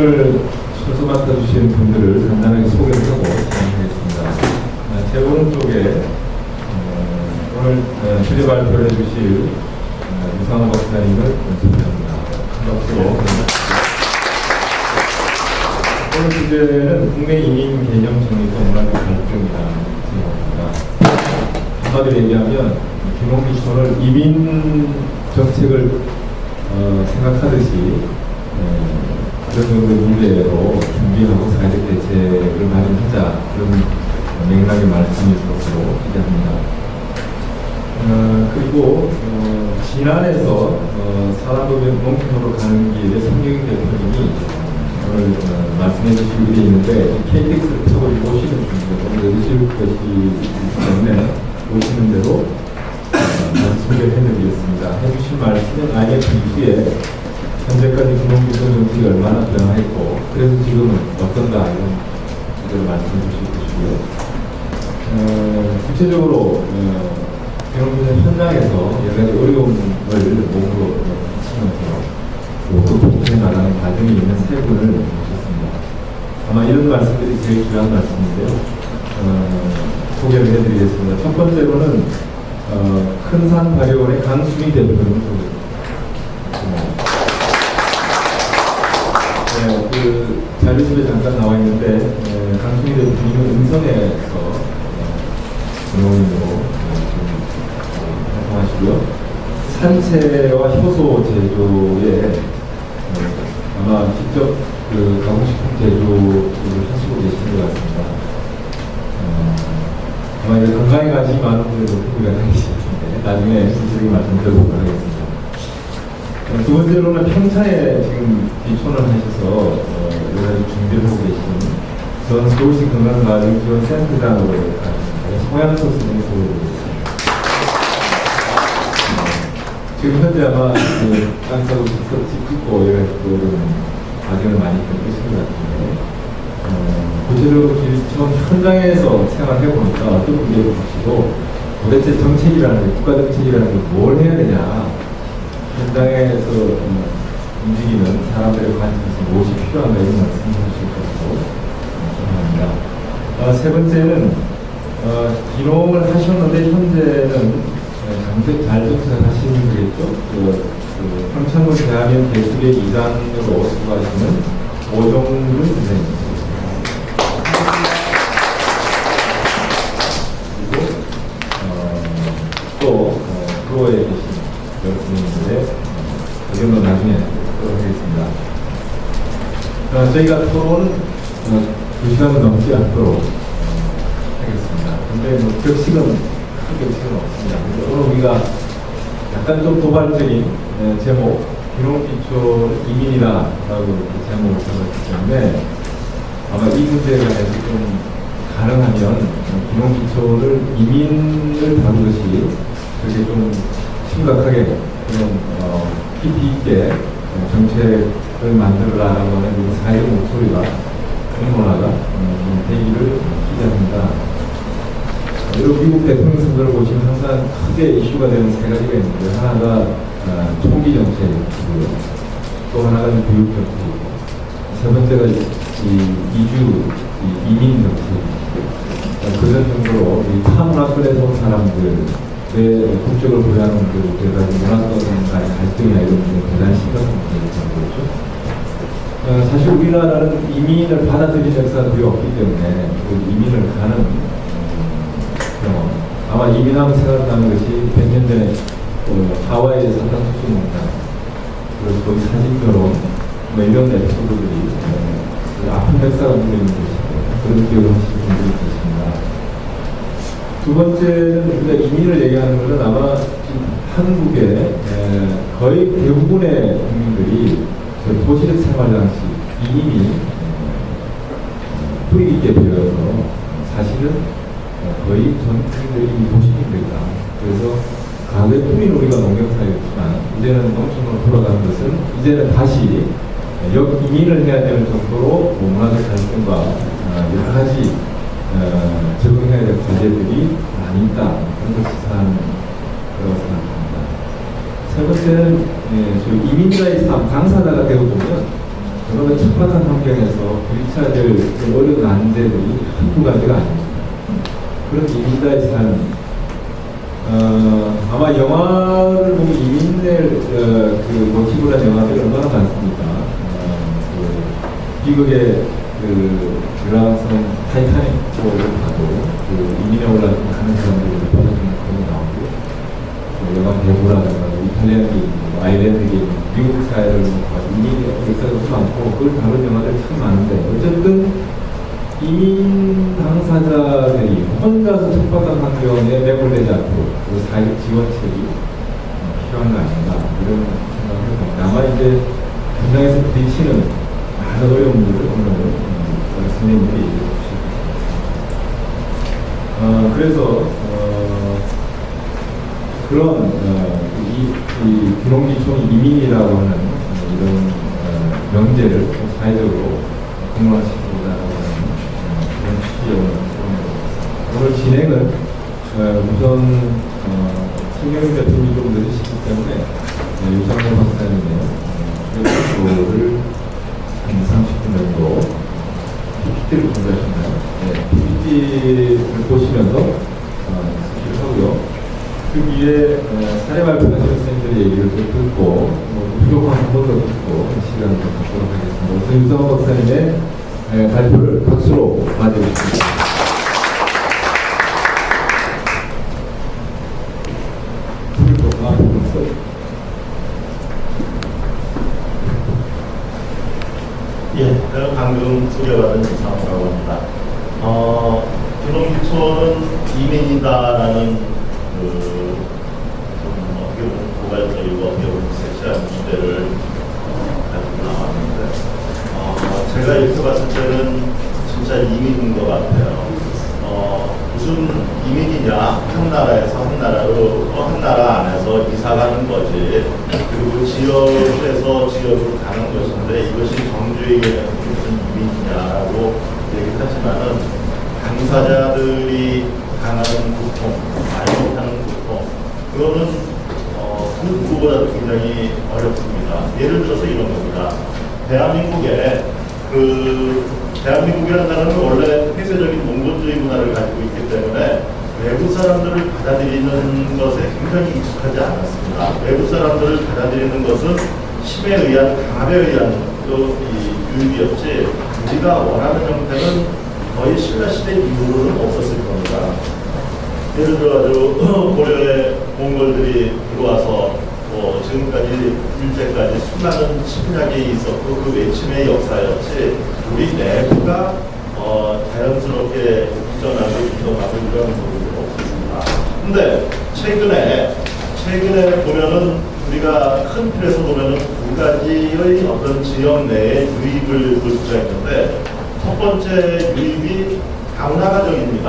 오늘 순서 맡아주신 분들을 간단하게 소개를 하고 진행하겠습니다. 제 오른쪽에 오늘 주제 발표를 해주실 유상호 박사님을 연습합니다. 박수로. 오늘 주제는 국내 이민 개념 정의과 문화적 갈등이라는 제목입니다. 한마디로 얘기하면 김홍기촌을 이민 정책을 생각하듯이 그런 정도의 문제로 준비하고 사회적 대책을 마련하자, 그런 맥락의 말씀일 것으로 기대합니다. 그리고 진안에서 사람법인 농촌으로 가는 길에 성경 대표님이 오늘 말씀해 주실 일이 있는데 KTX를 타고 오시는 중이고 오늘 늦을 것이기 때문에 오시는 대로 소개를 해드리겠습니다. 해주신 말씀은 IMF 이후에 현재까지 금융기술 정책이 얼마나 변화했고 그래서 지금은 어떤가 이런 주제로 말씀해 주실 것이고요. 구체적으로 금융기술 현장에서 여러 가지 어려움을 몸으로 하시면서 또 극복해 나가는 과정이 있는 세 분을 모셨습니다. 아마 이런 말씀들이 제일 중요한 말씀인데요. 소개를 해드리겠습니다. 첫 번째로는 큰산발효원의 강수미 대표님을 소개합니다. 그 자료집에 잠깐 나와 있는데 강수미 대표님은 음성에서 전용인으로 활동하시고요. 산채와 효소 제조에 아마 직접 그 가공식품 제조를 하시고 계시는 것 같습니다. 아마 이제 건강에 관심이 많은 분들도 후기가 당기실 텐데 나중에 구체적인 말씀 드려보도록 하겠습니다. 두 번째로는 평창에 지금 비촌을 하셔서 여러 가지 준비를 하고 계신 전 서울시 건강가정지원센터장으로 소양석 선생님이 소개해드리겠습니다. 지금 현재 아마 땅 사고 직접 집 짓고 이런 과정을 많이 겪으신 것 같은데 구체적으로 처음 현장에서 생활해 보니까 어떤 문제를 보시고 도대체 정책이라는 게, 국가 정책이라는 게 뭘 해야 되냐, 현장에서 움직이는 사람들의 관심에서 무엇이 필요한가 이런 말씀을 하실 것으로 생각합니다. 세 번째는 기농을 하셨는데 현재는 잘 정착을 하시는 분이겠죠. 평창군 대한민국 대수의 이장으로 수고하시는 오종근 선생님입니다. 또 프로에 계신 여러분들의 의견도 나중에 하도록 하겠습니다. 저희가 토론 2시간은 넘지 않도록 하겠습니다. 근데 격식은 큰 격식은 없습니다. 오늘 우리가 약간 좀 도발적인 제목, 기농기촌 이민이다라고 제목을 잡았기 때문에 아마 이 문제에 대해서 좀 가능하면 기농기촌을 이민을 다루는 것이 그렇게 좀 심각하게 그런 깊이 있게 정책을 만들어라라고 하는 우리 사회적 목소리가 공론화가 되기를 기대합니다. 여러분 미국 대통령 선거를 보시면 항상 크게 이슈가 되는 세 가지가 있는데 하나가 총기 정책이고요. 또 하나가 교육 정책이고 세 번째가 이민 정책이고 그런 정도로 이 타문화권에서 온 사람들의 국적을 부여하는 문제로 문화권 간의 갈등이나 이런 문제는 대단히 심각한 문제죠. 사실 우리나라는 이민을 받아들이는 역사가 거의 없기 때문에 그 이민을 가는 경험, 아마 이민하면 생각나는 것이 100년 전에 하와이에 사탕수수 농장, 그리고 거기 사진 결혼, 이런 에피소드들이 아픈 역사가 묻어있는 것이고 그런 기억을 하시는 분들이 계십니다. 두 번째는 우리가 이민을 얘기하는 것은 아마 지금 한국의 거의 대부분의 국민들이 도시적 생활 방식, 이민이 뿌리 깊게 배어서 사실은 거의 전 국민들이 도시민들이다. 그래서 과거에 뿌리는 우리가 농경사회였지만 이제는 농촌으로 돌아가는 것은 이제는 다시 역이민을 해야 되는 정도로 문화적 갈등과 여러 가지 적응해야 될 과제들이 많이 있다. 그런 것이 사는 거라고 생각합니다. 세 번째는 이민자의 삶, 당사자가 되어 보면 그러면 척박한 환경에서 부딪혀야 될 어려운 난제들이 한두 가지가 아닙니다. 그런 이민자의 삶, 아마 영화를 보면 이민을 그 모티브로 한 영화들이 얼마나 많습니까? 미국의 그 유랑선 타이타닉을 봐도 그 이민에 올라가는 사람들이 빠져주는 그런 나오고, 영화 대부라든가 이탈리아기, 아일랜드기, 미국 사회를 이민의 역사도 많고 그걸 다룬 영화들이 참 많은데, 어쨌든 이민 당사자들이 혼자서 척박한 환경에 매몰되지 않도록 그 사회적 지원책이 필요한 거 아닌가, 이런 생각을 해봅니다. 아마 이제 현장에서 부딪히는 많은 어려움들을 오늘 선생님들이 얘기해 주실 것입니다. 그래서 그런 이 귀농귀촌 이민이라고 하는 이런 명제를 사회적으로 공론화시키고자 하는 그런 취지의 오늘 진행은 우선 신경영 대표님이 좀 늦으시기 때문에 유상호 박사님의 프로를 한 30분 정도 PPT를 준비하셨나요? 네, PPT를 보시면서 스키를 하고요. 그 위에 사례 발표하신 선생님들의 얘기를 또 듣고 부족한 한 번 더 듣고 시간을 좀 갖도록 하겠습니다. 우선 유상호 박사님의 발표를 박수로 맞이해주십니다. 예, 방금 소개받은 이상호라고 합니다. 귀농귀촌은 이민이다라는 좀 어떻게 보면 고갈적이고 어떻게 보면 섹시한 주제를 가지고 나왔는데, 제가 이렇게 봤을 때는 진짜 이민인 것 같아요. 무슨 이민이냐? 한 나라에서 한 나라로 한 나라 안에서 이사 가는 거지. 그리고 지역에서 지역으로 가는 것인데 이것이 정주에게 무슨 이민이냐라고 얘기하지만은 당사자들이 당하는 고통, 말 못하는 고통, 그거는 그 누구보다도 굉장히 어렵습니다. 예를 들어서 이런 겁니다. 대한민국이라는 나라는 원래 폐쇄적인 몽골주의 문화를 가지고 있기 때문에 외국 사람들을 받아들이는 것에 굉장히 익숙하지 않았습니다. 외국 사람들을 받아들이는 것은 힘에 의한, 강압에 의한 유입이었지, 우리가 원하는 형태는 거의 신라시대 이후로는 없었을 겁니다. 예를 들어 고려의 몽골들이 들어와서 지금까지 일제까지 수많은 침략이 있었고 그 외침의 역사였지, 우리 내부가 자연스럽게 이전하고 이동하고 이런 부분이 없습니다. 근데 최근에 보면은 우리가 큰 틀에서 보면은 두 가지의 어떤 지역 내의 유입을 볼 수가 있는데, 첫 번째 유입이 다문화 가족입니다.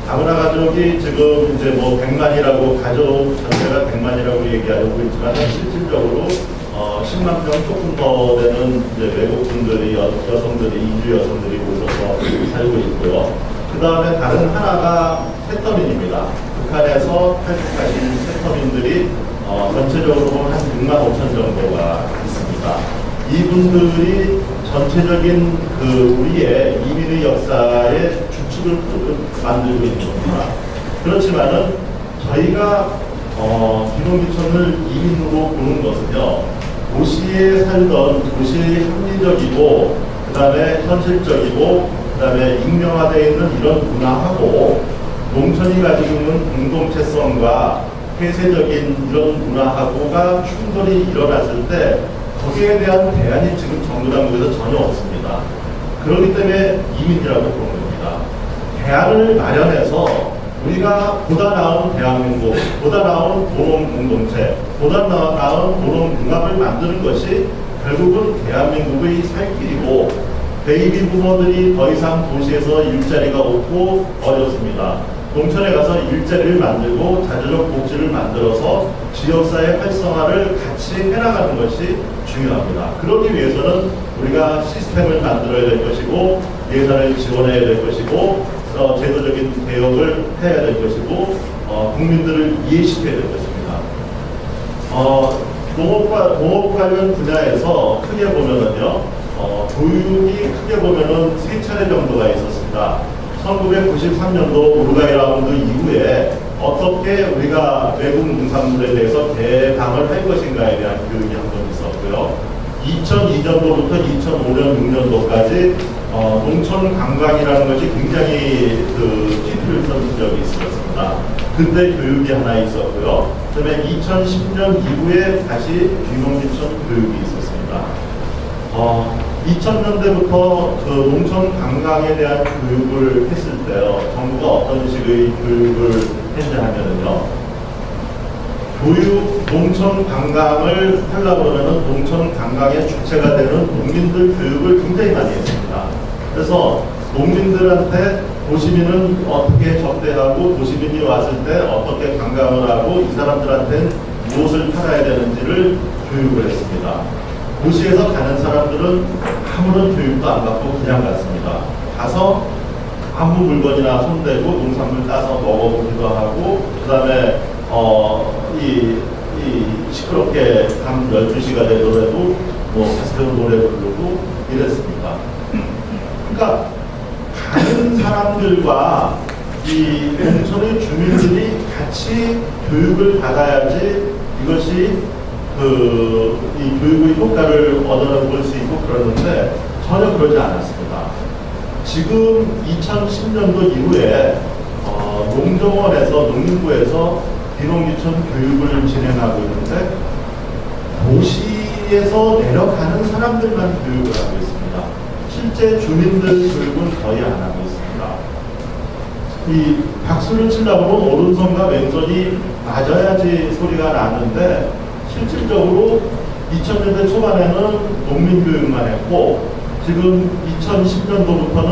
다문화 가족이 지금 이제 100만이라고 가족 전체가 100만이라고 얘기하고 있지만 실질적으로 10만 명 조금 더 되는 이제 외국 분들이 여성들이 이주 여성들이 오셔서 살고 있고요. 그 다음에 다른 하나가 세터민입니다. 북한에서 탈북하신 세터민들이 전체적으로 보면 한 6만 5천 정도가 있습니다. 이분들이 전체적인 우리의 이민의 역사의 주축을 만들고 있는 겁니다. 그렇지만은 저희가 귀농귀촌을 이민으로 보는 것은요, 도시에 살던 도시의 합리적이고 그 다음에 현실적이고 그 다음에 익명화되어 있는 이런 문화하고 농촌이 가지고 있는 공동체성과 폐쇄적인 이런 문화하고가 충돌이 일어났을 때 거기에 대한 대안이 지금 정부 당국에서 전혀 없습니다. 그렇기 때문에 이민이라고 보는 겁니다. 대안을 마련해서 우리가 보다 나은 대한민국, 보다 나은 도농 공동체, 보다 나은 도농 융합을 만드는 것이 결국은 대한민국의 살 길이고, 베이비 부모들이 더 이상 도시에서 일자리가 없고 어렵습니다. 농촌에 가서 일자리를 만들고 자주적 복지를 만들어서 지역사회 활성화를 같이 해나가는 것이 중요합니다. 그러기 위해서는 우리가 시스템을 만들어야 될 것이고, 예산을 지원해야 될 것이고, 제도적인 개혁을 해야 될 것이고, 국민들을 이해시켜야 될 것입니다. 농업 관련 분야에서 크게 보면은요, 교육이 크게 보면은 세 차례 정도가 있었습니다. 1993년도 우루과이 라운드 이후에 어떻게 우리가 외국 농산물에 대해서 대항을 할 것인가에 대한 교육이 한 번 있었고요. 2002년도부터 2005년, 6년도까지 농촌 관광이라는 것이 굉장히 히트를 쳤던 적이 있었습니다. 그때 교육이 하나 있었고요. 그다음에 2010년 이후에 다시 귀농지촌 교육이 있었습니다. 2000년대부터 그 농촌 관광에 대한 교육을 했을 때요, 정부가 어떤 식의 교육을 했냐 하면은요, 농촌 관광을 하려고 그러면은 농촌 관광의 주체가 되는 농민들 교육을 굉장히 많이 했습니다. 그래서 농민들한테 도시민은 어떻게 접대하고 도시민이 왔을 때 어떻게 관광을 하고 이 사람들한테는 무엇을 팔아야 되는지를 교육을 했습니다. 도시에서 가는 사람들은 아무런 교육도 안 받고 그냥 갔습니다. 가서 아무 물건이나 손대고 농산물 따서 먹어보기도 하고, 그 다음에 시끄럽게 밤 12시가 되더라도 가스대로 노래 부르고 이랬습니다. 그러니까 가는 사람들과 이 농촌의 주민들이 같이 교육을 받아야지 이것이 이 교육의 효과를 얻어볼 수 있고 그러는데 전혀 그러지 않았습니다. 지금 2010년도 이후에 농정원에서 농림부에서 귀농지촌 교육을 진행하고 있는데 도시에서 내려가는 사람들만 교육을 하고 있습니다. 실제 주민들 교육은 거의 안 하고 있습니다. 이 박수를 치려고 오른손과 왼손이 맞아야지 소리가 나는데 실질적으로 2000년대 초반에는 농민교육만 했고 지금 2010년도부터는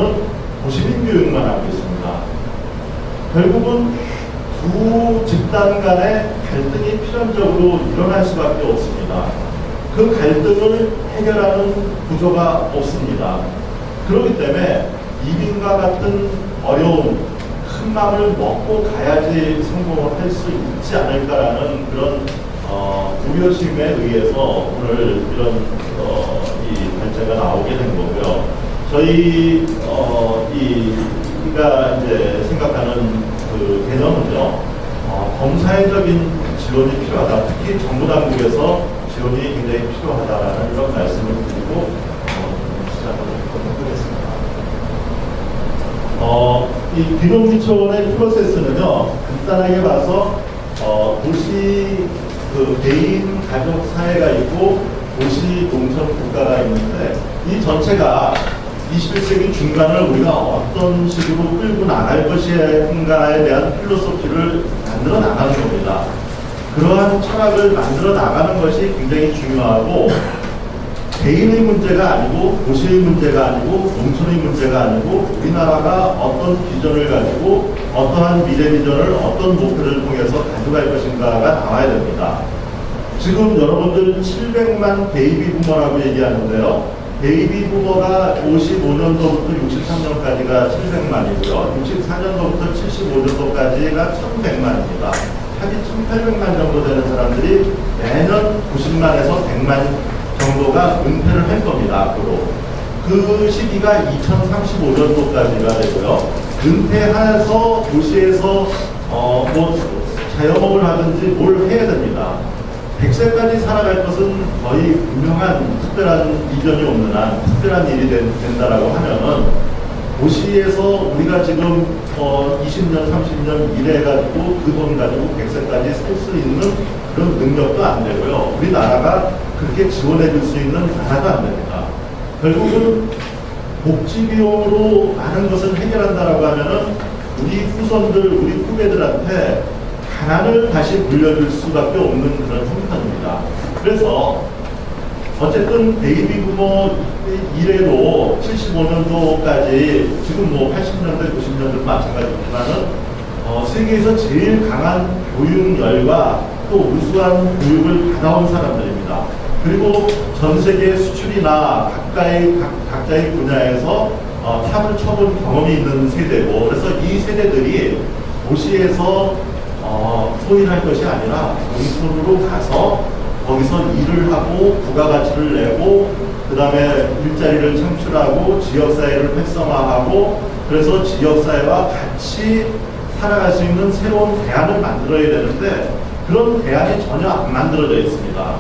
도시민교육만 하고 있습니다. 결국은 두 집단 간의 갈등이 필연적으로 일어날 수밖에 없습니다. 그 갈등을 해결하는 구조가 없습니다. 그렇기 때문에 이민과 같은 어려운 큰 마음을 먹고 가야지 성공을 할 수 있지 않을까라는 그런 우려심에 의해서 오늘 이런 이 발제가 나오게 된 거고요. 저희 우리가 이제 생각하는 그 개념은요, 검사회적인 지원이 필요하다. 특히 정부 당국에서 지원이 굉장히 필요하다라는 이런 말씀을 드리고 시작을 하겠습니다. 이 귀농지촌의 프로세스는요, 간단하게 봐서 도시 개인 가족 사회가 있고 도시 농촌 국가가 있는데 이 전체가 21세기 중간을 우리가 어떤 식으로 끌고 나갈 것인가에 대한 필로소피를 만들어 나가는 겁니다. 그러한 철학을 만들어 나가는 것이 굉장히 중요하고 개인의 문제가 아니고 도시의 문제가 아니고 농촌의 문제가 아니고 우리나라가 어떤 비전을 가지고 어떠한 미래 비전을 어떤 목표를 통해서 가져갈 것인가가 나와야 됩니다. 지금 여러분들 700만 베이비 부머라고 얘기하는데요. 베이비 부머가 55년도부터 63년까지가 700만이고요. 64년도부터 75년도까지가 1100만입니다. 합이 1800만 정도 되는 사람들이 매년 90만에서 100만 정도가 은퇴를 할 겁니다. 앞으로. 그 시기가 2035년도까지가 되고요. 은퇴해서 도시에서 자영업을 하든지 뭘 해야 됩니다. 100세까지 살아갈 것은 거의 분명한 특별한 이전이 없는 한 특별한 일이 된다라고 하면은 도시에서 우리가 지금 20년, 30년 일해가지고 그 돈 가지고 100세까지 살 수 있는 그런 능력도 안 되고요. 우리나라가 그렇게 지원해 줄 수 있는 나라도 안 됩니다. 결국은 복지 비용으로 많은 것을 해결한다라고 하면은 우리 후손들, 우리 후배들한테 가난을 다시 물려줄 수밖에 없는 그런 형편입니다. 그래서 어쨌든 베이비 부모 이래로 75년도까지 지금 80년대, 90년대 마찬가지지만은 세계에서 제일 강한 교육열과 또 우수한 교육을 받아온 사람들입니다. 그리고 전 세계 수출이나 각자의 분야에서 탑을 쳐본 경험이 있는 세대고, 그래서 이 세대들이 도시에서 소인할 것이 아니라 농촌으로 가서 거기서 일을 하고 부가가치를 내고 그 다음에 일자리를 창출하고 지역사회를 활성화하고 그래서 지역사회와 같이 살아갈 수 있는 새로운 대안을 만들어야 되는데 그런 대안이 전혀 안 만들어져 있습니다.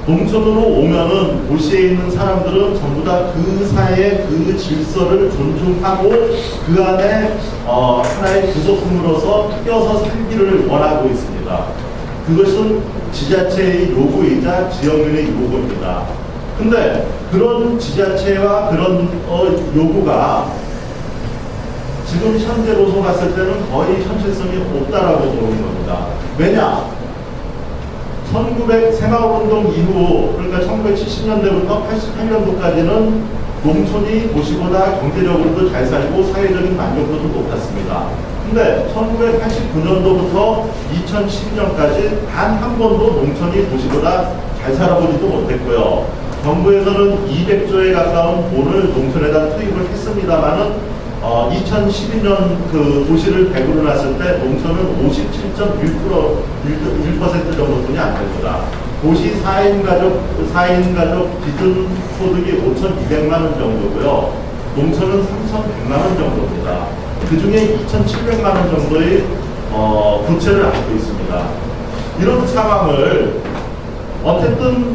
농촌으로 오면은 도시에 있는 사람들은 전부 다 그 사회의 그 질서를 존중하고 그 안에 하나의 부속품으로서 껴서 살기를 원하고 있습니다. 그것은 지자체의 요구이자 지역민의 요구입니다. 근데 그런 지자체와 그런 요구가 지금 현재로서 봤을 때는 거의 현실성이 없다라고 보는 겁니다. 왜냐? 1900 새마을운동 이후 그러니까 1970년대부터 88년도까지는 농촌이 도시보다 경제적으로도 잘 살고 사회적인 만족도도 높았습니다. 근데 1989년도부터 2010년까지 단 한 번도 농촌이 도시보다 잘 살아보지도 못했고요. 정부에서는 200조에 가까운 돈을 농촌에다 투입을 했습니다만은 2012년 그 도시를 배분을 놨을 때 농촌은 57.1% 정도뿐이 안 됩니다. 도시 4인 가족 기준 소득이 5,200만 원 정도고요. 농촌은 3,100만 원 정도입니다. 그 중에 2,700만 원 정도의 부채를 안고 있습니다. 이런 상황을 어쨌든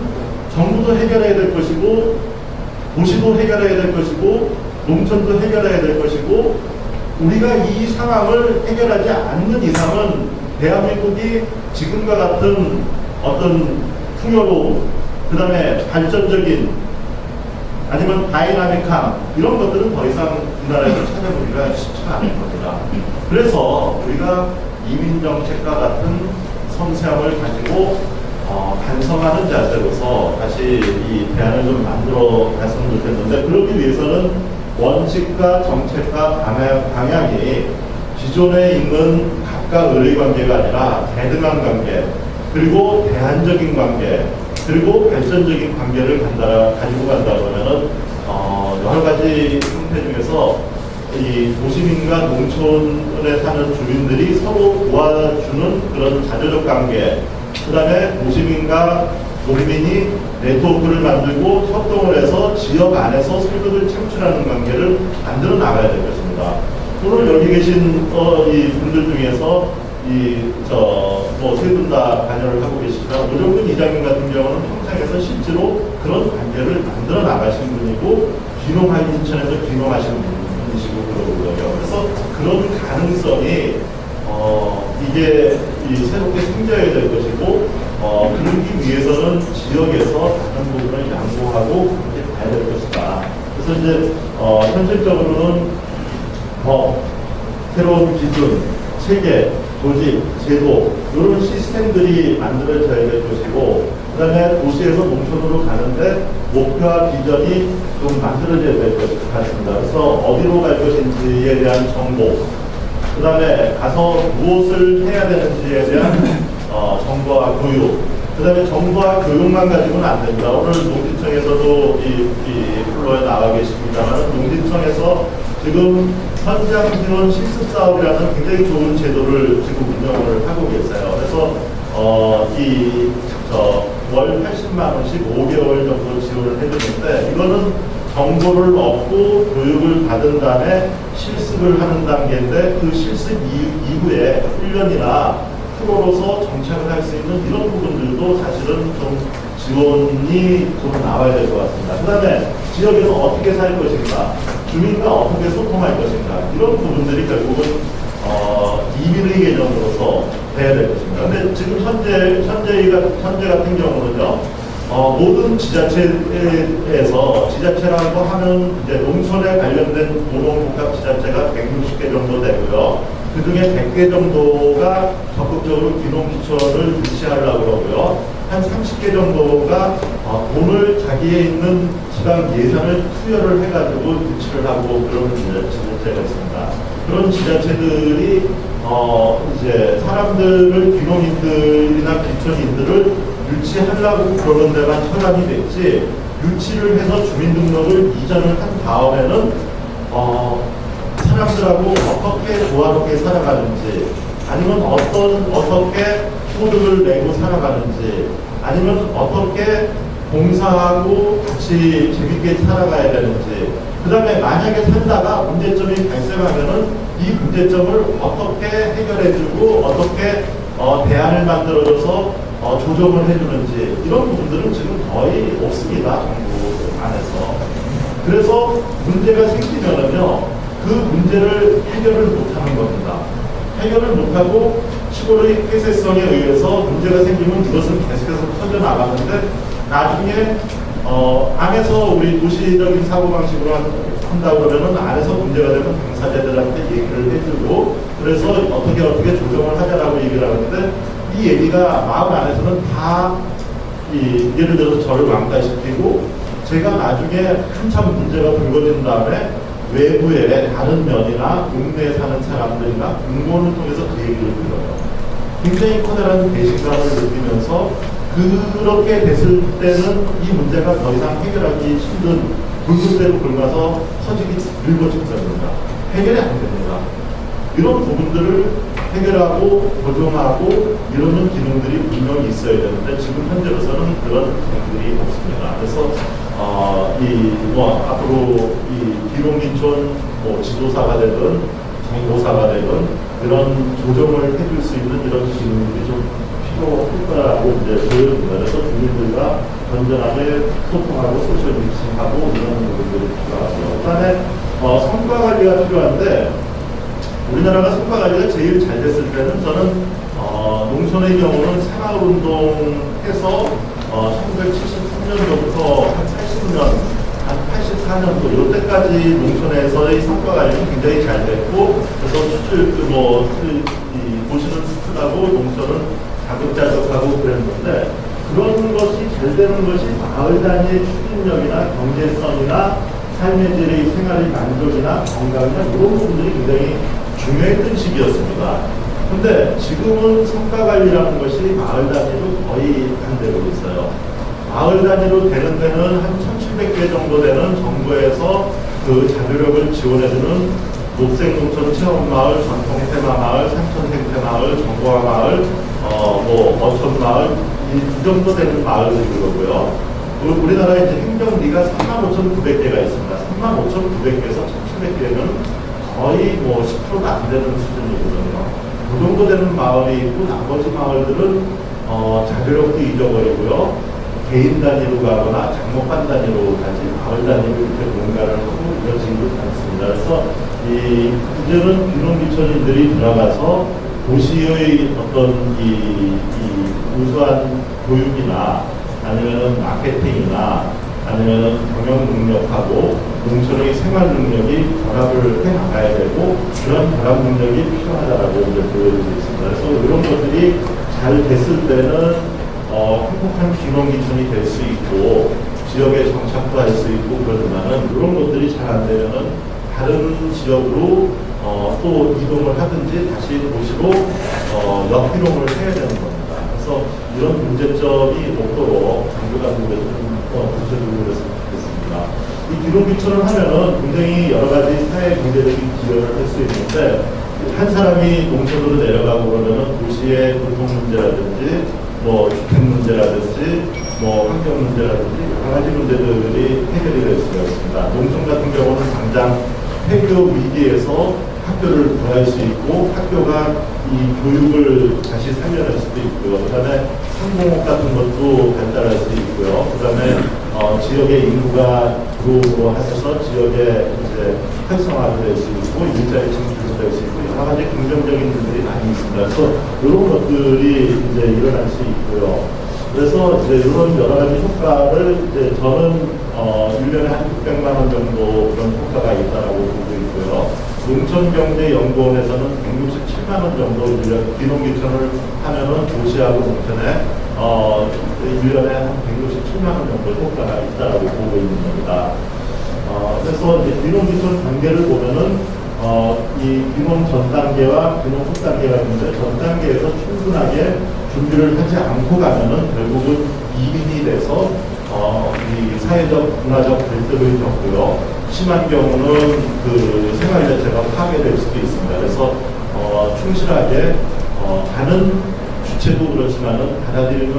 정부도 해결해야 될 것이고 도시도 해결해야 될 것이고 농촌도 해결해야 될 것이고 우리가 이 상황을 해결하지 않는 이상은 대한민국이 지금과 같은 어떤 풍요로움 그 다음에 발전적인 아니면 다이나믹함 이런 것들은 더 이상 우리나라에서 찾아보기가 쉽지가 않을 겁니다. 그래서 우리가 이민정책과 같은 섬세함을 가지고 반성하는 자세로서 다시 이 대안을 좀 만들어 갔으면 좋겠는데 그러기 위해서는 원칙과 정책과 방향이 기존에 있는 각각 의뢰 관계가 아니라 대등한 관계 그리고 대안적인 관계 그리고 발전적인 관계를 가지고 간다 그러면은 여러 가지 형태 중에서 이 도시민과 농촌에 사는 주민들이 서로 도와주는 그런 자조적 관계 그 다음에 도시민과 농민이 네트워크를 만들고 협동을 해서 지역 안에서 소득을 창출하는 관계를 만들어 나가야 될 것입니다. 오늘 여기 계신 이 분들 중에서 세 분 다 관여를 하고 계시지만 오정근 이장님 같은 경우는 평창에서 실제로 그런 관계를 만들어 나가신 분이고 인천에서 귀농하신 분이시고 그러거든요. 그래서 그런 가능성이 이게 새롭게 생겨야 될 것이고 그러기 위해서는 지역에서 다른 부분을 양보하고 그렇게 가야 될 것이다. 그래서 이제 현실적으로는 새로운 기준, 체계, 조직, 제도 이런 시스템들이 만들어져야 될 것이고 그 다음에 도시에서 농촌으로 가는데 목표와 비전이 좀 만들어져야 될 것 같습니다. 그래서 어디로 갈 것인지에 대한 정보 그 다음에 가서 무엇을 해야 되는지에 대한 정보와 교육 그 다음에 정보와 교육만 가지고는 안 됩니다. 오늘 농진청에서도 이 플로에 나와 계십니다만 농진청에서 지금 현장 지원 실습 사업이라는 굉장히 좋은 제도를 지금 운영을 하고 계세요. 그래서 월 80만 원씩 5개월 정도 지원을 해주는데 이거는 정보를 얻고 교육을 받은 다음에 실습을 하는 단계인데 그 실습 이후에 훈련이나 프로로서 정착을 할 수 있는 이런 부분들도 사실은 좀 지원이 좀 나와야 될 것 같습니다. 그 다음에 지역에서 어떻게 살 것인가, 주민과 어떻게 소통할 것인가 이런 부분들이 결국은 이민의 개념으로서 돼야 될 것입니다. 근데 지금 현재 같은 경우는요. 모든 지자체에서 지자체라고 하면 이제 농촌에 관련된 공동복합지자체가 160개 정도 되고요. 그 중에 100개 정도가 적극적으로 귀농귀촌을 유치하려고 그러고요. 한 30개 정도가 돈을 자기에 있는 지방 예산을 투여를 해가지고 유치를 하고 그런 지자체가 있습니다. 그런 지자체들이 이제 사람들을 귀농인들이나 귀촌인들을 유치하려고 그러는 데만 혈안이 됐지 유치를 해서 주민등록을 이전을 한 다음에는 사람들하고 어떻게 조화롭게 살아가는지 아니면 어떻게 소득을 내고 살아가는지 아니면 어떻게 봉사하고 같이 재밌게 살아가야 되는지, 그 다음에 만약에 살다가 문제점이 발생하면은 이 문제점을 어떻게 해결해주고 어떻게 대안을 만들어줘서 조정을 해주는지, 이런 부분들은 지금 거의 없습니다, 정부 안에서. 그래서 문제가 생기면은요, 그 문제를 해결을 못하는 겁니다. 해결을 못하고 시골의 폐쇄성에 의해서 문제가 생기면 그것은 계속해서 터져나가는데, 나중에 안에서 우리 도시적인 사고방식으로 한다고 그러면 안에서 문제가 되면 당사자들한테 얘기를 해주고, 그래서 어떻게 조정을 하자라고 얘기를 하는데, 이 얘기가 마을 안에서는 다 예를 들어서 저를 왕따시키고, 제가 나중에 한참 문제가 불거진 다음에 외부의 다른 면이나 동네에 사는 사람들이나 공무원을 통해서 그 얘기를 들어요. 굉장히 커다란 배신감을 느끼면서, 그렇게 됐을 때는 이 문제가 더 이상 해결하기 힘든 굴뚝대로 굴러서 서직이 밀고 직전입니다. 해결이 안 됩니다. 이런 부분들을 해결하고 조정하고 이러는 기능들이 분명히 있어야 되는데, 지금 현재로서는 그런 기능들이 없습니다. 그래서 앞으로 이 기농민촌 지도사가 되든 정보사가 되든 이런 조정을 해줄 수 있는 이런 기능들이 좀 필요할 거라고 이제 보여집니다. 그래서 주민들과 건전하게 소통하고 소셜 미팅하고 이런 부분들이 필요하고요. 그다음에 성과 관리가 필요한데, 우리나라가 성과 관리가 제일 잘 됐을 때는 저는 농촌의 경우는 새마을운동해서 1973년도부터 한 80년, 한 84년도 이때까지 농촌에서의 성과 관리는 굉장히 잘 됐고, 그래서 도시는 습하고 농촌은 자급자족하고 그랬는데, 그런 것이 잘 되는 것이 마을 단위의 추진력이나 경제성이나 삶의 질의 생활의 만족이나 건강이나 이런 부분들이 굉장히 중요했던 시기였습니다. 근데 지금은 성과 관리라는 것이 마을 단위로 거의 안 되고 있어요. 마을 단위로 되는 데는 한 1,700개 정도 되는 정부에서 그 자료력을 지원해주는 녹색농촌 체험마을, 전통테마마을, 산천생태마을, 정보화마을, 어촌마을, 이 정도 되는 마을들이고요. 우리나라에 이제 행정리가 35,900개가 있습니다. 35,900개에서 1,700개는 거의 10%가 안 되는 수준이거든요. 그 정도 되는 마을이 있고, 나머지 마을들은 자료력도 잊어버리고요. 개인 단위로 가거나 장목반 단위로 가지 마을 단위로 이렇게 뭔가를 하고 이러지도 않습니다. 그래서 이제는 귀농귀촌인들이 들어가서 도시의 어떤 이 우수한 교육이나 아니면은 마케팅이나 아니면은 경영 능력하고 농촌의 생활 능력이 결합을 해 나가야 되고, 그런 결합 능력이 필요하다라고 이제 보여지고 있습니다. 그래서 이런 것들이 잘 됐을 때는 행복한 귀농귀촌이 될 수 있고 지역에 정착도 할 수 있고, 그러지만은 이런 것들이 잘 안 되면은 다른 지역으로 또 이동을 하든지 다시 도시로 역이동을 해야 되는 겁니다. 그래서 이런 문제점이 없도록 정부가 구체적으로 했으면 좋겠습니다. 이 귀농귀촌을 하면은 굉장히 여러 가지 사회 경제적인 기여를 할 수 있는데, 한 사람이 농촌으로 내려가고 그러면은 도시의 교통 문제라든지 주택 문제라든지 환경 문제라든지 여러 가지 문제들이 해결이 될 수가 있습니다. 농촌 같은 경우는 당장 폐교 위기에서 학교를 구할 수 있고, 학교가 이 교육을 다시 살려낼 수도 있고요. 그 다음에 상공업 같은 것도 발달할 수 있고요. 그 다음에 지역의 인구가 들어오고 하셔서 지역의 이제 활성화도 될 수 있고, 일자리 창출도 될 수 있고, 여러 가지 긍정적인 일들이 많이 있습니다. 그래서 이런 것들이 이제 일어날 수 있고요. 그래서 이제 이런 여러 가지 효과를 이제 저는 1년에 한 600만 원 정도 그런 효과가 있다라고 보고 있고요. 농촌경제연구원에서는 167만 원 정도 귀농귀촌을 하면은 도시하고 농촌에 1년에 한 167만 원 정도 효과가 있다라고 보고 있는 겁니다. 그래서 이제 귀농귀촌 단계를 보면은 이 귀농 전 단계와 귀농 후 단계가 있는데, 전 단계에서 충분하게 준비를 하지 않고 가면은 결국은 이민이 돼서 이 사회적 문화적 갈등을 겪고요. 심한 경우는 그 생활 자체가 파괴될 수도 있습니다. 그래서 충실하게 가는 자체도 그렇지만은 받아들이는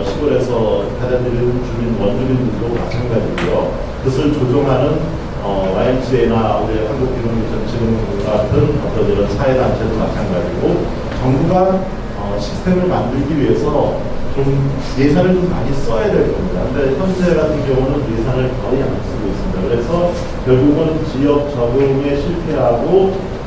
시골에서 받아들이는 주민 원주민들도 마찬가지고요. 그것을 조종하는 YMCA나 우리 한국기농미천지능공사 같은 어떤 이런 사회단체도 마찬가지고 정부가 시스템을 만들기 위해서 좀 예산을 좀 많이 써야 될 겁니다. 근데 현재 같은 경우는 예산을 거의 안 쓰고 있습니다. 그래서 결국은 지역 적응에 실패하고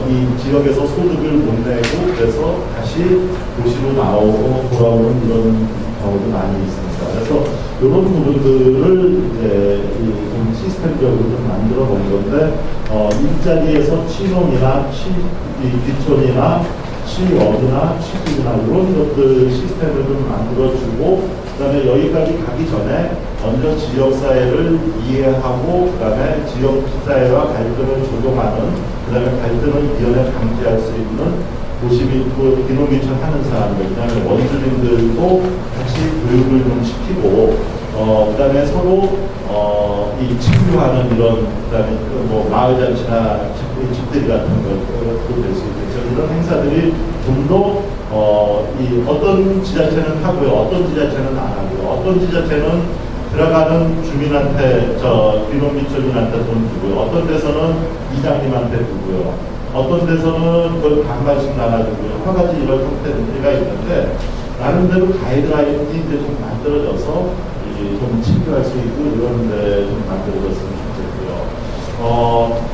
이 지역에서 소득을 못 내고 그래서 다시 도시로 나오고 돌아오는 이런 경우도 많이 있습니다. 그래서 이런 부분들을 이제 좀 시스템적으로 좀 만들어 본 건데 일자리에서 취농이나 귀촌이나 취업이나 취직이나 이런 것들 시스템을 좀 만들어주고 그다음에 여기까지 가기 전에 먼저 지역사회를 이해하고 그다음에 지역사회와 갈등을 조정하는 그다음에 갈등을 이연에 방지할 수 있는 도시민, 기농기촌 하는 사람들, 그다음에 원주민들도 같이 교육을 좀 시키고 그다음에 서로 이 친교하는 이런 그다음에 뭐 마을잔치나 집들이 같은 것도 될 수 있겠죠. 이런 행사들이 좀 더 이 어떤 지자체는 하고요, 어떤 지자체는 안 하고요, 어떤 지자체는 들어가는 주민한테 귀농기촌민한테 돈 주고요, 어떤 데서는 이장님한테 주고요, 어떤 데서는 그걸 반반씩 나눠주고요, 여러 가지 이런 형태가 있는데 나름대로 가이드라인이 이제 좀 만들어져서 좀 친교할 수 있고 이런 데 좀 만들어졌으면 좋겠고요.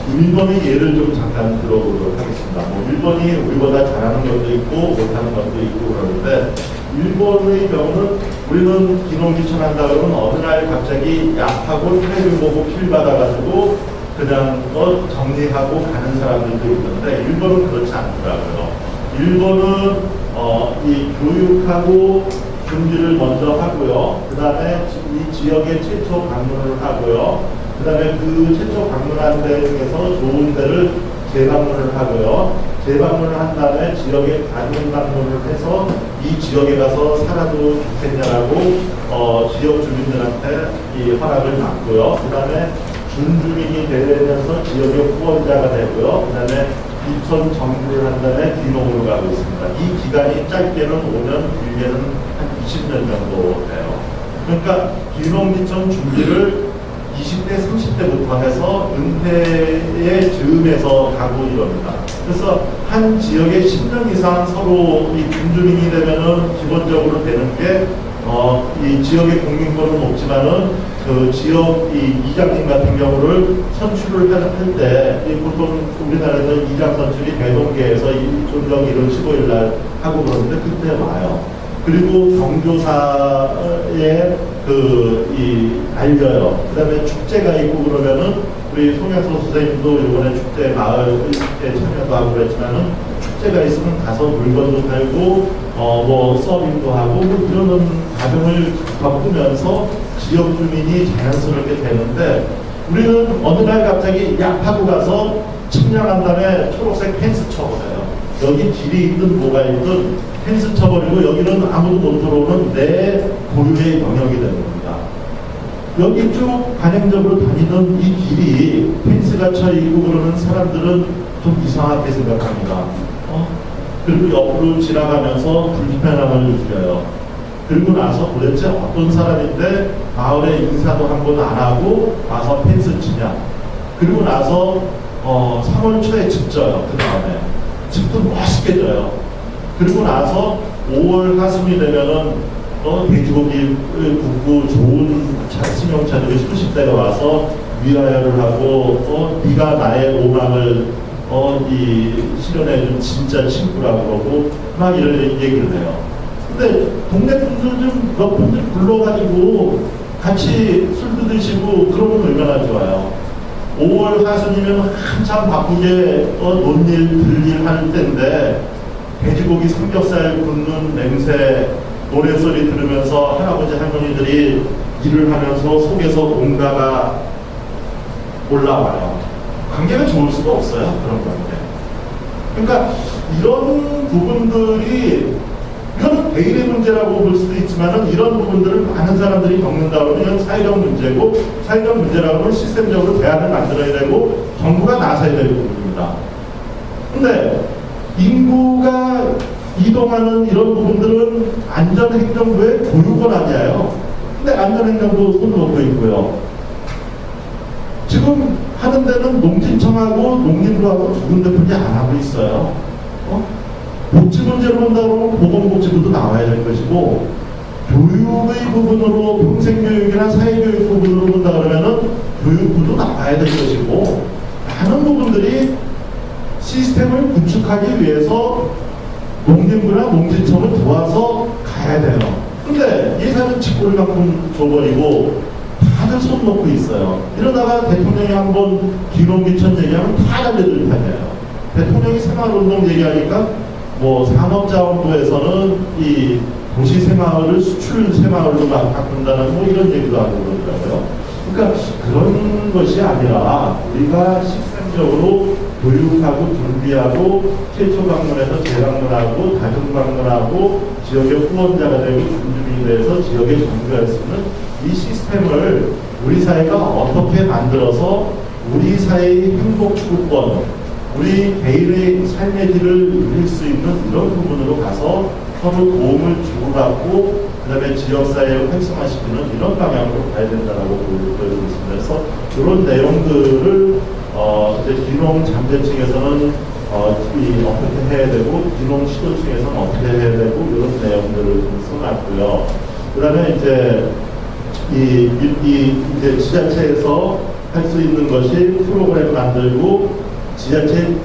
일본의 예를 좀 잠깐 들어보도록 하겠습니다. 뭐 일본이 우리보다 잘하는 것도 있고 못하는 것도 있고 그러는데 일본의 경우는 우리는 기농기촌 한다 그러면 어느 날 갑자기 약하고 테레비 보고 필 받아가지고 그냥 정리하고 가는 사람들도 있는데 일본은 그렇지 않더라고요. 일본은 이 교육하고 준비를 먼저 하고요. 그 다음에 이 지역에 최초 방문을 하고요. 그 다음에 그 최초 방문한 데 중에서 좋은 데를 재방문을 하고요. 재방문을 한 다음에 지역에 단일 방문을 해서 이 지역에 가서 살아도 좋겠냐라고 지역 주민들한테 이 허락을 받고요. 그 다음에 준주민이 되면서 지역의 후원자가 되고요. 그 다음에 기촌 정비를 한 다음에 귀농으로 가고 있습니다. 이 기간이 짧게는 5년, 길게는 한 20년 정도 돼요. 그러니까 귀농기촌 준비를 20대, 30대부터 해서 은퇴의 즈음에서 가고 이럽니다. 그래서 한 지역에 10년 이상 서로 이 준주민이 되면은 기본적으로 되는 게 이 지역의 국민권은 없지만은 그 지역 이 이장님 같은 경우를 선출을 할 때 보통 우리나라에서 이장 선출이 대동계에서 일종령 이런 15일 날 하고 그러는데 그때 와요. 그리고 경조사에 알려요. 그 다음에 축제가 있고 그러면은 우리 송영석 선생님도 이번에 축제 마을에 참여도 하고 그랬지만은 축제가 있으면 가서 물건도 팔고 뭐 서빙도 하고 뭐 이러는 과정을 겪으면서 지역 주민이 자연스럽게 되는데 우리는 어느 날 갑자기 약하고 가서 측량한 다음에 초록색 펜스 쳐버려요. 여기 길이 있든 뭐가 있든 펜스 쳐버리고 여기는 아무도 못 들어오는 내 고유의 영역이 되는 겁니다. 여기 쭉 관행적으로 다니던 이 길이 펜스가 쳐 있고 그러는 사람들은 좀 이상하게 생각합니다. 그리고 옆으로 지나가면서 불편함을 느껴요. 그리고 나서 도대체 어떤 사람인데 마을에 인사도 한 번 안 하고 와서 펜스 치냐. 그리고 나서 3월 초에 집 져요. 그 다음에 집도 멋있게 져요. 그리고 나서 5월 하순이 되면은 돼지고기 굽고 좋은 승용차들이 수십 대가 와서 위하여를 하고 네가 나의 오망을 실현해준 진짜 친구라고 그러고 막 이런 얘기를 해요. 근데 동네 분들 좀 몇 분들 불러가지고 같이 술도 드시고 그러면 얼마나 좋아요. 5월 하순이면 한참 바쁘게 논일 들일 할 때인데 돼지고기 삼겹살 굽는 냄새 노래소리 들으면서 할아버지 할머니들이 일을 하면서 속에서 뭔가가 올라와요. 관계가 좋을 수가 없어요. 그런 관계. 그러니까 이런 부분들이 이건 개인의 문제라고 볼 수도 있지만 이런 부분들을 많은 사람들이 겪는다 그러면 이건 사회적 문제고 사회적 문제라고 하면 시스템적으로 대안을 만들어야 되고 정부가 나서야 될 부분입니다. 근데 인구가 이동하는 이런 부분들은 안전행정부의 고유권아니에요. 근데 안전행정부 손 놓고 있고요. 지금 하는 데는 농진청하고 농림부하고 두 군데뿐이 안 하고 있어요. 복지 문제로 본다 그러면 보건복지부도 나와야 될 것이고, 교육의 부분으로 평생교육이나 사회교육 부분으로 본다 그러면은 교육부도 나와야 될 것이고, 많은 부분들이 시스템을 구축하기 위해서 농림부나 농진청을 도와서 가야 돼요. 근데 예산은 직불만큼 줘버리고 다들 손 놓고 있어요. 이러다가 대통령이 한번 기농기천 얘기하면 다 달려들 판이에요. 대통령이 생활운동 얘기하니까 뭐 산업자원부에서는 이 도시 새마을을 수출 새마을로 바꾼다는 뭐 이런 얘기도 하고 그러더라고요. 그러니까 그런 것이 아니라 우리가 시스템적으로 교육하고 준비하고 최초 방문해서 재방문하고 다중 방문하고 지역의 후원자가 되고 준주민이 돼서 지역에 정비할 수 있는 이 시스템을 우리 사회가 어떻게 만들어서 우리 사회의 행복 추구권, 우리 개인의 삶의 질을 누릴 수 있는 이런 부분으로 가서 서로 도움을 주고받고 그다음에 지역사회를 활성화시키는 이런 방향으로 가야 된다고 보여지고 있습니다. 그래서 이런 내용들을 이제 기농 잠재층에서는 어떻게 해야 되고 기농 시도층에서는 어떻게 해야 되고 이런 내용들을 좀 써놨고요. 그다음에 이제 이제 지자체에서 할 수 있는 것이 프로그램 만들고 지자체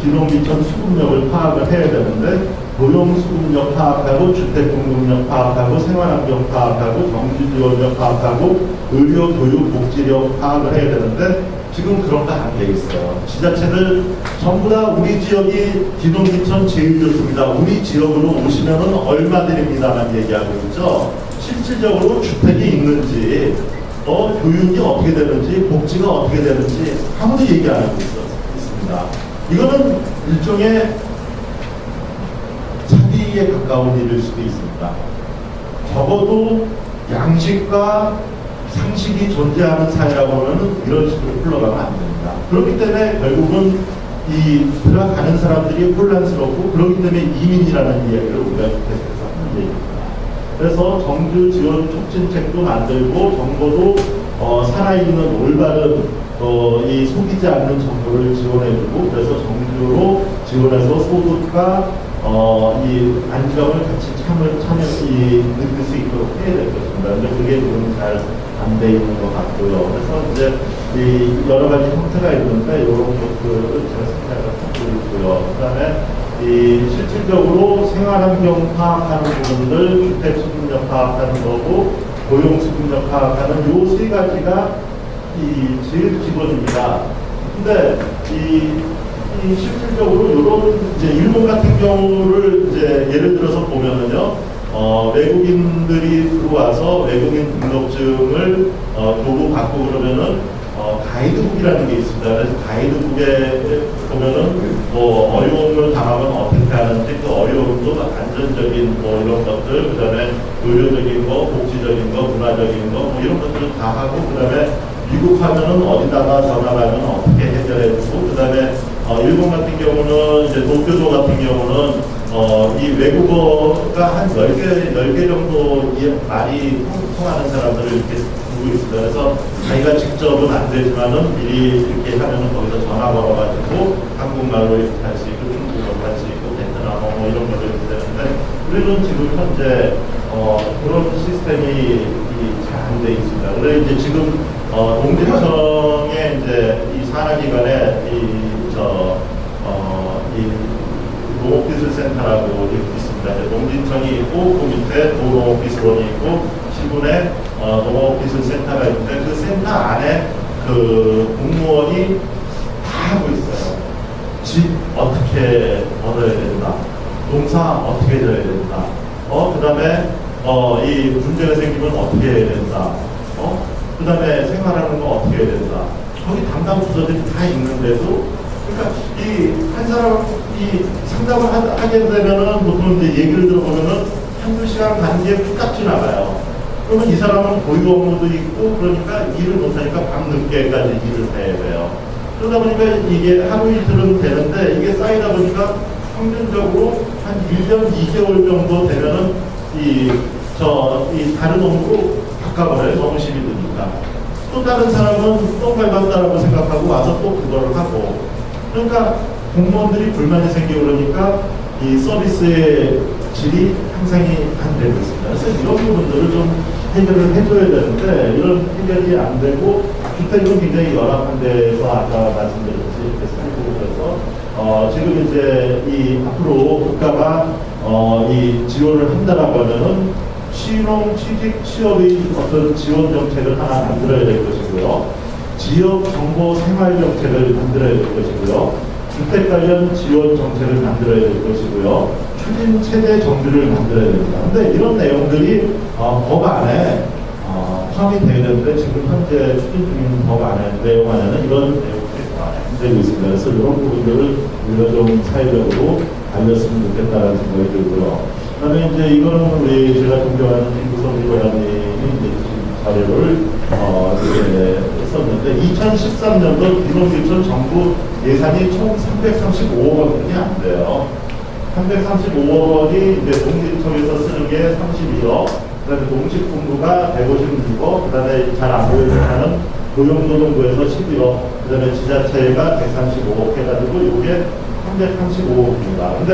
기농기천 수급력을 파악을 해야 되는데 고용 수급력 파악하고 주택 공급력 파악하고 생활환경 파악하고 정규 지원력 파악하고 의료 교육 복지력 파악을 해야 되는데 지금 그런 거 안 돼 있어요. 지자체들 전부 다 우리 지역이 기농기천 제일 좋습니다. 우리 지역으로 오시면은 얼마 드립니다만 얘기하고 있죠. 실질적으로 주택이 있는지, 교육이 어떻게 되는지, 복지가 어떻게 되는지 아무도 얘기 안 하고 있습니다. 이거는 일종의 사기에 가까운 일일 수도 있습니다. 적어도 양식과 상식이 존재하는 사회라고 하면 이런 식으로 흘러가면 안 됩니다. 그렇기 때문에 결국은 이 들어가는 사람들이 혼란스럽고 그렇기 때문에 이민이라는 이야기를 우리가 계속해서 하는 얘기입니다. 그래서 정규 지원 촉진책도 만들고 정보도 살아있는 올바른 이 속이지 않는 정보를 지원해주고 그래서 정규로 지원해서 소득과 이 안정을 같이 느낄 수 있도록 해야 될 것입니다. 근데 그게 지금 잘 안 돼 있는 것 같고요. 그래서 이제 이 여러 가지 형태가 있는데 이런 것들을 제가 생각을 하고 있고요. 그다음에 이 실질적으로 생활환경 파악하는 부분들, 주택 수급력 파악하는 거고, 고용 수급력 파악하는 요 세 가지가 이 제일 기본입니다. 근데 이 실질적으로 이런 이제 일본 같은 경우를 이제 예를 들어서 보면은요, 외국인들이 들어와서 외국인 등록증을 도구받고 그러면은 가이드북이라는 게 있습니다. 그래서 가이드북에 보면은 뭐 어려움을 당하면 어떻게 하는지 그 어려움도 안전적인 뭐 이런 것들, 그다음에 의료적인 거, 복지적인 거, 문화적인 거 뭐 이런 것들을 다 하고 그다음에 미국 하면은 어디다가 전화하면 어떻게 해결해주고 그다음에 일본 같은 경우는 이제 도쿄도 같은 경우는 이 외국어가 한 10개 정도 말이 통하는 사람들을 이렇게 두고 있습니다. 그래서 자기가 직접은 안 되지만은 미리 이렇게 하면은 거기서 전화 걸어가지고 한국말로 이렇게 할 수 있고 중국어로 할 수 있고 베트남어 뭐 이런 걸로 이렇게 되는데 우리는 지금 현재 그런 시스템이 잘 안 돼 있습니다. 그래서 이제 지금 농진청의 이제 이 산하기관에 농업기술센터라고 있습니다. 농진청이 있고 그 밑에 도농업기술원이 있고 시군에 농업기술센터가 있는데 그 센터 안에 그 공무원이 다 하고 있어요. 집 어떻게 얻어야 된다. 농사 어떻게 져야 된다. 그 다음에 이 문제가 생기면 어떻게 해야 된다. 그 다음에 생활하는 거 어떻게 해야 된다. 거기 담당 부서들이 다 있는데도 그러니까 이 한 사람이 상담을 하게 되면은 보통 이제 얘기를 들어보면은 한두 시간 가는 게 뚝딱 지나가요. 그러면 이 사람은 고유 업무도 있고 그러니까 일을 못하니까 밤늦게까지 일을 해야 돼요. 그러다 보니까 이게 하루 이틀은 되는데 이게 쌓이다 보니까 평균적으로 한 1년 2개월 정도 되면은 이 다른 업무로 바꿔버려요. 너무 심이 드니까. 또 다른 사람은 또 밟았다라고 생각하고 와서 또 그거를 하고. 그러니까 공무원들이 불만이 생기고 그러니까 이 서비스의 질이 향상이 안 되고 있습니다. 그래서 이런 부분들을 좀 해결을 해줘야 되는데 이런 해결이 안 되고 주택은 굉장히 열악한 데서 아까 말씀드렸듯이 이렇게 살고 그래서 지금 이제 이 앞으로 국가가 이 지원을 한다라고 하면은 취업, 취업의 어떤 지원 정책을 하나 만들어야 될 것이고요. 지역 정보 생활 정책을 만들어야 될 것이고요. 주택 관련 지원 정책을 만들어야 될 것이고요. 추진 체제 정비를 만들어야 됩니다. 근데 이런 내용들이 법 안에 포함이 되어야 되는데 지금 현재 추진 중인 법 안에 내용 안에는 이런 내용들이 안 되고 있습니다. 그래서 이런 부분들을 우리가 좀 사회적으로 알렸으면 좋겠다는 생각이 들고요. 그다음에 이제 이거는 우리 제가 존경하는 김구성 의원님이 이제 자료를 이렇게 썼는데 2013년도 기농기촌 정부 예산이 총 335억 원이 안 돼요. 335억 원이 이제 농지청에서 쓰는 게 32억, 그다음에 농식품부가 156억, 그다음에 잘 안 보이는 고용노동부에서 11억, 그다음에 지자체가 135억 해가지고 이게 335억입니다. 근데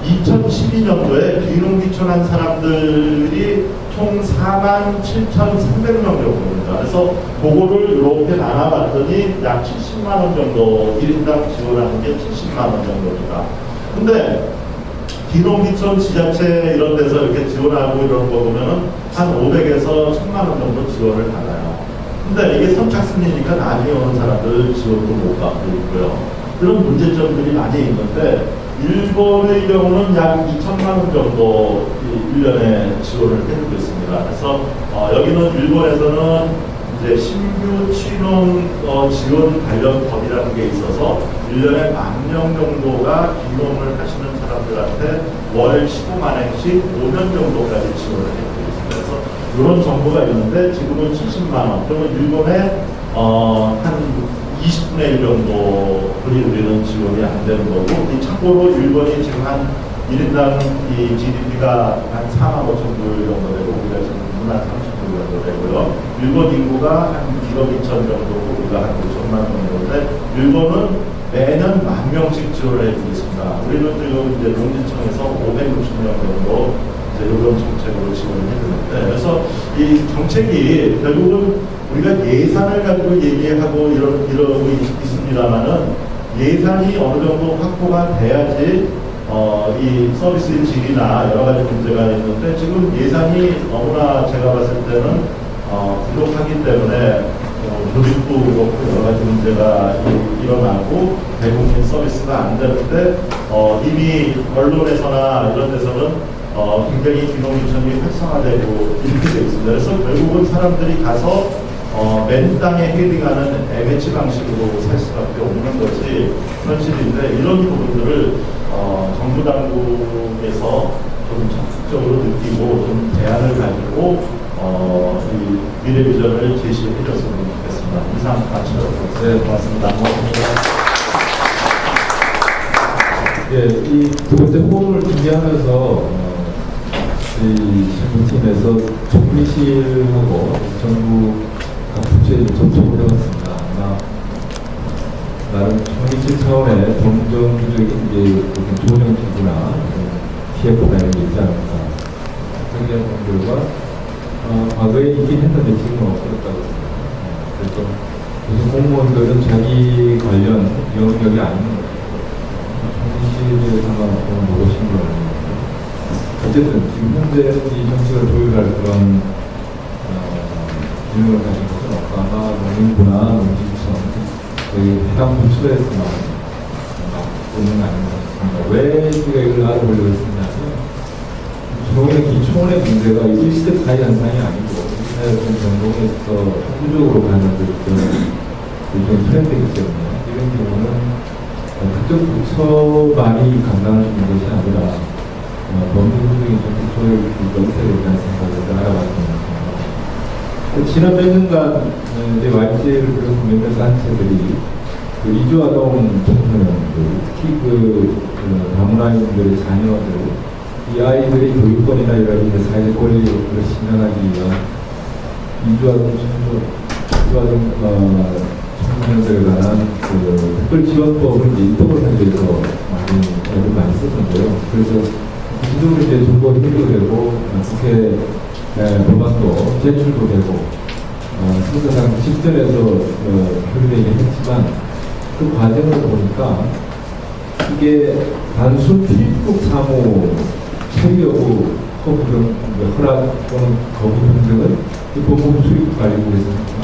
2012년도에 귀농귀촌한 사람들이 총 47,300명 정도입니다. 그래서 그거를 이렇게 나눠봤더니 약 70만 원 정도, 1인당 지원하는 게 70만 원 정도입니다. 근데 귀농귀촌 지자체 이런 데서 이렇게 지원하고 이런 거 보면은 한 500에서 1000만 원 정도 지원을 받아요. 근데 이게 선착순이니까 나중에 오는 사람들 지원도 못 받고 있고요. 그런 문제점들이 많이 있는데 일본의 경우는 약 2천만 원 정도 1년에 지원을 해주고 있습니다. 그래서 여기는 일본에서는 이제 신규 취농 지원 관련 법이라는 게 있어서 1년에 10,000명 정도가 귀농을 하시는 사람들한테 월 15만원씩 5년 정도까지 지원을 해주고 있습니다. 그래서 이런 정보가 있는데 지금은 70만 원. 그러면 일본에 한 20분의 1 정도 우리는 지원이 안 되는 거고, 이 참고로 일본이 지금 한 1인당 이 GDP가 한 4만 5천 불 정도 되고, 우리가 지금 2만 30불 정도 되고요. 일본 인구가 한 1억 2천 정도고, 우리가 한 5천만 정도인데, 일본은 매년 10,000명씩 지원을 해주고 있습니다. 우리는 지금 이제 농지청에서 560명 정도 이제 이런 정책으로 지원을 해주는데, 그래서 이 정책이 결국은 우리가 예산을 가지고 얘기하고 이러고 있습니다만은 예산이 어느 정도 확보가 돼야지 이 서비스의 질이나 여러 가지 문제가 있는데 지금 예산이 너무나 제가 봤을 때는 부족하기 때문에 조직도 그렇고 여러 가지 문제가 일어나고 대국민 서비스가 안 되는데 이미 언론에서나 이런 데서는 굉장히 귀농귀촌이 활성화되고 이렇게 되어 있습니다. 그래서 결국은 사람들이 가서 맨 땅에 헤딩하는 MH 방식으로 살 수밖에 없는 것이 현실인데 이런 부분들을 정부 당국에서 좀 적극적으로 느끼고 좀 대안을 가지고 이 미래 비전을 제시해 줬으면 좋겠습니다. 이상 마치도록 하겠습니다. 네, 고맙습니다. 예, 이 두 번째 호흡을 준비하면서 이 실무팀에서 총리실하고 정부 각 부처에 접촉을 해봤습니다. 아마 나름 총리실 차원의 동정적인 조정기구나 TF가 이런 게 있지 않을까 그런 분들과 과거에 있긴 했는데 지금은 없어졌다고 생각합니다. 그래서 무슨 공무원들은 자기 관련 영역이 아닌 것 같아요. 총리실에 상관없는 무엇인 걸 어쨌든 지금 현재 이 정책을 조율할 그런 기능을 가진 것은 없고 아마 농림부나 농지청 거의 해당 부처에서만 맡고는 아닌 것 같습니다. 왜 우리가 이걸 알아보려고 했냐면 종의 기초원의 문제가 일시적 사회 현상이 아니고 사회적 전공에서 항구적으로 가는 일종의 트렌드이기 때문에 이런 경우는 특정 부처만이 감당할 수 있는 것이 아니라 범죄적인 정책조율 연세에 대한 생각을 알아봤습니다. 지난 몇 년간 이제 YT를 비롯한 몇몇 단체들이 그 이주아동 청소년들, 특히 다문화인들의 자녀들, 이 아이들의 교육권이나 이런 사회적 권리를 실현하기 위한 이주아동 청소년들에 관한 특별지원법을 이제 입법을 하기 위해서 애를 많이 썼는데요. 그래서 기존에 이제 정보 협의도 되고, 국회 법안도 제출도 되고, 사실상 직전에서 협의되긴 했지만, 그 과정을 보니까 이게 단순 피입국 사무 체결하고 허락 또는 거부 등등은 법무부 수립관리부에서 했지만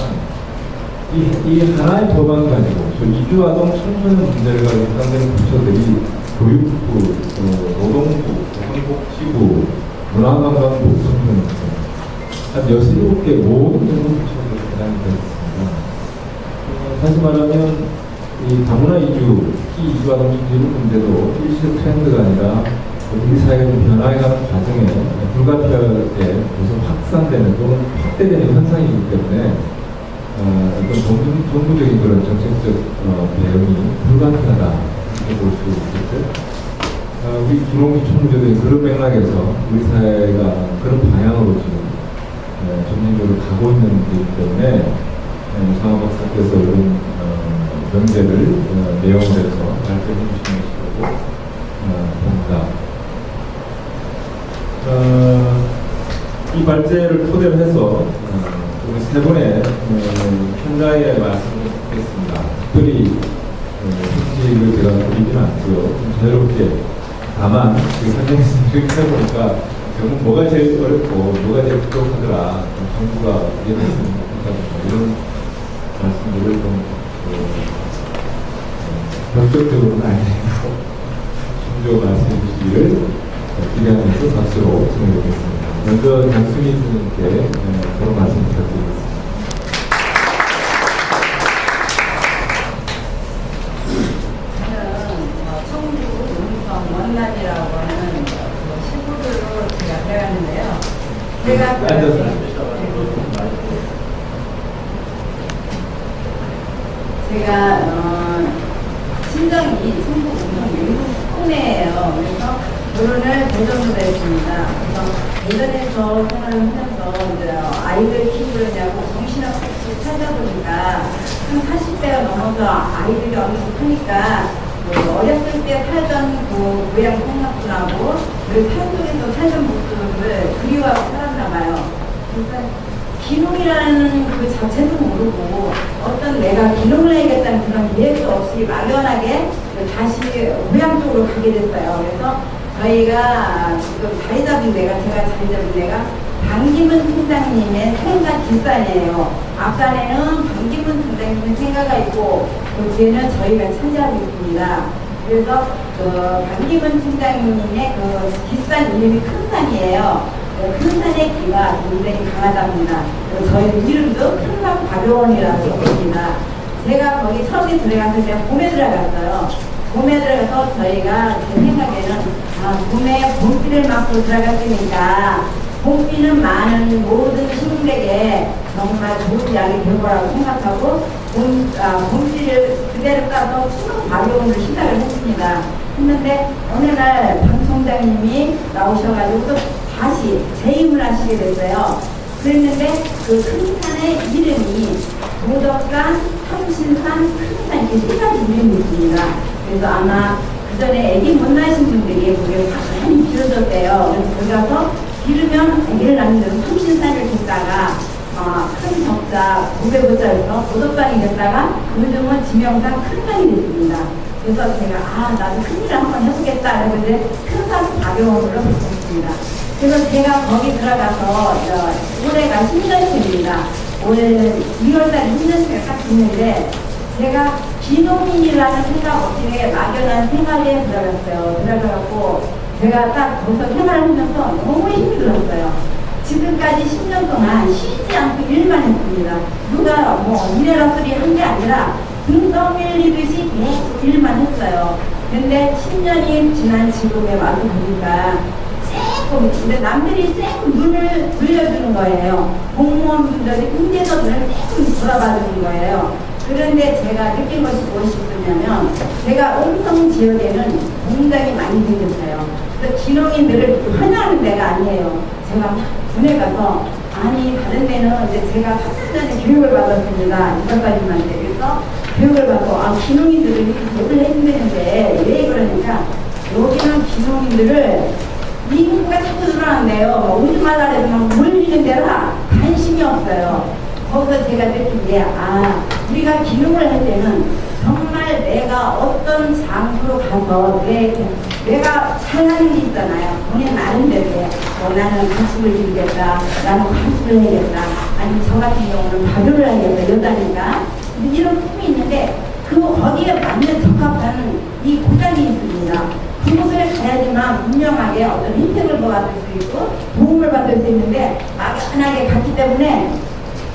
이 하나의 법안 가지고 이주아동 청소년 문제를 가지고 해당되는 부처들이 교육부, 노동부, 보건복지부, 문화관광부, 청소년부 한 67개 모든 정부부처들이 해당이 되어 있습니다. 다시 말하면 이 다문화 이주, 특히 이주아동 이주 문제도 일시적 트렌드가 아니라 우리 사회의 변화해가는 과정에 불가피하게 계속 확산되는 또는 확대되는 현상이기 때문에 어떤 정부적인 그런 정책적 대응이 불가피하다 이렇게 볼 수 있겠죠. 우리 김홍기 총무조도 그런 맥락에서 우리 사회가 그런 방향으로 지금 점진적으로 가고 있는 데이기 때문에 상하 박사께서 이런 명제를 내용을 해서 발표해 주시는 것이라고 봅니다. 이 발제를 토대로 해서 우리 세 분의 평가의 말씀을 듣겠습니다. 특별히 편지를 제가 드리지는 않고요. 좀 자유롭게 다만 현장에서 이렇게 해보니까 결국 뭐가 제일 어렵고 뭐가 제일 부족하더라 정부가 이해됐으면 좋겠다 이런 말씀들을 좀 적극적으로는 아니고 충조 말씀해 주시기를 기대하면서 박수로 진행하겠습니다. 먼저 장수미 선생님께 바로 말씀 부탁드리겠습니다. 저는 청주 용성 원남이라고 하는 시부들로 제가 배웠는데요. 제가 친정이 충북 용성 영국 홍내예요. 그래서 결혼을 대전으로 했습니다. 그래서 대전에서 생활을 하면서 이제 아이들 키우려냐고 정신없이 찾아보니까 한 40대가 넘어서 아이들이 어느 정도 크니까 어렸을 때 살던 그 고향 생각분하고 그 산속에서 살던 모습을 그리워하고 살았나 봐요. 그러니까 기농이라는 그 자체도 모르고 어떤 내가 기농을 해야겠다는 그런 계획도 없이 막연하게 다시 고향 쪽으로 가게 됐어요. 그래서 저희가 지금 자리 잡은 데가 제가 자리 잡은 데가 방기문 팀장님의 생가 뒷산이에요. 앞산에는 방기문 팀장님의 생가가 있고 그 뒤에는 저희가 차지하고 있습니다. 그래서 그 방기문 팀장님의 그 뒷산 이름이 큰 산이에요. 큰 산의 기가 굉장히 강하답니다. 저희 이름도 큰산 가교원이라고 합니다. 제가 거기 처음에 들어갔을 때 봄에 들어갔어요. 봄에 들어가서 저희가 제 생각에는 봄에 봄비를 맞고 들어갔으니까 봄비는 많은 모든 시민에게 정말 좋은 약이 될 거라고 생각하고 봄비를 그대로 따서 수능 가교원을 시작을 했습니다. 했는데 어느 날 방송장님이 나오셔가지고 또 다시 재임을 하시게 됐어요. 그랬는데 그 큰 산의 이름이 도덕산, 삼신산, 큰산 이렇게 세 가지 이름이 있습니다. 그래서 아마 그 전에 애기 못 낳으신 분들이 거기에 많이 길어졌대요. 그래서 거기 가서 기르면 애기를 낳는 데는 삼신산을 듣다가 큰 적자, 고배보자에서 도덕산이 됐다가 요즘은 지명상 큰산이 됐습니다. 그래서 제가 나도 큰일을 한번 해보겠다 했는데 큰산 가교원으로 바꿨습니다. 그래서 제가 거기 들어가서 올해가 10년째입니다. 올해는 2월달에 10년째가 딱 됐는데 제가 기농인이라는 생각 없이 막연한 생활에 들어갔어요. 들어가갖고 제가 딱 거기서 생활하면서 너무 힘이 들었어요. 지금까지 10년 동안 쉬지 않고 일만 했습니다. 누가 뭐 이래라 소리 한 게 아니라 등 떠밀리듯이 계속 일만 했어요. 근데 10년이 지난 지금에 와서 보니까 근데 남들이 조금 눈을 돌려주는 거예요. 공무원분들이 문제도 눈을 조금 돌아봐주는 거예요. 그런데 제가 느낀 것이 무엇이었냐면 제가 음성 지역에는 굉장히 많이 생겼어요. 그래서 기농인들을 환영하는 데가 아니에요. 제가 막 군에 가서 아니 다른 데는 이제 제가 3년 전에 교육을 받았습니다. 이사관님한테. 그래서 교육을 받고 기농인들을 이렇게 욕을 해주는데 왜 그러니까 여기는 기농인들을 미국가 자꾸 늘어난대요. 오지 말라 해도 막 몰리는 데라 관심이 없어요. 거기서 제가 느낀 게 우리가 기능을 할 때는 정말 내가 어떤 장소로 가서 내가 잘하는 게 있잖아요. 본인 나름대로 나는 가축을 기르겠다, 나는 가축을 해야겠다, 아니면 저 같은 경우는 발효를 하겠다, 여자니까 이런 꿈이 있는데 거기에 맞는 적합한 이 구장이 있습니다. 그곳을 가야지만 분명하게 어떤 혜택을 받을 수 있고 도움을 받을 수 있는데 막연하게 갔기 때문에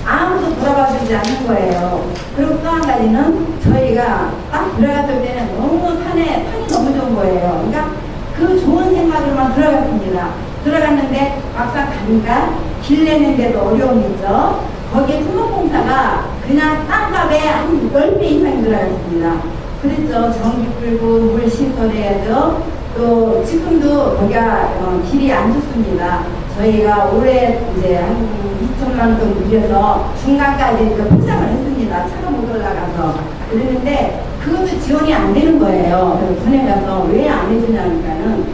아무도 돌아봐주지 않는 거예요. 그리고 또 한 가지는 저희가 딱 들어갔을 때는 너무 산이 너무 좋은 거예요. 그러니까 그 좋은 생각으로만 들어갔습니다. 들어갔는데 막상 가니까 길 내는데도 어려움이 있죠. 거기에 토목공사가 그냥 땅값에 한 10배 이상이 들어갔습니다. 그랬죠. 전기 끌고 물 시설해야죠. 또 지금도 거기가 길이 안 좋습니다. 저희가 올해 이제 한 2천만 원 정도 들여서 중간까지 포장을 했습니다. 차가 못 올라가서. 그랬는데 그것도 지원이 안 되는 거예요. 그래서 군에 가서 왜 안 해주냐니까는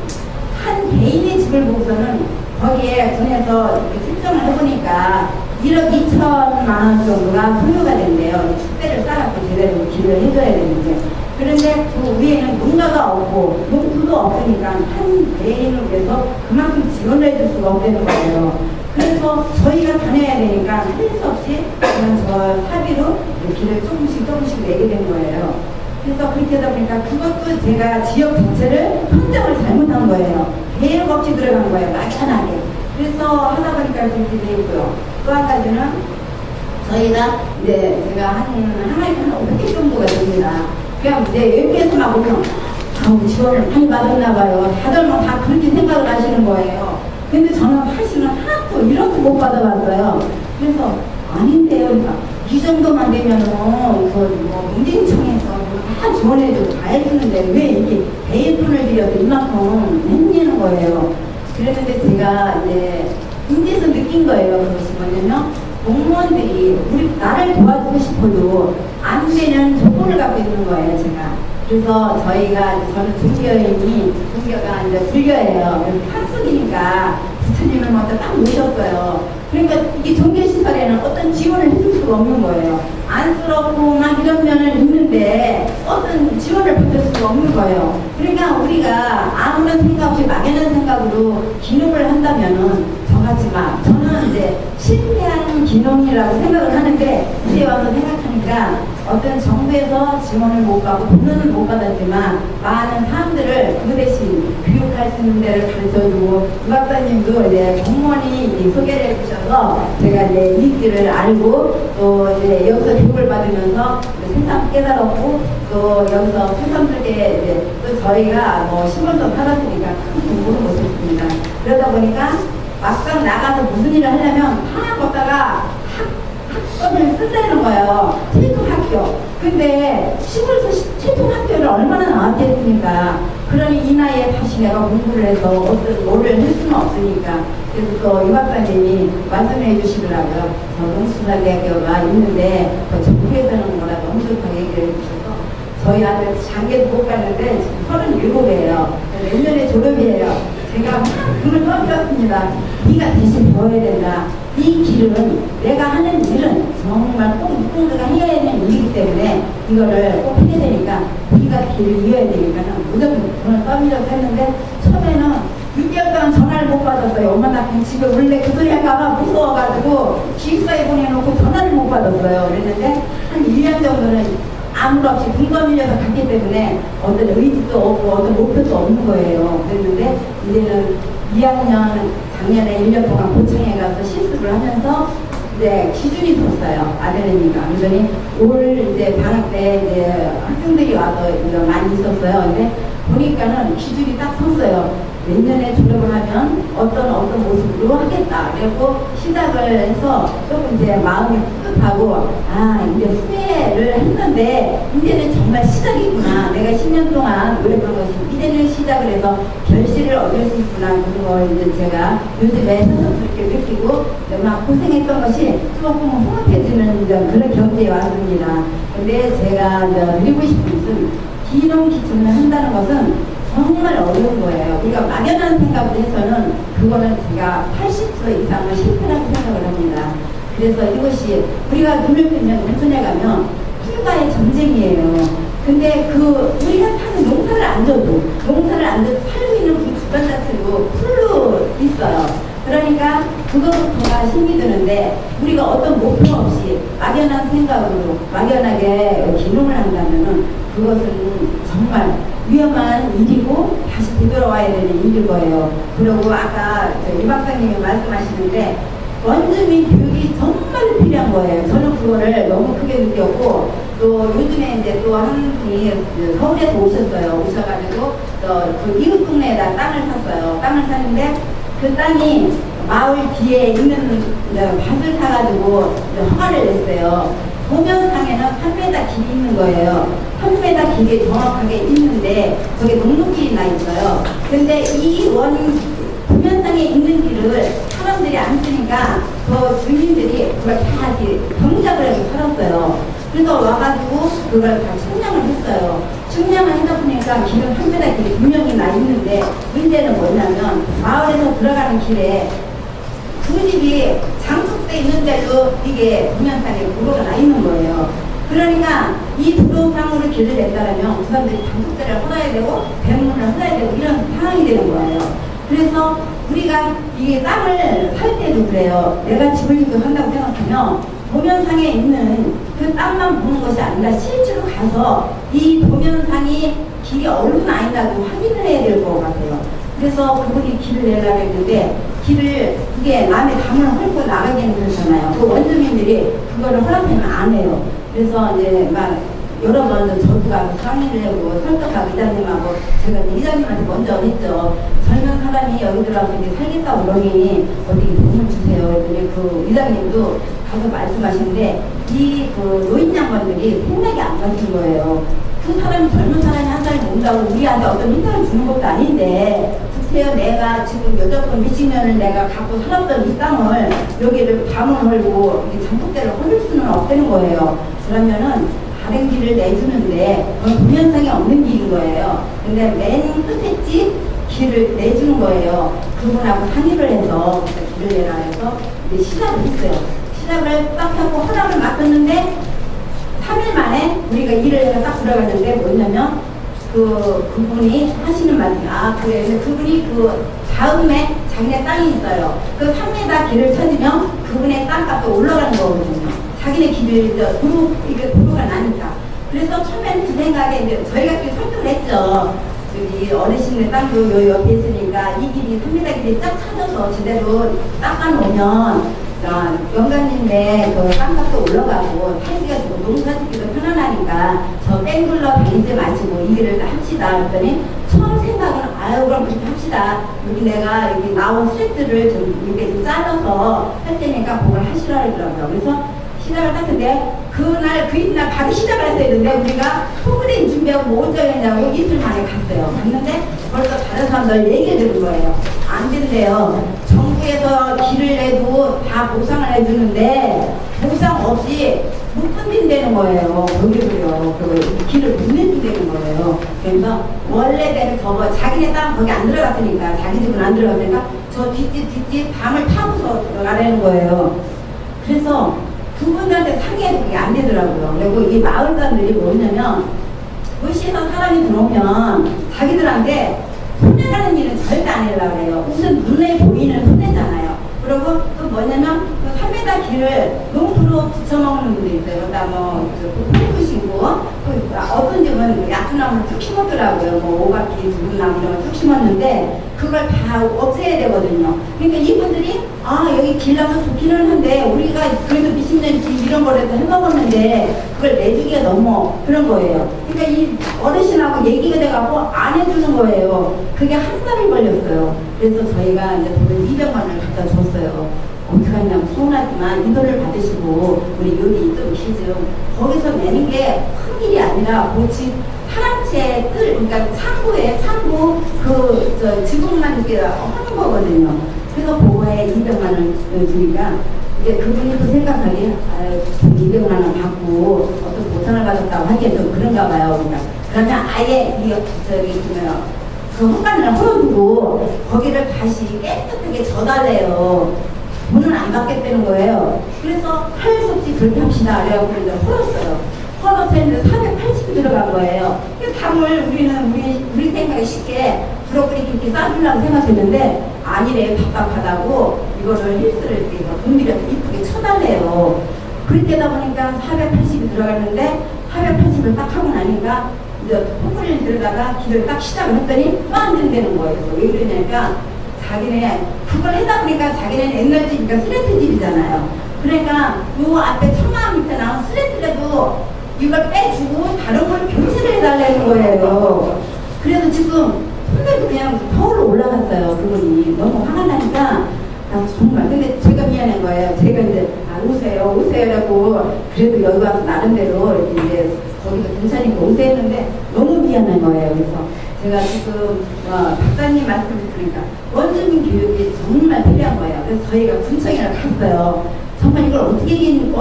한 개인의 집을 보고서는 거기에 군에서 측정을 해보니까 1억 2천만 원 정도가 소요가 된대요. 축대를 쌓아갖고 제대로 길을 해줘야 되는데. 그런데 그 위에는 농가가 없고 농토도 없으니까 한 개인을 위해서 그만큼 지원을 해줄 수가 없다는 거예요. 그래서 저희가 다녀야 되니까 할 수 없이 그냥 저 사비로 길을 조금씩 내게 된 거예요. 그래서 그렇게 하다 보니까 그것도 제가 지역 자체를 선정을 잘못한 거예요. 계획 없이 들어간 거예요. 막연하게. 그래서 하다 보니까 그렇게 돼 있고요. 또 한 가지는 저희가 이제 제가 하나에 한 500개 정도가 됩니다. 그냥 이제 여기에서만 보면 지원을 많이 받았나 봐요. 다들 다 그렇게 생각을 하시는 거예요. 근데 저는 사실은 하나도 1원도 못 받아봤어요. 그래서 아닌데요. 그러니까 이 정도만 되면은 문재인청에서 다 지원해주고 다 해주는데 왜 이렇게 배의 돈을 들여서 이만큼 했냐는 거예요. 그랬는데 제가 이제 인제서 느낀 거예요. 그것이 뭐냐면 공무원들이 나를 도와주고 싶어도 안 되는 조건을 갖고 있는 거예요, 제가. 그래서 저는 종교가 이제 불교예요. 한국이니까 부처님을 먼저 딱 모셨어요. 그러니까 이게 종교시설에는 어떤 지원을 해줄 수가 없는 거예요. 안쓰럽고 막 이런 면을 있는데 어떤 지원을 받을 수가 없는 거예요. 그러니까 우리가 아무런 생각 없이 막연한 생각으로 기능을 한다면은 저는 이제 실패하는 기능이라고 생각을 하는데 이제 와서 생각하니까 어떤 정부에서 지원을 못 받고 돈은 못 받았지만 많은 사람들을 그 대신 교육할 수 있는 데를 가르쳐주고 유 박사님도 이제 공무원이 소개를 해주셔서 제가 이제 이 길을 알고 또 이제 여기서 교육을 받으면서 세상 깨달았고 또 여기서 새삼스럽게 이제 또 저희가 신분도 받았으니까 큰 공부를 못했습니다. 그러다 보니까 막상 나가서 무슨 일을 하려면 다 걷다가 학점을 쓴다는 거예요. 체통학교. 근데 시골에서 체통학교를 얼마나 나왔겠습니까? 그러니 이 나이에 다시 내가 공부를 해서 어떤 뭐를 할 수는 없으니까. 그래서 또 유 박사님이 말씀해 주시더라고요. 농수사대학교가 있는데 전국에서는 뭐라도 엄청 얘기를 해주셔서 저희 아들 장계도 못 갔는데 지금 37이에요. 내년에 졸업이에요. 제가 막 눈을 떠밀었습니다. 네가 대신 배워야 된다. 이 길은 내가 하는 일은 정말 꼭 누군가가 해야 되는 일이기 때문에 이거를 꼭 해야 되니까 네가 길을 이어야 되니까 무조건 눈을 떠밀어서 했는데 처음에는 6개월 동안 전화를 못 받았어요. 엄마 나 집에 원래 그 소리 할까봐 무서워가지고 기숙사에 보내놓고 전화를 못 받았어요. 그랬는데 한 1년 정도는 아무도 없이 굶어 밀려서 갔기 때문에 어떤 의지도 없고 어떤 목표도 없는 거예요. 그랬는데 이제는 2학년 작년에 1년 동안 고창에 가서 실습을 하면서 이제 기준이 섰어요. 아들내미가. 그러더니 올 이제 방학 때 이제 학생들이 와서 이제 많이 있었어요. 근데 보니까는 기준이 딱 섰어요. 내년에 졸업을 하면 어떤 모습으로 하겠다. 그리고 시작을 해서 조금 이제 마음이 뿌듯하고, 아, 이제 후회를 했는데, 이제는 정말 시작이구나. 내가 10년 동안 노력한 것이 이제는 시작을 해서 결실을 얻을 수 있구나. 그런 걸 이제 제가 요즘에 새삼스럽게 느끼고, 막 고생했던 것이 조금 흐뭇해지는 그런 경지에 왔습니다. 근데 제가 드리고 싶은 것은, 기농 기증을 한다는 것은 정말 어려운 거예요. 우리가 막연한 생각을 해서는 그거는 제가 80% 이상은 실패라고 생각을 합니다. 그래서 이것이 우리가 눈을 뜨면 농촌에 가면 풀과의 전쟁이에요. 근데 우리가 사는 농사를 안 져도 살고 있는 그 주변 자체도 풀로 있어요. 그러니까 그거부터가 힘이 드는데 우리가 어떤 목표 없이 막연한 생각으로 막연하게 기농을 한다면은 그것은 정말 위험한 일이고 다시 되돌아와야 되는 일일 거예요. 그리고 아까 이 박사님이 말씀하시는데 원주민 교육이 정말 필요한 거예요. 저는 그거를 너무 크게 느꼈고 또 요즘에 이제 또 한 분이 서울에서 오셔가지고 그 이웃 동네에다 땅을 샀어요. 땅을 샀는데 그 땅이 마을 뒤에 있는 밭을 사가지고 허가를 냈어요. 도면상에는 3m 길이 있는 거예요. 3m 길이 정확하게 있는데 거기 녹록길이 나 있어요. 근데 이 도면상에 있는 길을 사람들이 안 쓰니까 그 주민들이 그걸 다 경작을 해서 살았어요. 그래서 와가지고 그걸 다 측량을 했어요. 측량을 하다 보니까 길은 3m 길이 분명히 나 있는데 문제는 뭐냐면 마을에서 들어가는 길에 그 집이 장독돼 있는데도 이게 도면상에 도로가 나 있는 거예요. 그러니까 이 도로상으로 길을 낸다면 그 사람들이 장독대를 허나야 되고 배문을 허나야 되고 이런 상황이 되는 거예요. 그래서 우리가 이 땅을 살 때도 그래요. 내가 집을 한다고 생각하면 도면상에 있는 그 땅만 보는 것이 아니라 실제로 가서 이 도면상이 길이 얼마나 아니라도 확인을 해야 될 것 같아요. 그래서 그분이 길을 내려고 했는데 길을 이게 남의 담을 헐고 나가기는 그렇잖아요. 그 원주민들이 그거를 허락하면 안 해요. 그래서 이제 막 여러 번 저도 가고 상의를 하고 설득하고 이장님하고 제가 이장님한테 먼저 했죠. 젊은 사람이 여기 들어와서 이제 살겠다고 그러니 어떻게 도움을 주세요. 그랬더니 그 이장님도 가서 말씀하시는데 그 노인 양반들이 생각이 안 가신 거예요. 그 사람이 젊은 사람이 한 사람이 온다고 우리한테 어떤 인상을 주는 것도 아닌데 글쎄요, 내가 지금 여태껏 몇십 년을 내가 갖고 살았던 이 땅을 여기를 담을 헐고 장독대를 헐릴 수는 없다는 거예요. 그러면은 다른 길을 내주는데 그건 도면상에 없는 길인 거예요. 근데 맨 끝에 집 길을 내주는 거예요. 그분하고 상의를 해서 길을 내라 해서 이제 시작을 했어요. 시작을 딱 하고 허락을 맡았는데 3일 만에 우리가 일을 해서 딱 들어갔는데 뭐냐면 그분이 하시는 말이 그래서 그분이 그 다음에 자기네 땅이 있어요. 그 3m 길을 찾으면 그분의 땅값도 올라가는 거거든요. 자기네 길을 이게 도로가 나니까. 그래서 처음에는 그 생각에 이제 저희가 설득을 했죠. 저기 어르신의 땅도 요 옆에 있으니까 이 길이 3m 길이 쫙 찾아서 제대로 닦아놓으면 영감님네 그 땅값도 올라가고 타이즈가 주고 농사 짓기도 편안하니까 저 뺑글러 다니지 마시고 이 길을 합시다. 그랬더니 처음 생각은 그럼 그렇게 합시다. 여기 내가 여기 나온 스트레스를 좀 이렇게 잘라서 할 테니까 그걸 하시라 그러더라고요. 그래서 시작을 했는데 그날 그 이튿날 바로 시작을 했어야 되는데 우리가 프로그램 준비하고 뭐 어쩌냐고 이틀 만에 갔어요. 갔는데 벌써 다른 사람들 얘기해 주는 거예요. 안 된대요. 정부에서 길을 내도 다 보상을 해주는데 보상 없이 못 건진다는 거예요. 거기도요. 그 길을 못 내준다는 거예요. 그래서 원래대로 자기네 땅 거기 안 들어갔으니까 자기 집은 안 들어갔으니까 저 뒷집 담을 타고서 들어가라는 거예요. 그래서 그분들한테 상의해도 그게 안 되더라고요. 그리고 이 마을 사람들이 뭐냐면 도시에서 사람이 들어오면 자기들한테 손해라는 일은 절대 안 하려고 그래요. 우선 눈에 보이는 손해잖아요. 그리고 또 뭐냐면 그 3m 길을 농토로 붙여먹는 분도 있어요. 그러다 폴크 신고 어떤 집은 야투나무를 툭 심었더라고요. 오가피, 두부나무 이런 걸 툭 심었는데 그걸 다 없애야 되거든요. 그러니까 이분들이 여기 길 나서 좋기는 한데 우리가 그래도 몇십 년 뒤 이런 거라도 해먹었는데 그걸 내주기가 너무 그런 거예요. 그러니까 이 어르신하고 얘기가 돼갖고 안 해주는 거예요. 그게 한 달이 걸렸어요. 그래서 저희가 이제 돈을 200만 원을 갖다 줬어요. 어떡하냐면 서운하지만 이 돈을 받으시고 우리 여기 이쪽 시즌 거기서 내는 게 큰 일이 아니라 뭐지 한 채 그러니까 창구 저 지붕만 이렇게 하는 거거든요. 그래서 보호에 200만 원 주니까 이제 그분이 또 생각하기에 200만 원 받고 어떤 보상을 받았다고 하기엔 좀 그런가 봐요. 그러니까 그러면 아예 그 현관을 헐어두고 거기를 다시 깨끗하게 져달래요. 돈은 안 받겠다는 거예요. 그래서 할 수 없이 그렇게 합시다. 그래갖고 이제 헐었어요. 헐어서 이제 480이 들어간 거예요. 그 담을 우리 생각에 쉽게 브로콜리 이렇게 싸주려고 생각했는데 아니래. 답답하다고 이거를 힐스를 이렇게 돈 들여서 이쁘게 쳐달래요. 그렇게 하다 보니까 480이 들어갔는데 480을 딱 하고 나니까 이제 포크리를 들여다가 길을 딱 시작을 했더니 또 안 된다는 거예요. 왜 그러냐니까 자기네 그걸 하다 보니까 자기네는 옛날 집이니까 슬레트 집이잖아요. 그러니까 요 앞에 천막 밑에 나온 슬레트라도 이걸 빼주고 다른 걸 교체를 해달라는 거예요. 그래서 지금 손대도 그냥 서울로 올라갔어요. 그분이 너무 화가 나니까 정말 근데 제가 미안한 거예요. 제가 이제 오세요라고 그래도 여기 와서 나름대로 이제 거기도 괜찮으니까 오세요 했는데 너무 미안한 거예요. 그래서 제가 지금 박사님 말씀을 들으니까 원주민 교육이 정말 필요한 거예요. 그래서 저희가 군청에 갔어요. 정말 이걸 어떻게든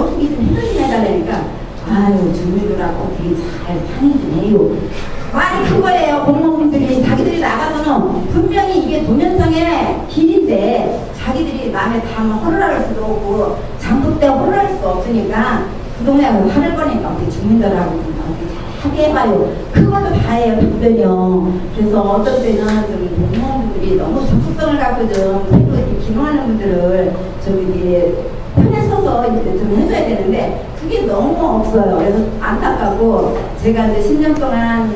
해달라니까 아유 주민들하고 어떻게 잘 상의 좀 해요. 말이 그거예요. 공무원분들이 자기들이 나가서는 분명히 이게 동현성의 길인데 자기들이 마음에 담아 허락할 수도 없고 장독대 허락할 수도 없으니까 그 동네하고 살을 거니까 어떻게 주민들하고 어떻게 하게 해봐요. 그걸로 다 해요. 답변이요. 그래서 어떤 때는 좀 공무원분들이 너무 적극성을 갖고 좀 이렇게 기능하는 분들을 좀 이게 편에 서서 이제 좀 해줘야 되는데 그게 너무 없어요. 그래서 안타깝고 제가 이제 10년 동안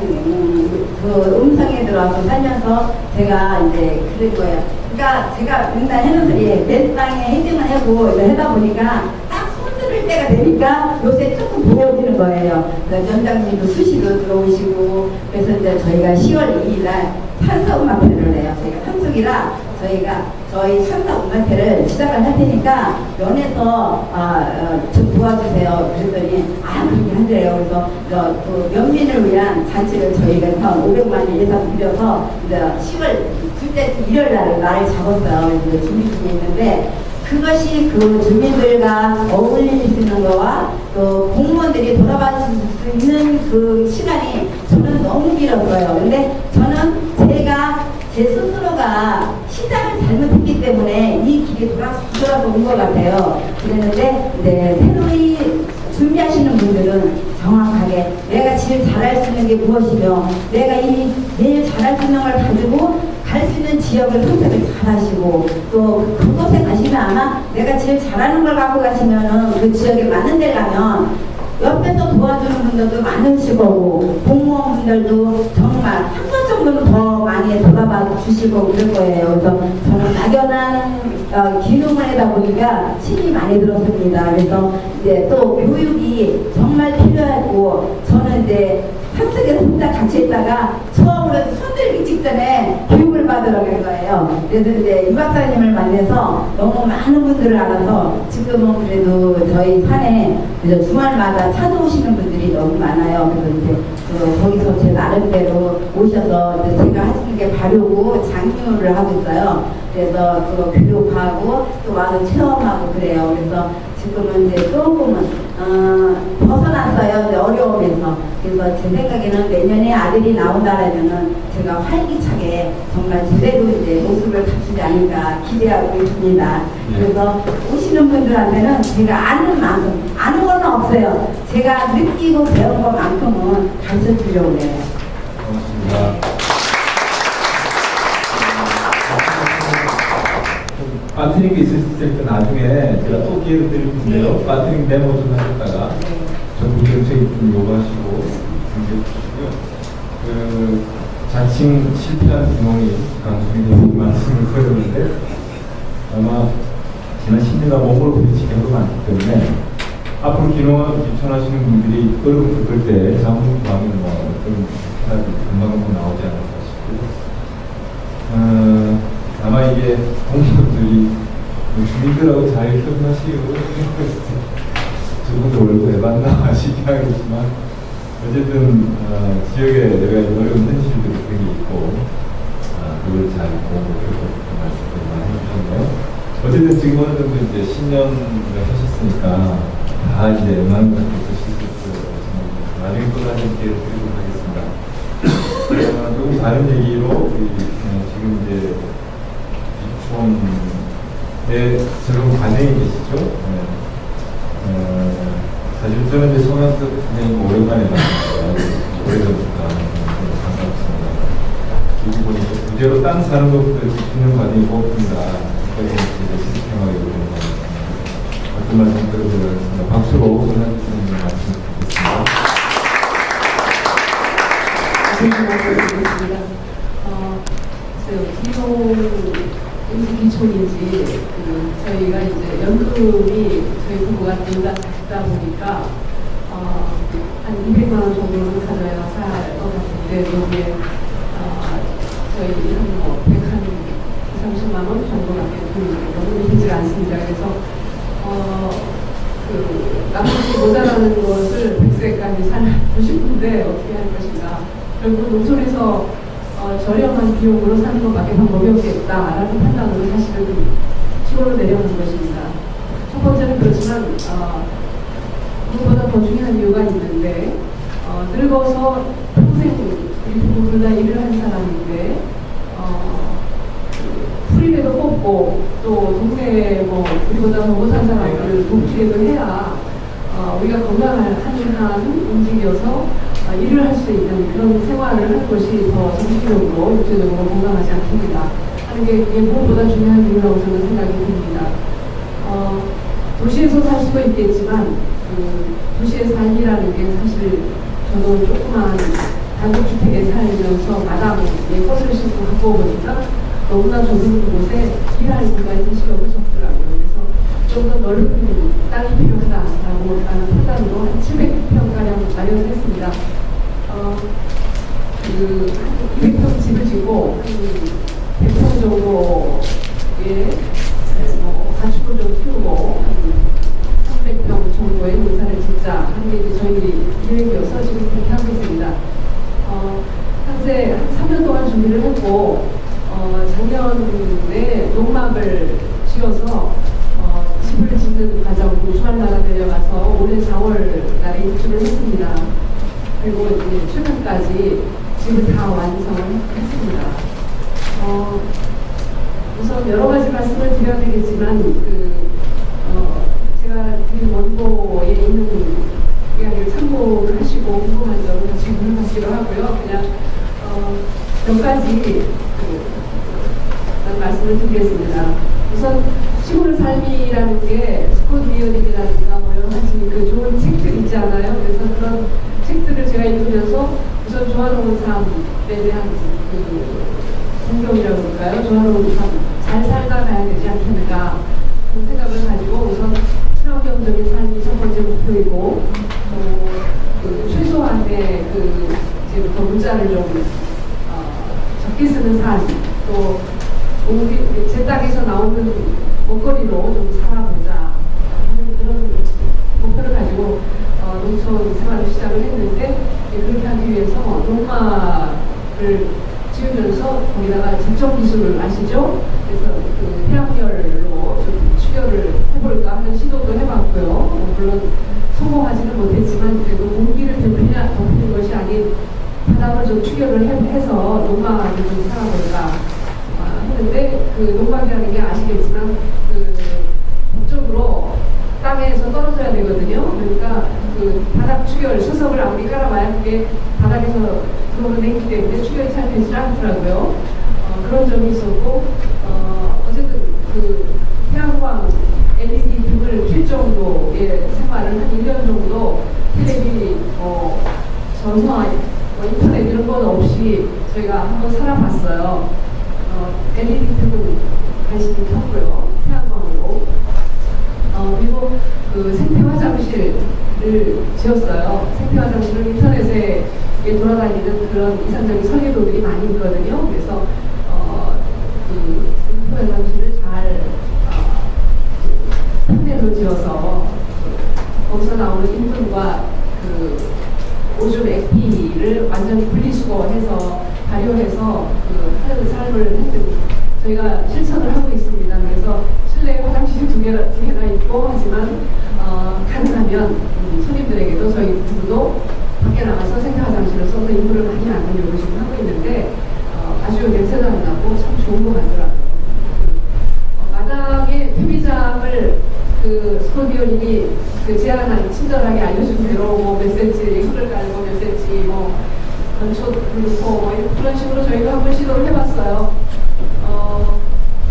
그 음성에 들어와서 살면서 제가 이제 그런 거예요. 그러니까 제가 맨날 해놓은 소리 내 땅에 행정을 하고 이제 하다 보니까 딱 손들을 때가 되니까 요새 조금 보여지는 거예요. 연장님도 수시로 들어오시고 그래서 이제 저희가 10월 2일 날 산서음악회를 해요. 저희가 산속이라 저희 산서음악회를 시작을 할 테니까 면에서 좀 도와주세요. 그랬더니 그렇게 하더래요. 그래서 그 면민을 위한 잔치를 저희가 한 500만 원 예산 들여서 이제 10월 둘째 주 일요일 날을 잡았어요. 이제 준비 중에 있는데 그것이 그 주민들과 어울릴 수 있는 거와 또 공무원들이 돌아봐 줄 수 있는 그 시간이 저는 너무 길었어요. 근데 저는 제 스스로가 시작을 잘못했기 때문에 이 길이 돌아서 온 것 같아요. 그랬는데 이제 새로이 준비하시는 분들은 정확하게 내가 제일 잘할 수 있는 게 무엇이며 내가 이미 내일 잘할 수 있는 걸 가지고 갈 수 있는 지역을 선택을 잘 하시고 또 그곳에 가시면 아마 내가 제일 잘하는 걸 갖고 가시면은 그 지역에 맞는 데 가면 옆에서 도와주는 분들도 많으실 거고 공무원분들도 정말 한 번 정도는 더 많이 돌아봐 주시고 그럴 거예요. 그래서 저는 막연한 기능을 하다 보니까 힘이 많이 들었습니다. 그래서 이제 또 교육이 정말 필요하고 저는 이제 산속에서 혼자 같이 있다가 처음으로 손들기 직전에 교육을 받으러 간 거예요. 그래서 이제 이 박사님을 만나서 너무 많은 분들을 알아서 지금은 그래도 저희 산에 이제 주말마다 찾아오시는 분들이 너무 많아요. 그래서 이제 거기서 제 나름대로 오셔서 이제 제가 하시는 게 발효고 장류를 하고 있어요. 그래서 그거 교육하고 또 와서 체험하고 그래요. 그래서 지금은 이제 조금은 벗어났어요. 이제 어려움에서. 그래서 제 생각에는 내년에 아들이 나온다라면은 제가 활기차게 정말 제대로 이제 모습을 갖추지 않을까 기대하고 있습니다. 그래서 오시는 분들한테는 제가 아는 만큼, 아는 건 없어요. 제가 느끼고 배운 것만큼은 가르쳐 주려고 해요. 고맙습니다. 빠트링 게 있을 때 나중에 제가 또 기회를 드릴 텐데요. 빠트링 데모 좀 하셨다가 정부 정책이 좀 요구하시고 준비해 주시고요. 그 자칭 실패한 구멍이 강수민이 말씀을 드렸는데 아마 지난 10년간 몸으로 부딪힌 경우가 많기 때문에 앞으로 귀촌하시는 분들이 어려움 겪을 때 자문방은 좀 금방 나오지 않을까 싶고요. 아마 이게 공무원들이 주민들하고 잘 협력하시고 조금도 월급 해봤나 하시긴 하겠지만 어쨌든 지역에 여러 가지 어려운 현실들이 되게 있고 그걸 잘 공부하고 말씀을 많이 해주셨네요. 어쨌든 지금 어느 정도 이제 10년을 하셨으니까 다 이제 음악을 쓰실 수 있어요. 나중에 또 다시 기회를 드리도록 하겠습니다. 조금 다른 얘기로 지금 이제 유치원에 적응 과정에 계시죠? 사실 저는 이제 송영석 선생님 오랜만에 만났어요. 오래전부터 반갑습니다. 여기 보니까 부제로 땅 사는 것부터 지키는 과정이 무엇인가 시스템하게 되는 어떤 말씀 들어보겠습니다. 박수로 선생님 말씀 드리겠습니다. 드리겠습니다. 기초인지 저희가 이제 연금이 저희 부부가 된다 보니까 한 200만 원 정도는 가져야 살 것 같은데 여기에 저희 한 130만 원 정도밖에 돈이 되지 않습니다. 그래서 나머지 모자라는 것을 100세까지 살고 싶은데 어떻게 할 것인가. 결국 농촌에서 저렴한 비용으로 사는 것밖에 방법이 없겠다라는 판단으로 사실은 시골로 내려오는 것입니다. 첫 번째는 그렇지만 그것보다 더 중요한 이유가 있는데 늙어서 평생 우리 부부들 다 일을 한 사람인데 풀이라도 뽑고 또 동네에 우리보다 더 못한 사람들을 돕기라도 해야 우리가 건강한 한 움직여서 일을 할 수 있는 그런 생활을 할 것이 더 정신적으로 육체적으로 건강하지 않습니다. 하는 게 이게 무엇보다 중요한 이유라고 저는 생각이 듭니다. 도시에서 살 수도 있겠지만 도시의 삶이라는 게 사실 저도 조그만 단독주택에 살면서 마당에 꽃을 심고 갖고 보니까 너무나 좁은 곳에 일할 공간이 시력이 적더라고요. 그래서 좀 더 넓은 땅이 필요하다라고 하는 판단으로 한 700평가량 마련을 했습니다. 200평 집을 짓고 한 100평 정도의 가축을 좀 키우고 한 300평 정도의 농사를 짓자 하는 게 이제 저희들이 계획이어서 지금 그렇게 하고 있습니다. 현재 한 3년 동안 준비를 했고 작년에 농막을 지어서 집을 짓는 과정으로 주말마다 내려가서 올해 4월 달에 입주를 했습니다. 그리고 이제 최근까지 집을 다 완성했습니다. 우선 여러 가지 말씀을 드려야 되겠지만 제가 드린 원고에 있는 이야기를 참고를 하시고 궁금한 점은 질문을 받기로 하고요. 그냥 몇 가지 말씀을 드리겠습니다. 우선 시골 삶이라는 게 스콧 리어딩이라든가 여러 가지 좋은 책들 있잖아요. 그래서 그런 책들을 제가 읽으면서 우선 조화로운 삶에 대한 공경이라고 할까요? 조화로운 삶, 잘 살다 가야 되지 않겠는가 그런 생각을 가지고 우선 친환경적인 삶이 첫 번째 목표이고 최소한의 이제부터 문자를 좀 적게 쓰는 삶, 또 제 땅에서 나오는 먹거리로 좀 살아보자 하는 그런 목표를 가지고 농촌 생활을 시작을 했는데 그렇게 하기 위해서 농막을 지으면서 거기다가 집정 기술을 아시죠? 그래서 태양열로 좀 추결을 해볼까 하는 시도도 해봤고요. 물론 성공하지는 못했지만 그래도 공기를 덮이는 것이 아닌 바닥을 좀 추결을 해서 농막을 좀 살아볼까 했는데 농막이라는 게 아시겠지만 법적으로 땅에서 떨어져야 되거든요. 그러니까 바닥 추결 수석을 아무리 깔아봐야 그게 바닥에서 들어오는 했기 때문에 추결이 잘 되지 않더라고요. 그런 점이 있었고 어쨌든 태양광 LED 등을 킬 정도의 생활을 한 1년 정도 텔레비, 전화, 인터넷 이런 건 없이 저희가 한번 살아봤어요. LED 등은 간신히 켰고요. 태양광으로. 그리고 생태 화장실 지었어요. 생태 화장실을 인터넷에 돌아다니는 그런 이상적인 설계도들이 많이 있거든요. 그래서 그 생태 화장실을 잘 판넬로 지어서 거기서 나오는 인분과 그 오줌 액피를 완전히 분리수거해서 발효해서 그 하는 삶을 하여튼 저희가 실천을 하고 있습니다. 그래서 실내 화장실이 두 개나 있고 하지만 가능하면 손님들에게도 저희 부부도 밖에 나가서 생태 화장실을 써서 인물을 많이 나누려고 지금 하고 있는데 아주 냄새도 안 나고 참 좋은 것 같더라고요. 마당에 퇴비장을 그 스코비오님이 그 제안한 친절하게 알려준 대로 뭐 몇 센치 흙을 깔고 몇 센치 뭐 건초 넣고 뭐 그런 식으로 저희가 한번 시도를 해봤어요.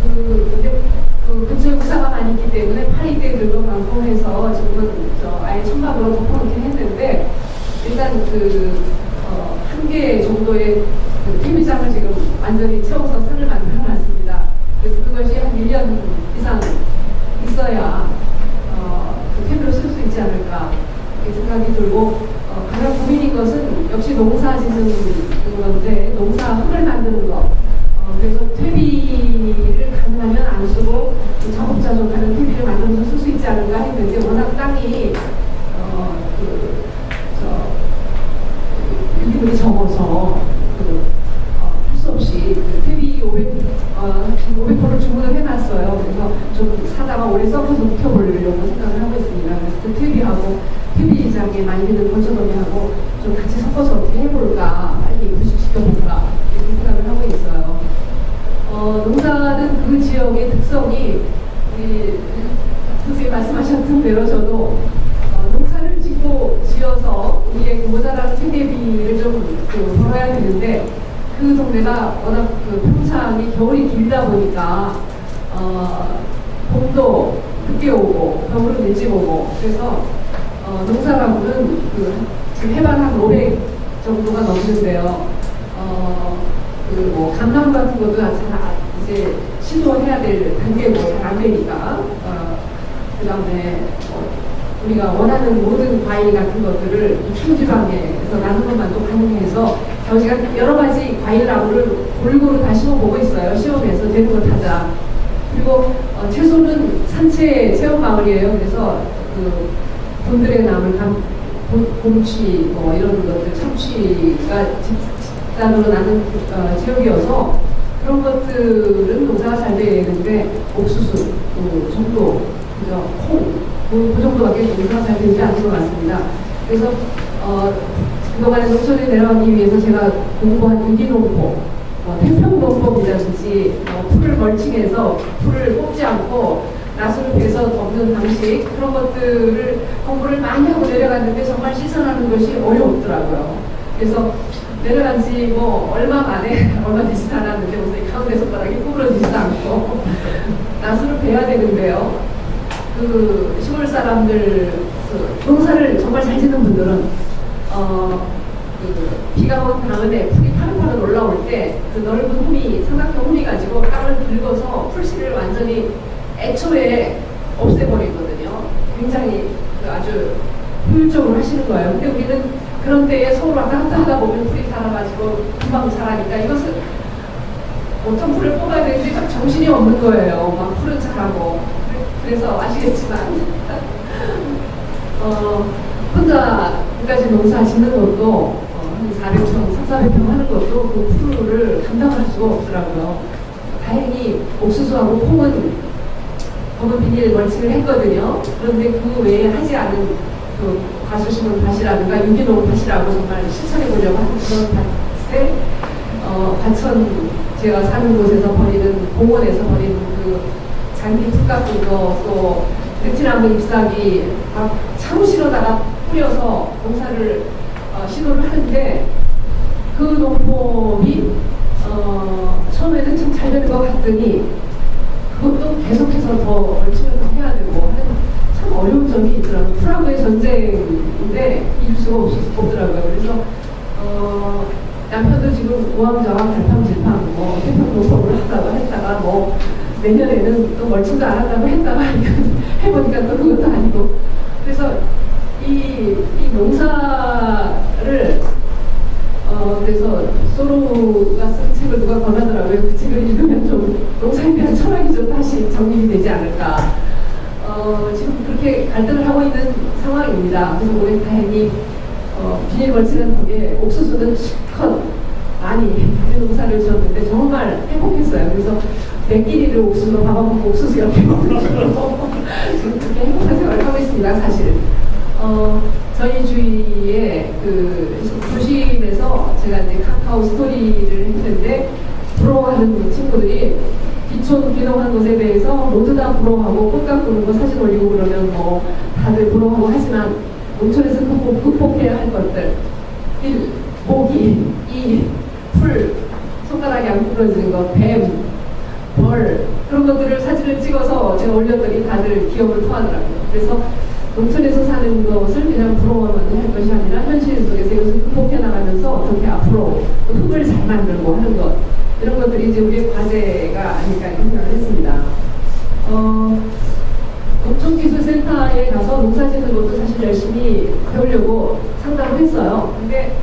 근데 그 근처에 우사가 많이 있기 때문에 파리떼들도 많고 해서 지금은 아예 천막으로 덮어놓긴 했는데 일단 한 개 정도의 그 TV장을 지금 완전히 채워서 산을 만들어놨습니다. 그래서 그것이 한 1년 이상 있어야 그 TV로 쓸 수 있지 않을까 이렇게 생각이 들고 가장 고민인 것은 역시 농사 짓는 건데 농사 흙을 만드는 것. 그래서 퇴비를 가능하면 안 쓰고 자급자족하는 퇴비를 만들어서 쓸 수 있지 않을까 했는데 워낙 땅이 유기물이 적어서 할 수 없이 퇴비 500호를 주문을 해놨어요. 그래서 좀 사다가 오래 썩어서 묵혀보려고 생각을 하고 있습니다. 그래서 그 퇴비하고 퇴비장에 많이 있는 건초더미하고 좀 같이 섞어서 어떻게 해볼까, 빨리 부식시켜볼까 이렇게 생각을 하고 있어요. 농사는 그 지역의 특성이 선생님 말씀하셨던 대로 저도 농사를 지어서 우리의 그 모자라는 생계비를 좀 벌어야 되는데 그 동네가 워낙 그 평창이 겨울이 길다 보니까 봄도 늦게 오고 겨울은 일찍 오고 그래서 농사가구는 지금 해발 한 500 정도가 넘는데요. 뭐 감나무 같은 것도 이제 시도해야 될 단계고 잘 안 되니까 그 다음에 우리가 원하는 모든 과일 같은 것들을 충지방에서 나는 것만도 가능해서 저희가 여러 가지 과일 나무를 골고루 다 심어보고 있어요. 시험에서 되는 것 하자. 그리고 채소는 산채 체험마을이에요. 그래서 그 곤드레 나물, 곰치 뭐 이런 것들, 참치가 집단으로 나는 지역이어서 그런 것들은 농사가 잘 되는데 옥수수, 정도, 그죠? 콩 그 정도밖에 농사가 잘 되지 않는 것 같습니다. 그래서 그동안에 농촌에 내려가기 위해서 제가 공부한 유기농법, 태평농법이라든지 풀을 멀칭해서 풀을 뽑지 않고 나수를 베서 덮는 방식 그런 것들을 공부를 많이 하고 내려갔는데 정말 실천하는 것이 어렵더라고요. 그래서 내려간 지 뭐 얼마 만에 얼마 되지도 않았는데 무슨 가운데 손가락이 구부러지지도 않고 나수를 베야 되는데요. 그 시골 사람들 농사를 정말 잘 짓는 분들은 비가 온 다음에 풀이 파릇파릇 올라올 때 그 넓은 홈이 삼각형 홈이 가지고 땅을 긁어서 풀씨를 완전히 애초에 없애버리거든요. 굉장히 아주 효율적으로 하시는 거예요. 근데 우리는 그런 때에 서울 왔다 갔다 하다 보면 풀이 자라가지고 금방 자라니까 이것을 어떤 풀을 뽑아야 되는지 막 정신이 없는 거예요. 막 풀은 자라고. 그래서 아시겠지만 혼자 끝까지 농사 짓는 것도 한 400평, 300~400평 하는 것도 그 풀을 감당할 수가 없더라고요. 다행히 옥수수하고 콩은 검은 비닐 멀칭을 했거든요. 그런데 그 외에 하지 않은 그 과수식물 밭이라든가 유기농 밭이라고 정말 실천해 보려고 하는 그런 밭에 과천 제가 사는 곳에서 버리는 공원에서 버리는 그 잔디 풀 같은 거 또 느티나무 잎사귀 막 사무실에다가 뿌려서 농사를 시도를 하는데 그 농법이 처음에는 참 잘 되는 것 같더니 그것도 계속해서 더 열심히 해야 되고 하는 참 어려운 점이 있더라고요. 프라그의 전쟁인데 이길 수가 없더라고요. 그래서 남편도 지금 우왕좌왕 갈팡질팡 뭐 태평농법을 했다가 뭐 내년에는 또 멀칭도 안 한다고 했다가 해보니까 또 그것도 아니고 그래서 이 농사를 그래서 소로가 쓴 책을 누가 권하더라고요. 그 책을 읽으면 좀 농사에 대한 철학이 좀 다시 정립이 되지 않을까. 지금 그렇게 갈등을 하고 있는 상황입니다. 그래서 올해 다행히 비닐 걸치는 덕에 옥수수는 실컷 많이 농사를 지었는데 정말 행복했어요. 그래서 매끼리를 옥수수로 밥아먹고 옥수수 옆에 먹으러 지금 그렇게 행복한 생활을 하고 있습니다. 사실. 저희 주위에 그 도심에서 제가 이제 카카오 스토리를 했는데 부러워하는 친구들이 기촌 귀농한 것에 대해서 모두 다 부러워하고 꽃 가꾸는 거 사진 올리고 그러면 뭐 다들 부러워하고 하지만 농촌에서 극복해야 할 것들 1. 모기 2. 풀 손가락이 안 부러지는 것 뱀 벌 그런 것들을 사진을 찍어서 제가 올렸더니 다들 기억을 토하더라고요. 그래서 농촌에서 사는 것을 그냥 부러워만 할 것이 아니라 현실 속에서 이것을 극복해 나가면서 어떻게 앞으로 흙을 잘 만들고 하는 것 이런 것들이 이제 우리의 과제가 아닐까 생각을 했습니다. 농촌기술센터에 가서 농사 짓는 것도 사실 열심히 배우려고 상담을 했어요. 근데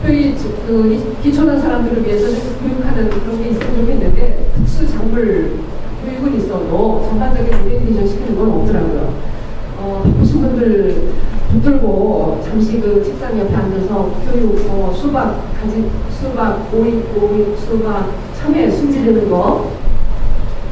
특별히 그 기초난 사람들을 위해서 교육하는 그런 게 있으면 좋겠는데 특수 작물 교육은 있어도 전반적인 오리엔테이션 시키는 건 없더라고요. 바쁘신 분들 붙들고 잠시 그 책상 옆에 앉아서 교육, 수박, 수박, 오이, 수박, 참외 숨지르는 거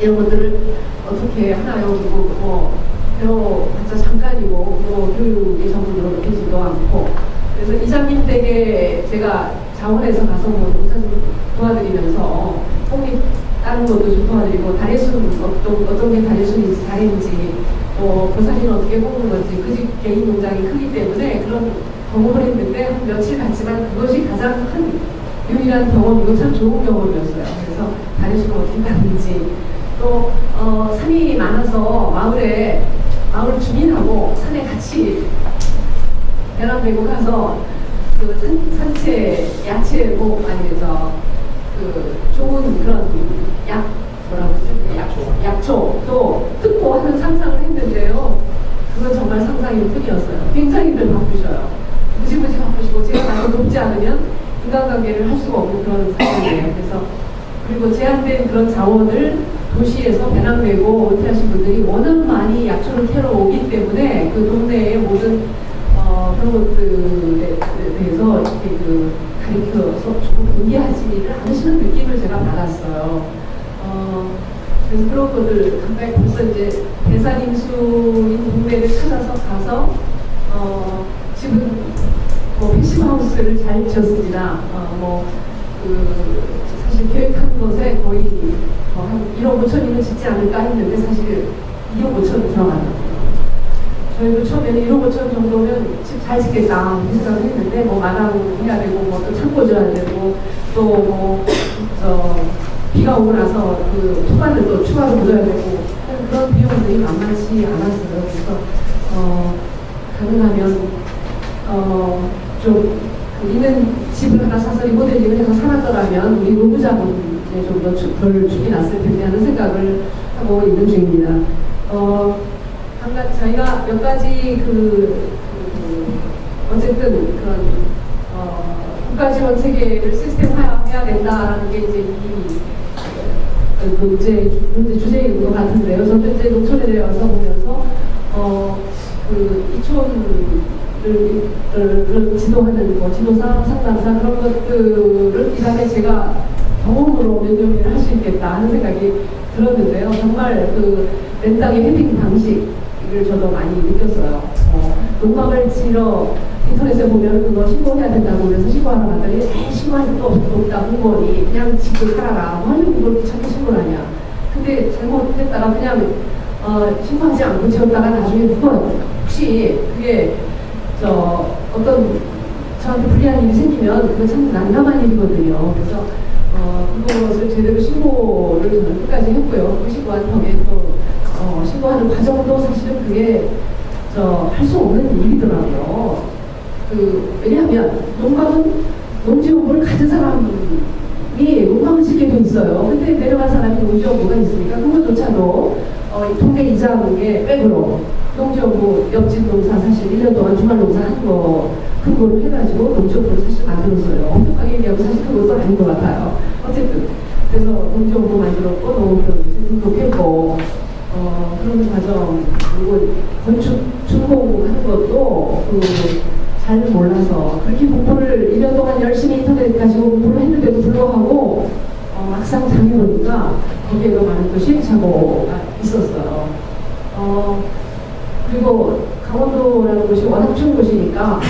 이런 것들을 어떻게 하나요? 그리고 배워봤자 잠깐이고 교육이 전문으로 되지도 않고 그래서 이장님 댁에 제가 자원에서 가서 뭐 농사 좀 도와드리면서 콩잎 다른 것도 좀 도와드리고 다리순 어떤 게 다리순인지 다리인지 버사리는 어떻게 뽑는 건지 그 집 개인 농장이 크기 때문에 그런 경험을 했는데 한 며칠 갔지만 그것이 가장 큰 유일한 경험이고 참 좋은 경험이었어요. 그래서 다리순을 어떻게 따는지 또 산이 많아서 마을 주민하고 산에 같이 배랑 메고 가서 그 산채, 야채 뭐 그 좋은 그런 약초도 뜯고 하는 상상을 했는데요. 그건 정말 상상이 뿐이었어요. 굉장히들 바쁘셔요. 무지무지 바쁘시고 제가 나이 높지 않으면 인간관계를 할 수가 없는 그런 상황이에요. 그래서 그리고 제한된 그런 자원을 도시에서 배낭 메고 은퇴하신 분들이 워낙 많이 약초를 캐러 오기 때문에 그 동네의 모든 그런 것들에 대해서 이렇게 가르쳐서 조금 공개하지를 않으시는 느낌을 제가 받았어요. 그래서 그런 것들 가까이 벌써 이제 대산임수인 동네를 찾아서 가서 지금 패시브하우스를 잘 지었습니다. 사실 계획한 것에 거의 한 1억 5천이면 짓지 않을까 했는데 사실 2억 5천 들어갔거든요. 저희도 처음에는 1억 5천 정도면 집 잘 짓겠다 생각을 했는데 마당 해야 되고 또 창고 줘야 되고 또 비가 오고 나서 그 토반을 또 추가로 묻어야 되고 그런 비용들이 만만치 않았어요. 그래서 가능하면 좀 있는 집을 하나 사서 리모델링을 해서 살았더라면 우리 노무자분에 좀 더 덜 죽이 났을 텐데 하는 생각을 하고 있는 중입니다. 저희가 몇 가지 어쨌든 그런 국가 지원 체계를 시스템화해야 된다라는 게 이제 문제 주제인 것 같은데요. 저도 이제 농촌에 내려와서 보면서 이촌을 지도하는 지도사, 상담사 그런 것들을 이 다음에 제가 경험으로 몇 년을 할 수 있겠다 하는 생각이 들었는데요. 정말 맨 땅의 헤딩 방식을 저도 많이 느꼈어요. 농막을 지러 인터넷에 보면 그거 신고해야 된다고 그래서 신고하러 갔더니 신고할 것도 없다 공무원이 그냥 짓고 살아라 뭐 하는 그걸 자꾸 신고를 하냐. 근데 잘못했다가 그냥 신고하지 않고 지었다가 나중에 누가 혹시 그게 어떤 저한테 불리한 일이 생기면 그거 참 난감한 일이거든요. 그래서 그것을 제대로 신고를 저는 끝까지 했고요. 그 신고한 덕에 또 신고하는 과정도 사실은 그게 할 수 없는 일이더라고요. 왜냐하면 농가는 농지용부를 가진 사람이 농가를 짓게 돼 있어요. 근데 내려간 사람이 농지용부가 있으니까 그것조차도 이 동네 이장의 백으로 농지연구 옆집 농사 사실 1년 동안 주말 농사 한 거 근거로 해가지고 농지연구를 사실 만들었어요. 엄격하게 얘기하면 사실 그것도 아닌 것 같아요. 어쨌든 그래서 농지연구 만들었고 농업병 등록했고 그런 과정 그리고 건축 준공하는 것도 잘 몰라서 그렇게 공부를 1년 동안 열심히 인터넷 가지고 공부를 했는데도 불구하고 막상 장에 오니까 거기에도 많은 또 시행착오가 있었어요. 그리고 강원도라는 곳이 워낙 추운 곳이니까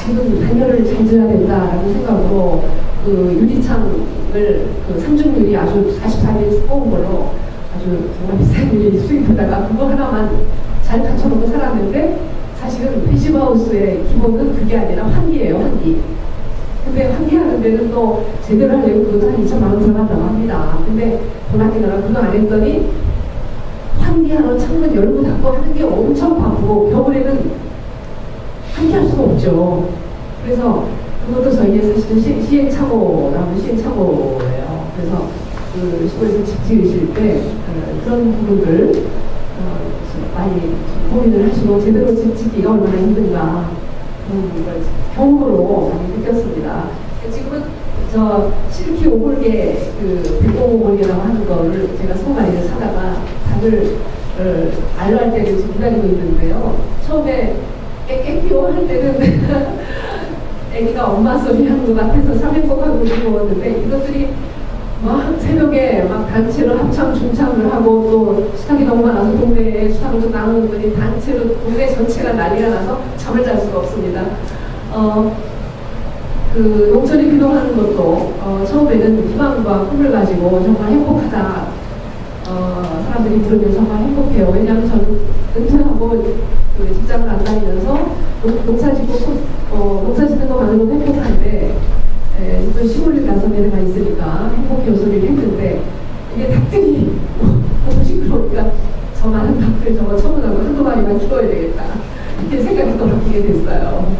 지금 단열을 잘 지어야 된다라는 생각으로 그 유리창을 그 삼중유리 아주 44mm 뽑은 걸로 아주 정말 비싼 유리 수입하다가 그거 하나만 잘 갖춰놓고 살았는데 사실은 패시브하우스의 기본은 그게 아니라 환기예요, 환기. 근데 환기하는 데는 또 제대로 하려면 그것도 한 2천만 원 들어간다고 합니다. 근데 돈 아끼느라 그거 안 했더니 환기하러 창문 열고 닫고 하는 게 엄청 바쁘고 겨울에는 환기할 수가 없죠. 그래서 그것도 저희의 사실은 시행착오라면 시행착오예요. 그래서 그 시골에서 집 지으실 때 그런 부분들 많이 고민을 하시고 제대로 집 짓기가 얼마나 힘든가 그런 걸 경험으로 많이 느꼈습니다. 지금은 저 실키 오골개 그 백봉오골개라고 하는 거를 제가 20마리를 사다가 닭을 알로할 때를 지금 기다리고 있는데요. 처음에 깨끼오 할 때는 애기가 엄마 소리 하는 것 같아서 참 행복하고 즐거웠는데 이것들이 막 새벽에 막 단체로 합창 중창을 하고 또 수탉이 너무 많아서 동네에 수탉을 좀 나누더니 단체로 동네 전체가 난리가 나서 잠을 잘 수가 없습니다. 그 농촌이 기동하는 것도 처음에는 희망과 꿈을 가지고 정말 행복하다. 사람들이 부르면 정말 행복해요. 왜냐하면 저는 은퇴하고 그 직장을 안 다니면서 농사 짓고 농사 짓는 것만으로도 행복한데 또 시골에 가서 내려가 있으니까 행복해요 소리를 했는데 이게 닭들이 너무 시끄러우니까 저 많은 닭들 저거 처분하고 한두 마리만 키워야 되겠다 이렇게 생각이 또 바뀌게 됐어요.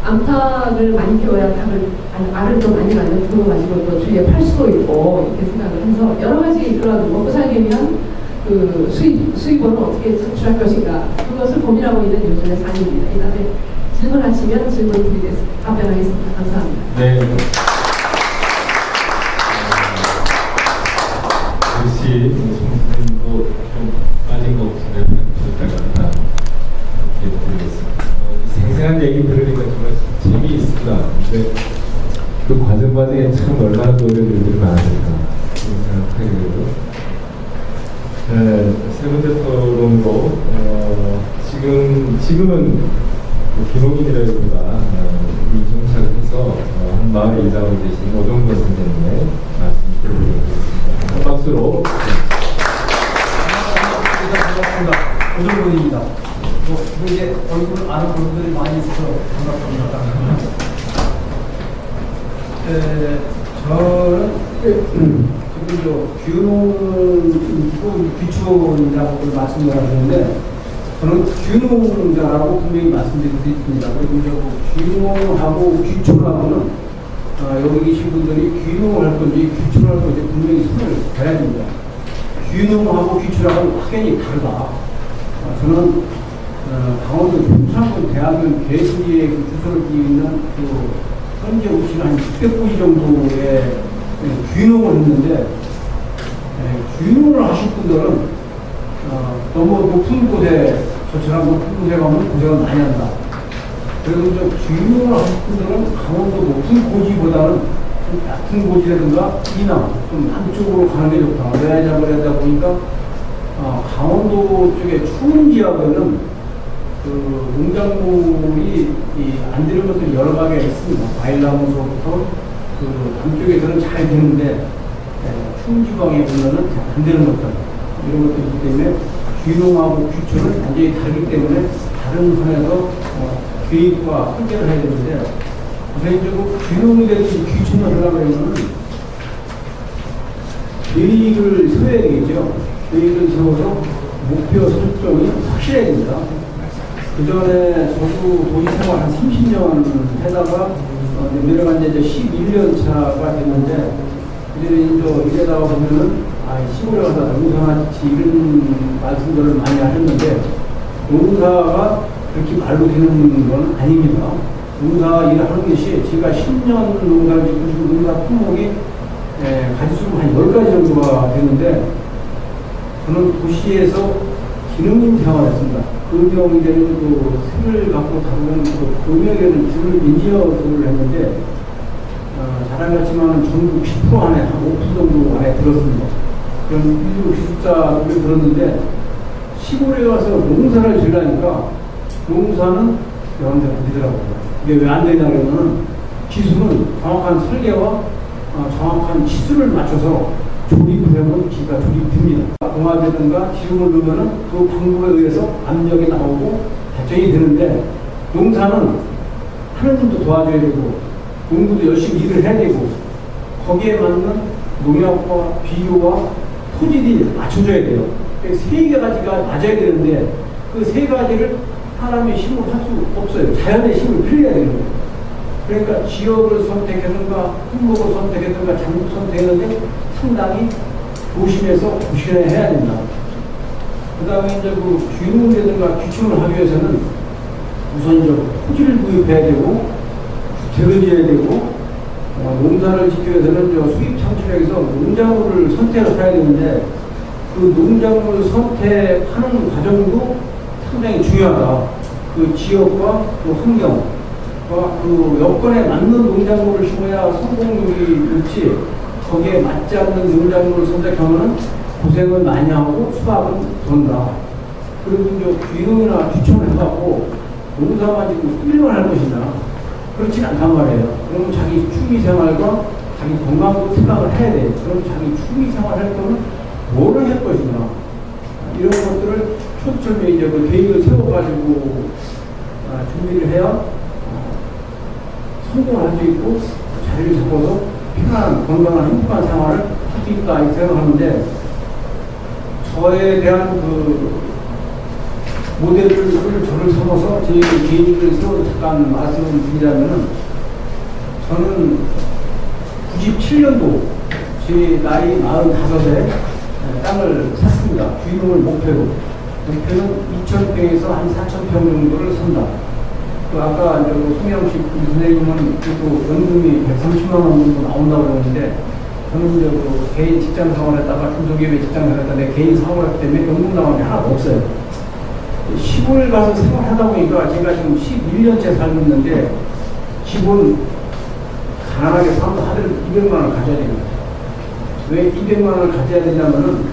암탉을 많이 키워야 닭을 알을 좀 많이 낳는 그거 가지고 또 주위에 팔 수도 있고 이렇게 생각을 해서 여러 가지 그런 먹고 살기 위한 그 수입원을 어떻게 창출할 것인가 그것을 고민하고 있는 요즘의 상입니다. 이 다음에 질문하시면 질문 드리겠습니다. 답변하겠습니다. 감사합니다. 네. 역시 선생님도 좀 빠진 거 없으면 좋다가 이렇게 드리겠습니다. 생생한 얘기 들으니까 정말 재미있습니다. 근데 그 과정에 참 얼마나 노력들이 많았을까 생각하게 되고 세 번째 토론으로 지금은 기농인이라기보다 이중차를 해서 한 마을에 이사하고 계신 오정권 선생님의 말씀 드리도록 하겠습니다. 한 박수로. 반갑습니다. 오정권입니다. 이제 얼굴 아는 분들이 많이 있어서 반갑습니다. 저는 지금 귀촌이라고 말씀을 하셨는데 저는 귀농자라고 분명히 말씀드릴 수 있습니다. 그리고 귀농하고 귀촌하고는 여기 계신 분들이 귀농을 할 건지 귀촌을 할 건지 분명히 손을 대야 됩니다. 귀농하고 귀촌하고는 확연히 다르다. 저는 강원도 충청권 대학원 개수리에 그 주소를 띄고 있는 그 현재 오시는 한 600분이 정도의 귀농을 했는데 귀농을 하실 분들은 너무 높은 곳에 저처럼 높은 곳에 가면 고생을 많이 한다. 그래서 이제 귀농을 하실 분들은 강원도 높은 고지보다는 좀 낮은 고지라든가 이남 좀 남쪽으로 가는 게 좋다. 왜냐하냐 그러다 보니까 강원도 쪽에 추운 지역에는 그 농작물이 안 되는 것들이 여러 가지가 있습니다. 과일나무서부터 그 남쪽에서는 잘 되는데 추운 지방에 보면은 잘 안 되는 것들 이런 것들이 있기 때문에 귀농하고 귀촌은 완전히 다르기 때문에 다른 선에서 계획과 설계를 해야 되는데 우선적으로 귀농이 되든지 귀촌을 하려고 하면은 계획을 세워야 되겠죠. 계획을 세워서 목표 설정이 확실해야 됩니다. 그 전에 저도 도시생활 한 30년 하다가 내려간 지 이제 11년 차가 됐는데 이제는 이래다가 보면은 시골에 가서 농사나 짓지 이런 말씀들을 많이 하셨는데 농사가 그렇게 말로 되는 건 아닙니다. 농사 일을 하는 것이 제가 10년 농사를 짓고 지금 농사 품목이 가지수로 한 10가지 정도가 되는데 저는 도시에서 기능인 생활을 했습니다. 금형되는 그 색을 갖고 다루는 그 금형에는 기술 인지어를 했는데 자랑 같지만 전국 10% 안에 한 5% 정도 안에 들었습니다. 그런 일부 기술자를 들었는데 시골에 가서 농사를 지으려니까 농사는 여러분들 되더라고요. 이게 왜 안 되냐 그러면 기술은 정확한 설계와 정확한 시술을 맞춰서 조립을 하면 기가 조립됩니다. 공화되든가 기름을 넣으면 그 방법에 의해서 압력이 나오고 발전이 되는데 농사는 하느님도 도와줘야 되고 농부도 열심히 일을 해야 되고 거기에 맞는 농약과 비료와 토질이 맞춰져야 돼요. 세 가지가 맞아야 되는데 그 세 가지를 사람의 힘으로 할 수 없어요. 자연의 힘을 빌려야 되는 거예요. 그러니까 지역을 선택하든가 품목을 선택하든가 작물 선택하는데 상당히 조심해서 조심해야 된다. 그 다음에 이제 그 균형이라든가 규칙을 하기 위해서는 우선적으로 토지를 구입해야 되고 주택을 지어야 되고 농사를 짓기 위해서는 수입 창출에서 농작물을 선택을 해야 되는데 그 농작물을 선택하는 과정도 상당히 중요하다. 그 지역과 그 환경과 그 여건에 맞는 농작물을 심어야 성공률이 높지 거기에 맞지 않는 농작물을 선택하면 고생을 많이 하고 수확은 돈다. 그리고 이제 귀농이나 귀촌을 해갖고 농사만 지고 끌려만 할 것이냐. 그렇진 않단 말이에요. 그러면 자기 취미생활과 자기 건강도 생각을 해야 돼. 그럼 자기 취미생활 할 거는 뭐를 할 것이냐. 이런 것들을 초점에 이제 그 계획을 세워가지고 준비를 해야 성공을 할 수 있고 자리를 잡아서 편안한 건강한 행복한 생활을 할 수 있다 이렇게 생각하는데 저에 대한 그 모델을 저를 삼아서 제 계획을 세워서 잠깐 말씀을 드리자면은 저는 97년도 제 나이 45세 땅을 샀습니다. 주인을 목표로. 목표는 2,000평에서 한 4,000평 정도를 산다. 그 아까 이제 송영식 우리 선생님은 또 연금이 130만 원 정도 나온다고 그러는데 저는 이제 그 개인 직장 생활했다가 중소기업에 직장 생활했다가 내 개인 사업을 했기 때문에 연금 나온 게 하나도 없어요. 시골 가서 생활하다 보니까 제가 지금 11년째 살고 있는데 기본 가난하게 살면 하루에 200만 원을 가져야 됩니다. 왜 200만 원을 가져야 되냐면은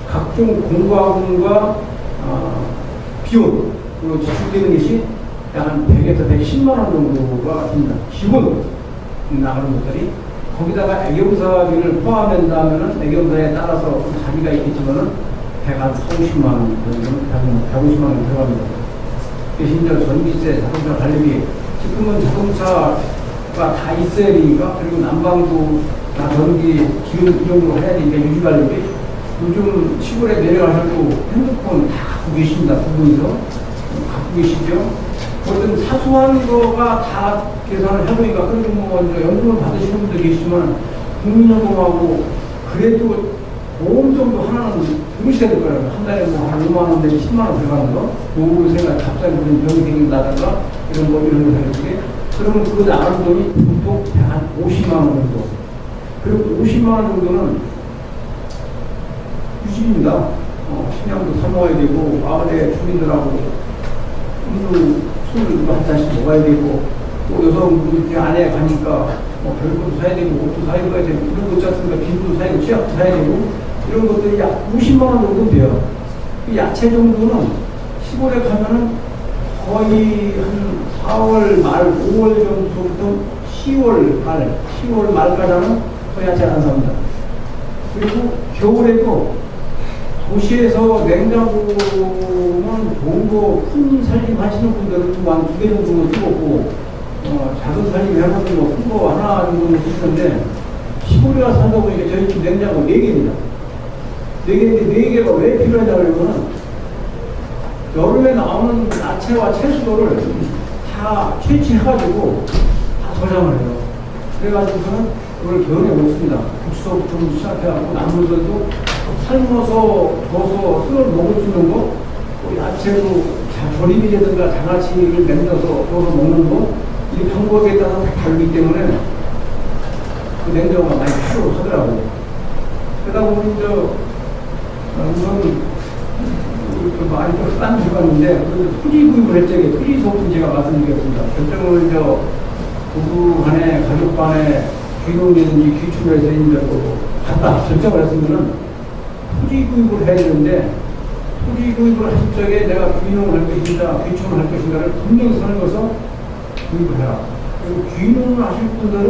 각종 공과금과 비용으로 지출되는 것이 한 100에서 110만 원 정도가 됩니다. 기본 나가는 것들이 거기다가 애경사비를 포함한다면은 애경사에 따라서 자기가 있겠지만은 140만 원 정도, 150만 원 들어갑니다. 대신 전기세, 자동차 관리비, 지금은 자동차가 다 있어야 되니까 그리고 난방도 다 전기, 기름 이 정도로 해야 되니까 유지 관리비. 요즘 시골에 내려가셔도 핸드폰 다 갖고 계십니다. 두 분이서 갖고 계시죠. 어떤 사소한 거가 다 계산을 해보니까 그래도 뭐 연금을 받으시는 분도 계시지만 국민연금하고 그래도 보험 정도 하나는 들으셔야 될 거라고요. 한 달에 뭐 한 5만 원 내지 10만 원 들어가는 거, 노후를 생각 갑자기 무슨 병이 생긴다든가 이런 거 생각해. 그러면 그거 나가는 돈이 보통 한 50만 원 정도. 그리고 50만 원 정도는 유지입니다. 식량도 사 먹어야 되고 마을에 주민들하고 술을 한 잔씩 먹어야 되고 또 여성분들 안에 가니까 별것도 사야 되고 옷도 사야 되고 이런 거 있지 않습니까? 비누도 사야 되고 치약도 사야 되고 이런 것들이 약 50만 원 정도 돼요. 이 야채 정도는 시골에 가면은 거의 한 4월 말 5월 정도부터 10월 말까지 하면 거의 야채를 안 삽니다. 그리고 겨울에도 도시에서 냉장고는 좋은 거 큰 살림 하시는 분들은 한 2개 정도는 쓰고 작은 살림 해보는 거 큰 거 하나 정도는 쓰는데 시골에 가서 살다 보니까 저희 집 냉장고 4개입니다. 4개인데 4개가 왜 필요하냐고 하면 여름에 나오는 야채와 채소를 다 채취해가지고 다 저장을 해요. 그래가지고서는 그걸 견해 먹습니다. 국수부터 시작해갖고 나물들도 삶아서 줘서 술을 먹을 수 있는 거, 또 야채로 조림이라든가 장아찌를 만들어서 줘서 먹는 거, 이 방법에 따라 다 다르기 때문에 그 냉정화가 많이 필요하더라고요. 그러다 보니 우선 많이 좀 딴 들어갔는데 토지 구입을 할 적에 토지 소득 제가 말씀드렸습니다. 결정을 부부 간에 가족 간에 귀농이든지 귀촌에서 이제 갔다 결정을 했으면은 토지 구입을 해야 되는데 토지 구입을 할 적에 내가 귀농을 할 것인가 귀촌을 할 것인가를 분명히 선을 구입을 해라. 그리고 귀농을 하실 분들은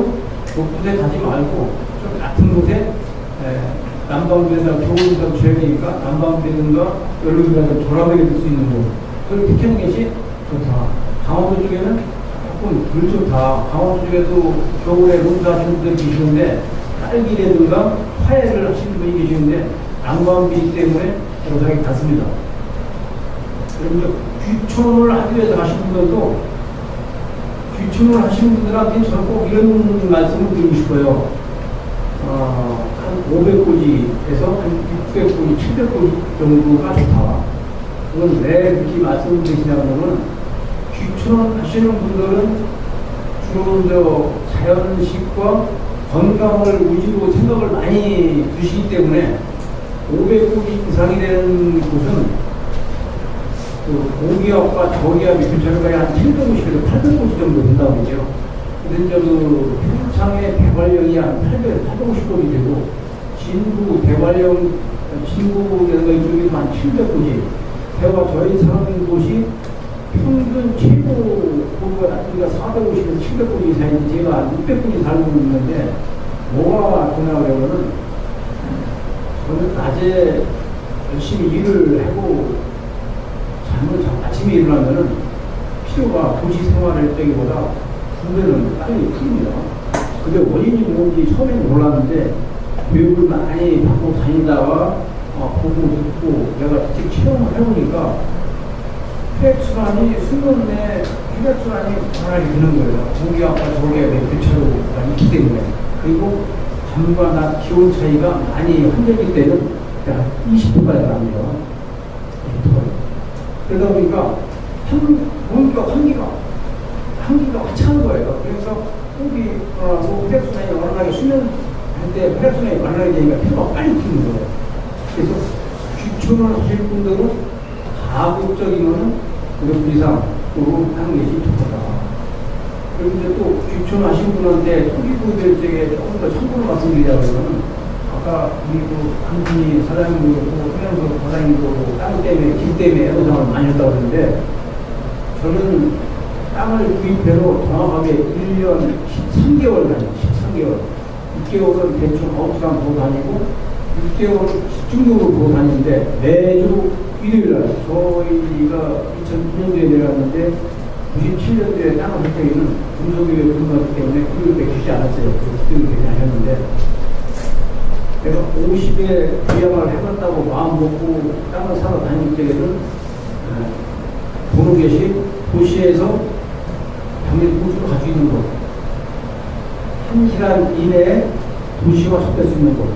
곳곳에 가지 말고 좀 같은 곳에 난방비에다 겨울에서 지역이니까 난방비든가 연료비라도 저렴하게 들 수 있는 곳. 그걸 택하는 것이 좋다. 강원도 쪽에는 조금 덜 좋다. 강원도 쪽에도 겨울에 농사하시는 분들이 계시는데 딸기라든가 화해를 하시는 분이 계시는데 난방비 때문에 영상이 닿습니다. 그럼 귀촌을 하기 위해서 가신 분들도 귀촌을 하시는 분들한테 저는 꼭 이런 말씀을 드리고 싶어요. 한 500고지에서 한 600고지, 700고지 정도가 좋다. 그건 왜 이렇게 말씀을 드리시냐면은 귀촌을 하시는 분들은 주로 자연식과 건강을 위주로 생각을 많이 두시기 때문에 500고지 이상이 되는 곳은 그 고기압과 저기압이 근처에 한 750에서 850 정도 된다고 그러죠. 근데 그 평창의 대관령이 한 850곳이 되고 진구 대관령 진구라든가 이쪽이 한 700곳이 대화 저희 사는 곳이 평균 최고 고도가 낮으니까 450에서 700곳이 이상인데 제가 한 600곳이 살고 있는데 뭐가 되냐면은 저는 낮에 열심히 일을 하고 아침에 일어나면은 피로가 도시 생활할 때보다 2배는 빨리 풀립니다. 근데 원인이 뭔지 처음에는 몰랐는데 교육을 많이 받고 다니다가 보고 듣고 내가 직접 체험을 해보니까 혈액순환이 수면 내 혈액순환이 변하게 되는 거예요. 공기압과 저기압의 교차로가 있기 때문에. 그리고 밤과 낮 기온 차이가 많이 환절기 때는 20도까지 나갑니다. 그러다 보니까 한기가 확찬 거예요. 그래서 호흡이 혈액순환이 원활하게 수면할 때 혈액순환이 원활하게 되니까 피로가 빨리 푸는 거예요. 그래서 귀촌을 하실 분들은 가급적이면은 500분 이상으로 하는 것이 좋다. 그리고 이제 또 귀촌하신 분한테 토기구입될 적에 조금 더 참고로 말씀드리자면 아까 우리 한 분이 사장님도 그렇고 서양도 사장님도 땅 때문에 길 때문에 애로사항을 많이 했다고 그러는데 저는 땅을 구입해로 정확하게 1년 13개월 다니고 13개월 6개월은 대충 아웃랑 보고 다니고 6개월은 집중적으로 보고 다니는데 매주 일요일날 저희가 2009년도에 내려왔는데 97년도에 땅을 할 때에는 중소기업에 근무하기 때문에 일요일에 쉬지 않았어요. 그때는 되게 하셨는데 내가 50에 부양을 해봤다고 마음 먹고 땅을 사러 다닐 때에는 보는 것이 도시에서 당연히 호수를 가지고 있는 곳 1시간 이내에 도시와 섞일 수 있는 곳.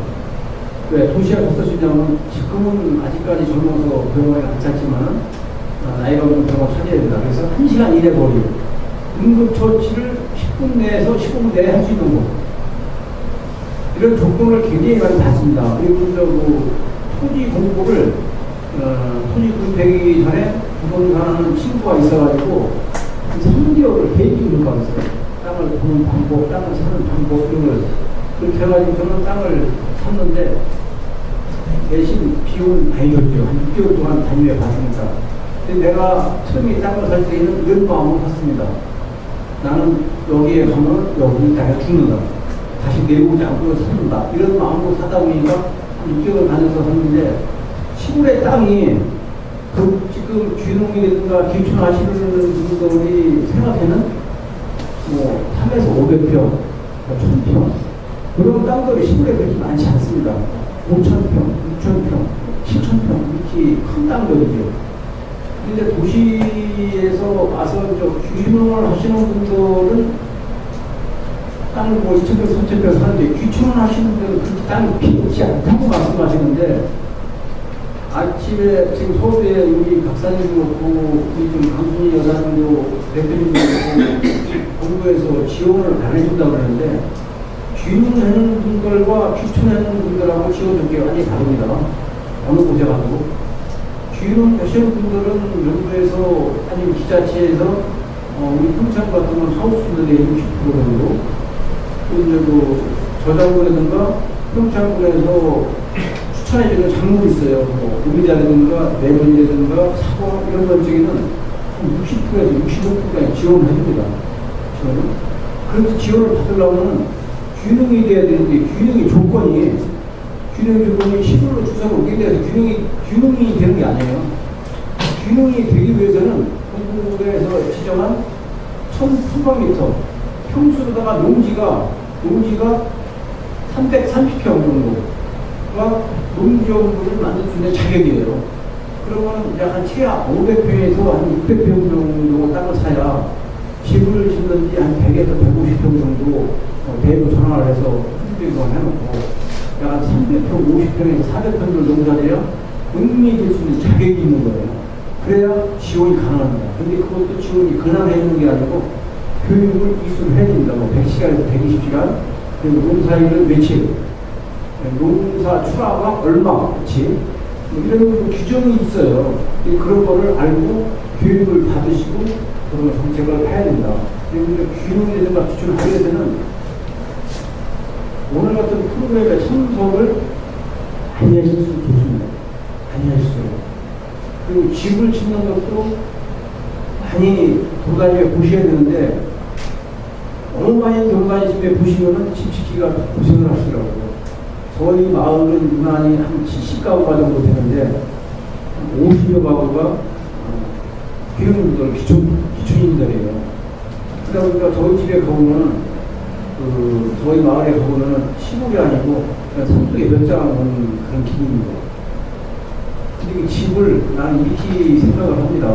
왜 도시와 섞일 수 있냐면 지금은 아직까지 젊어서 병원에 안 찾지만 나이가 먹으면 병원 찾아야 된다. 그래서 1시간 이내 거리 응급처치를 10분 내에서 15분 내에 할 수 있는 곳. 이런 조건을 굉장히 많이 받습니다. 그리고 토지 공부를 토지 구입하기 전에 부동산하는 친구가 있어가지고 한 3개월을 계획이 공부하고 있어요. 땅을 보는 방법, 땅을 사는 방법 이런 걸 그렇게 해가지고 저는 땅을 샀는데 대신 비용은 많이 줬죠. 한 6개월 동안 다니며 봤으니까. 근데 내가 처음에 땅을 살 때는 이런 마음으로 샀습니다. 나는 여기에 가면 여기 땅에 죽는다. 다시 내려오지 않고 삽니다. 이런 마음으로 사다 보니까 한 6개월 다녀서 샀는데 시골의 땅이 지금 귀농이라든가 귀촌하시는 분들이 생각에는 3에서 500평, 1000평 그런 땅들이 시골에 그렇게 많지 않습니다. 5000평, 6000평, 7000평 이렇게 큰 땅들이죠. 근데 도시에서 와서 귀농을 하시는 분들은 땅을 뭐 2,000평, 3,000평 사는데 귀촌을 하시는 분들은 그 땅이 필요치 않다고 말씀하시는데 아침에 지금 서울에 우리 박사님도 그렇고 우리 좀 강순희 여사님도 대표님도 그렇고 정부에서 지원을 안 해준다고 그러는데 귀농하는 분들과 귀촌하는 분들하고 지원을 게 완전히 다릅니다. 어느 곳에 가도 귀농하시는 분들은 정부에서 아니면 지자체에서 우리 평창 같은 건 하우스들의 60% 정도 그리고 저장군이라든가 평창군에서 추천해주는 작물이 있어요. 뭐 우리자라든가 레몬이라든가 사과 이런 것 중에는 한 60%에서 65%까지 지원을 해줍니다. 지원을. 그렇게 지원을 받으려면 균형이 돼야 되는데 균형의 조건이 시골로 주사를 오게 돼서 균형이 되는 게 아니에요. 균형이 되기 위해서는 공부에서 지정한 1,000평 평수로다가 농지가 330평 정도가 농지용구를 만들 수 있는 자격이에요. 그러면 약 한 최하 500평에서 한 600평 정도 땅을 사야 집을 짓는지 한 100에서 150평 정도 대부 전환을 해서 품질만 해놓고 약 300평, 50평에서 400평 정도 농사들이야 농민이 될 수 있는 자격이 있는 거예요. 그래야 지원이 가능합니다. 근데 그것도 지원이 그냥 해주는 게 아니고 교육을 이수를 해야 된다. 뭐 100시간에서 120시간, 그리고 농사일은 며칠, 농사 출하가 얼마, 그치? 뭐 이런 규정이 있어요. 그런 거를 알고 교육을 받으시고 그런 정책을 해야 된다. 그리고 균형이라든가 기준을 하게 되면 오늘 같은 프로그램의 참석을 많이 하실 수 있습니다. 많이 하실 수 있어요. 그리고 집을 짓는 것도 많이 돌아다니며 보셔야 되는데 어느 많이 돌아다니시며 보시면은 집 짓기가 고생을 하시더라고요. 저희 마을은 유난히 한 70가구가 정도 되는데 50여 가구가 기흥인들, 기촌인들이에요. 그러다 보니까 저희 집에 가보면은 저희 마을에 가보면은 시골이 아니고 그냥 산속에 몇 장 오는 그런 기분입니다. 근데 이 집을 나는 이렇게 생각을 합니다.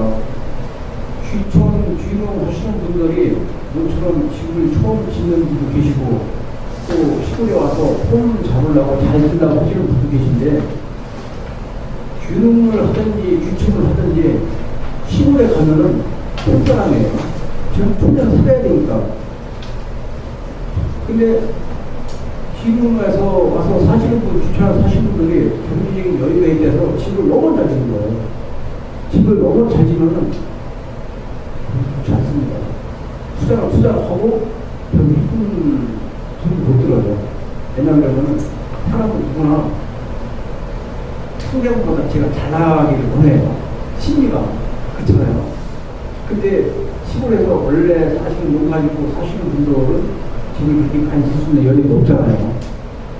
귀농 하시는 분들이 모처럼 집을 처음 짓는 분도 계시고 또 시골에 와서 홈 잡으려고 잘 쓴다고 하시는 분도 계신데 귀농을 하든지 귀촌을 하든지 시골에 가면은 홈사람이에요. 지금 총장 살아야 되니까. 근데 귀농에서 와서 사시는 분, 귀촌에서 사시는 분들이 경제적인 여유가 있어서 집을 너무 잘 짓는 거예요. 집을 너무 잘 지면은 좋지 않습니다. 투자를 하고 별로 이쁜 돈이 못 들어요. 왜냐하면 사람은 누구나 풍경보다 제가 잘 나가기를 원해요. 심리가 그렇잖아요. 근데 시골에서 원래 사시는 농사 짓고 사시는 분들은 집을 그렇게 간지 수 있는 여유가 없잖아요.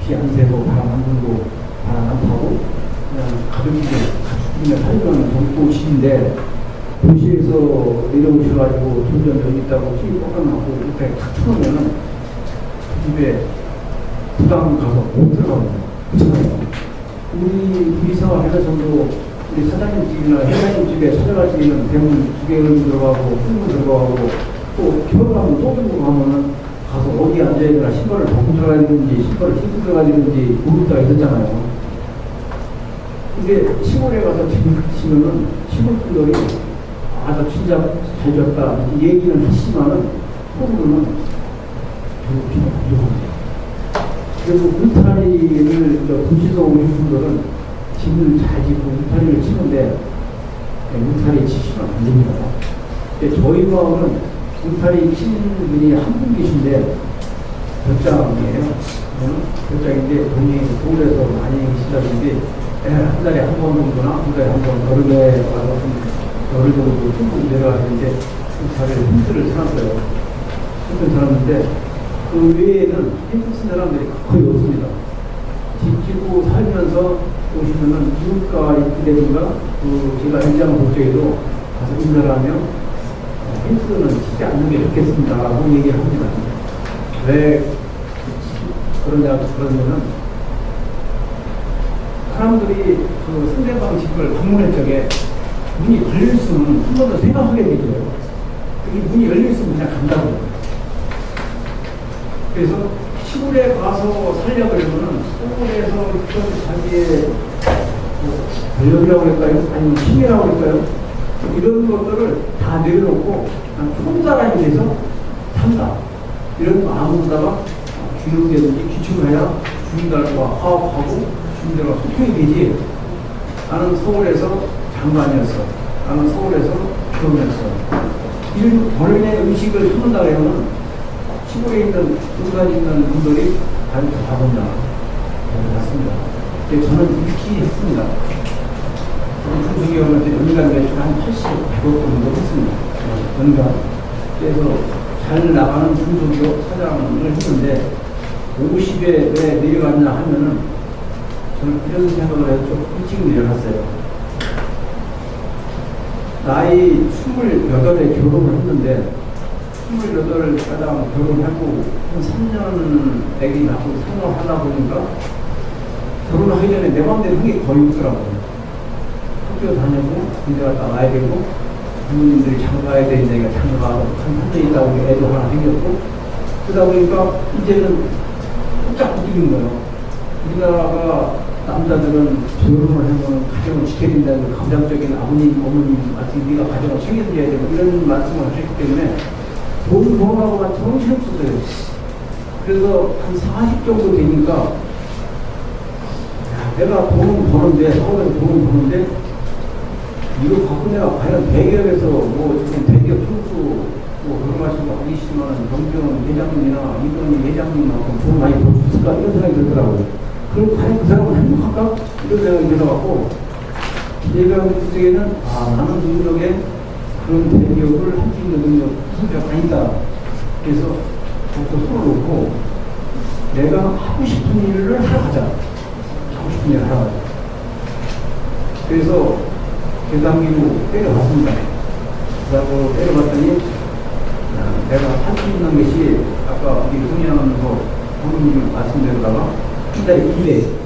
비 안 새고 바람 안 불고 바람 안 타고 그냥 가족끼리 살려는 젊고 집인데 도시에서 내려오셔가지고 점점 여기 있다고 TV 뻑뻑하고 이렇게 탁 쳐놓으면은 그 집에 부담 가서 못 들어갑니다. 그렇잖아요. 우리 생활해서도 우리 사장님 집이나 회장님 집에 찾아갈 때는 대부분 두개를 들어가고 풀무 들어가고 또 결혼하고 또 들고 가면은 가서 어디 앉아야 되나 신발을 벗고 들어가야 되는지 신발을 신고 들어가야 되는지 모를 때가 있었잖아요. 근데 시골에 가서 집을 치면은 시골 분들이 나 진짜 잘 지었다 얘기는 하시지만은 속으로는 별로 필요 부족합니다. 그래서 울타리를 도시에서 오신 분들은 집을 잘 짓고 울타리를 치는데 울타리 치시면 안 됩니다. 근데 저희 마을은 울타리 치는 분이 한 분 계신데 벽장이에요. 벽장인데 돈이 서울에서 많이 계시다는데 한 달에 한 번 정도나 한 달에 한 번 여름에 와서 열흘 정도 충분히 내려가는데 울타리를 힌트를 쳐놨어요. 힌트를 쳐놨는데 그 외에는 힌트 쓴 사람들이 거의 없습니다. 집 짓고 살면서 오시면은 기울가 있다든가 제가 현장 볼 때에도 가서 인사를 하면 힌트는 치지 않는 게 좋겠습니다 라고 얘기를 합니다. 왜 그러냐면은 사람들이 그 상대방 집을 방문할 적에 문이 열릴 수는 한 번 더 생각하게 되죠. 이 문이 열릴 수는 그냥 간다고. 그래서 시골에 가서 살려고 그러면은 서울에서 어떤 자기의 뭐 권력이라고 할까요? 아니면 힘이라고 할까요? 이런 것들을 다 내려놓고 총사람이 돼서 산다. 이런 마음으로다가 주민들이 기초를 해야 주민들과 화합하고 주민들과 소통이 되지. 나는 서울에서 장관이었어. 나는 서울에서 교원이었어. 이런 본인의 의식을 품는다 그러면 시골에 있는 군가에 있는 분들이 다른 데 가보냐. 맞습니다. 저는 이렇게 했습니다. 중소기업한테 연간 매출 한 80, 100억 정도 했습니다. 연간. 그래서 잘 나가는 중소기업 사장을 했는데 50에 왜 내려갔냐 하면은 저는 이런 생각을 했죠. 일찍 내려갔어요. 나이 28에 결혼을 했는데 28 가장 결혼하고 한 3년 애기 낳고 생활을 하다 보니까 결혼하기 전에 내 마음대로 한 게 거의 없더라고요. 학교 다니고 군대 갔다 와야 되고 부모님들이 장가야 되니까 장가가 한 대 있다 보니 애도 하나 생겼고 그러다 보니까 이제는 쫙 붙이는 거예요. 우리나라가 남자들은 결혼을 하면 가정을 지켜야 된다는 감정적인 아버님, 어머님 말씀 네가 가정을 챙겨드려야 되고 이런 말씀을 하셨기 때문에 돈 벌어가고만 정신없었어요. 그래서 한 40 정도 되니까 내가 돈은 버는데 서울에서 돈은 버는데 이거 갖고 내가 과연 대기업에서 뭐 지금 대기업 총수 뭐 그런 말씀 아니시지만 정경 회장님이나 이건희 회장님하고 돈 많이 벌 수 있을까 이런 생각이 들더라고요. 그럼 과연 그 사람은 행복할까? 이런 생각이 들어갖고 내가 그때에는 나는 능력에 그런 대기업을 할 수 있는 능력 소비가 아니다. 그래서 거기서 손을 놓고 내가 하고 싶은 일을 하러 가자. 하고 싶은 일을 하러 가자. 그래서 계단기로 때려봤습니다. 그러고 때려봤더니 내가 할 수 있는 것이 아까 우리 성현하면서 부모님 말씀대로다가 한 달에 2회.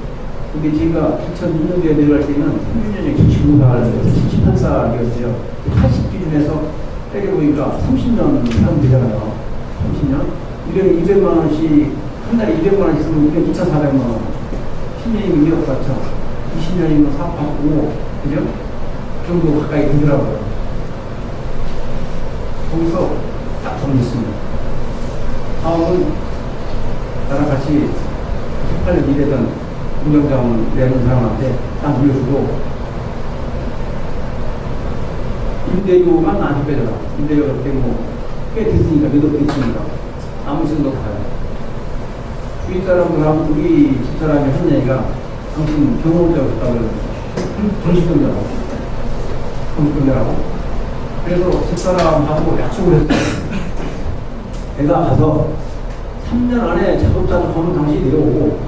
근데 제가 2002년도에 내려갈 때는 평균연령 75살, 78살이었어요. 80 기준에서 때려보니까 30년 사람 되잖아요. 30년. 1년에 200만 원씩, 한 달에 200만 원 있으면 1년에 2,400만 원. 10년이면 2억 4천. 20년이면 4,500. 그죠? 그 정도 가까이 되더라고요. 거기서 딱 정했습니다. 다음은 나랑 같이 18년 일하던 운영장을 내는 사람한테 딱 물려주고 임대료만 나한테 빼줘라. 임대료가 그때 꽤 됐으니까 몇 억 됐으니까 아무 생각 다 가요. 주위 사람들하고 우리 집사람이 한 얘기가 당신 경호자고 싶다고 정신병자라고 정신병자라고 그래서 집사람하고 약속을 했어요. 내가 가서 3년 안에 작업자를 하면 당신이 내려오고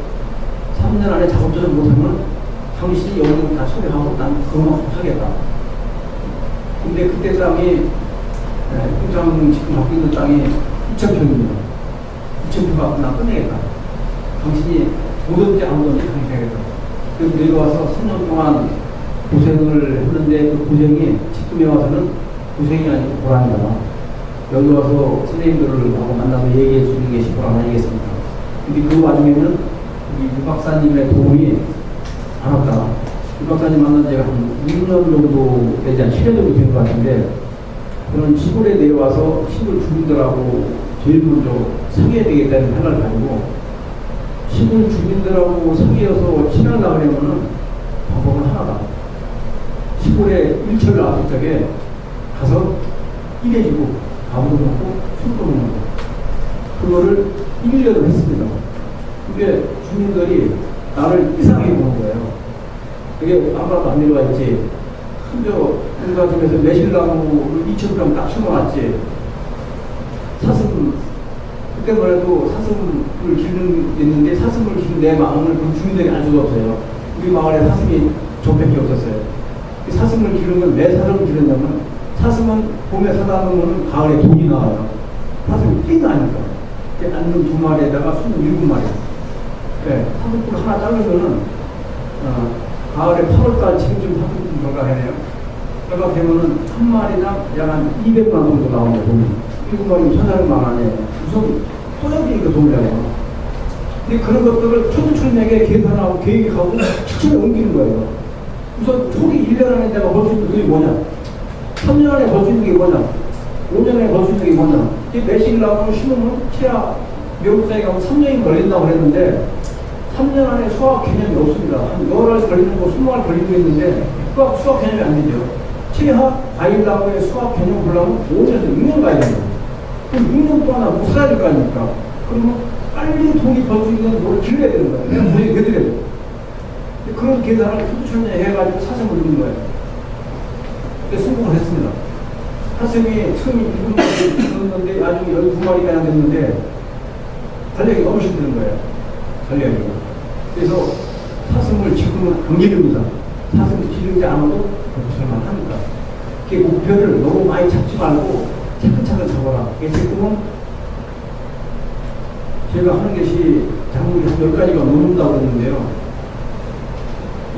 3년 안에 작업자를 못하면 당신이 여기를 다 처리하고 난 그것만 하겠다. 근데 그때 땅이 공장 지금 갖고 있는 땅이 2,000평입니다. 2,000평 갖고 난 끝내겠다. 당신이 오든지 안 오든지 당신이 하겠다. 그래서 내려와서 3년 동안 고생을 했는데 그 고생이 지금에 와서는 고생이 아니고 보람이다. 여기 와서 선생님들을 하고 만나서 얘기해 주는 것이 보람 아니겠습니까? 근데 그 와중에는 우리 유 박사님의 도움이 안 왔다. 유 박사님 만난 지가 한 6년 정도 되지 않 7년 정도 된 것 같은데 그런 시골에 내려와서 시골 주민들하고 제일 먼저 상의해야 되겠다는 생각을 가지고 시골 주민들하고 상의해서 친하려고 하려면 방법은 하나다. 시골에 일처를 나왔을 적에 가서 일해주고 밥도 먹고 술도 먹는 거. 그거를 1년을 했습니다. 근데 주민들이 나를 이상하게 보는 거예요. 그게 아무라도 안 내려와 있지. 큰저 우리가 집에서 매실나무를 2,000평 딱 심어놨지. 사슴, 그때만 해도 사슴을 기르는 게 있는데 사슴을 기르는 내 마음을 그 주민들이 알 수가 없어요. 우리 마을에 사슴이 저밖에 없었어요. 사슴을 기르는 건 왜 사슴을 기르냐면 사슴은 봄에 사다 놓으면 가을에 돈이 나와요. 사슴이 뛰어나니까. 앉는 2마리에다가 손 7마리. 네, 사슴뿔 하나 자르면은, 가을에 8월달 지금쯤 사슴뿔 경과해내요. 그러니까 되면은 한 마리당 약 한 200만 원 정도 나오는 돈이. 7마리면 1,400만 원이에요. 우선 써야 되니까 돈을 내고. 근데 그런 것들을 초두철명에 계산하고 계획하고 실천에 옮기는 거예요. 우선 초기 1년 안에 내가 벌 수 있는 게 뭐냐? 3년 안에 벌 수 있는 게 뭐냐? 5년 안에 벌 수 있는 게 뭐냐? 이게 매실나무를 심으면 최하 외국사에 가면 3년이 걸린다고 그랬는데 3년 안에 수학 개념이 없습니다. 한 열흘 걸리는 거 20알 걸리고 있는데 수학 개념이 안 되죠. 최하 과일나무의 수학 개념을 보려면 5년에서 6년 가야 됩니다. 그럼 6년 동안 못 살아야 될 거 아닙니까? 그러면 빨리 돈이 벌 수 있는 뭘 길러야 되는 거예요. 그냥 돈이 되드려야 돼요. 그런 계산을 초두철에 해가지고 사슴을 넣는 거예요. 근데 성공을 했습니다. 사슴이 처음에 7마리 넣었는데 나중에 12마리가 됐는데 전략이 너무 힘든 거예요. 전략이. 그래서 사슴을 지금은 안 기릅니다. 사슴을 기르지 않아도 그것만 합니다. 그 목표를 너무 많이 잡지 말고 차근차근 잡아라. 지금은 제가 하는 것이 작물이 한 10가지가 넘는다고 했는데요.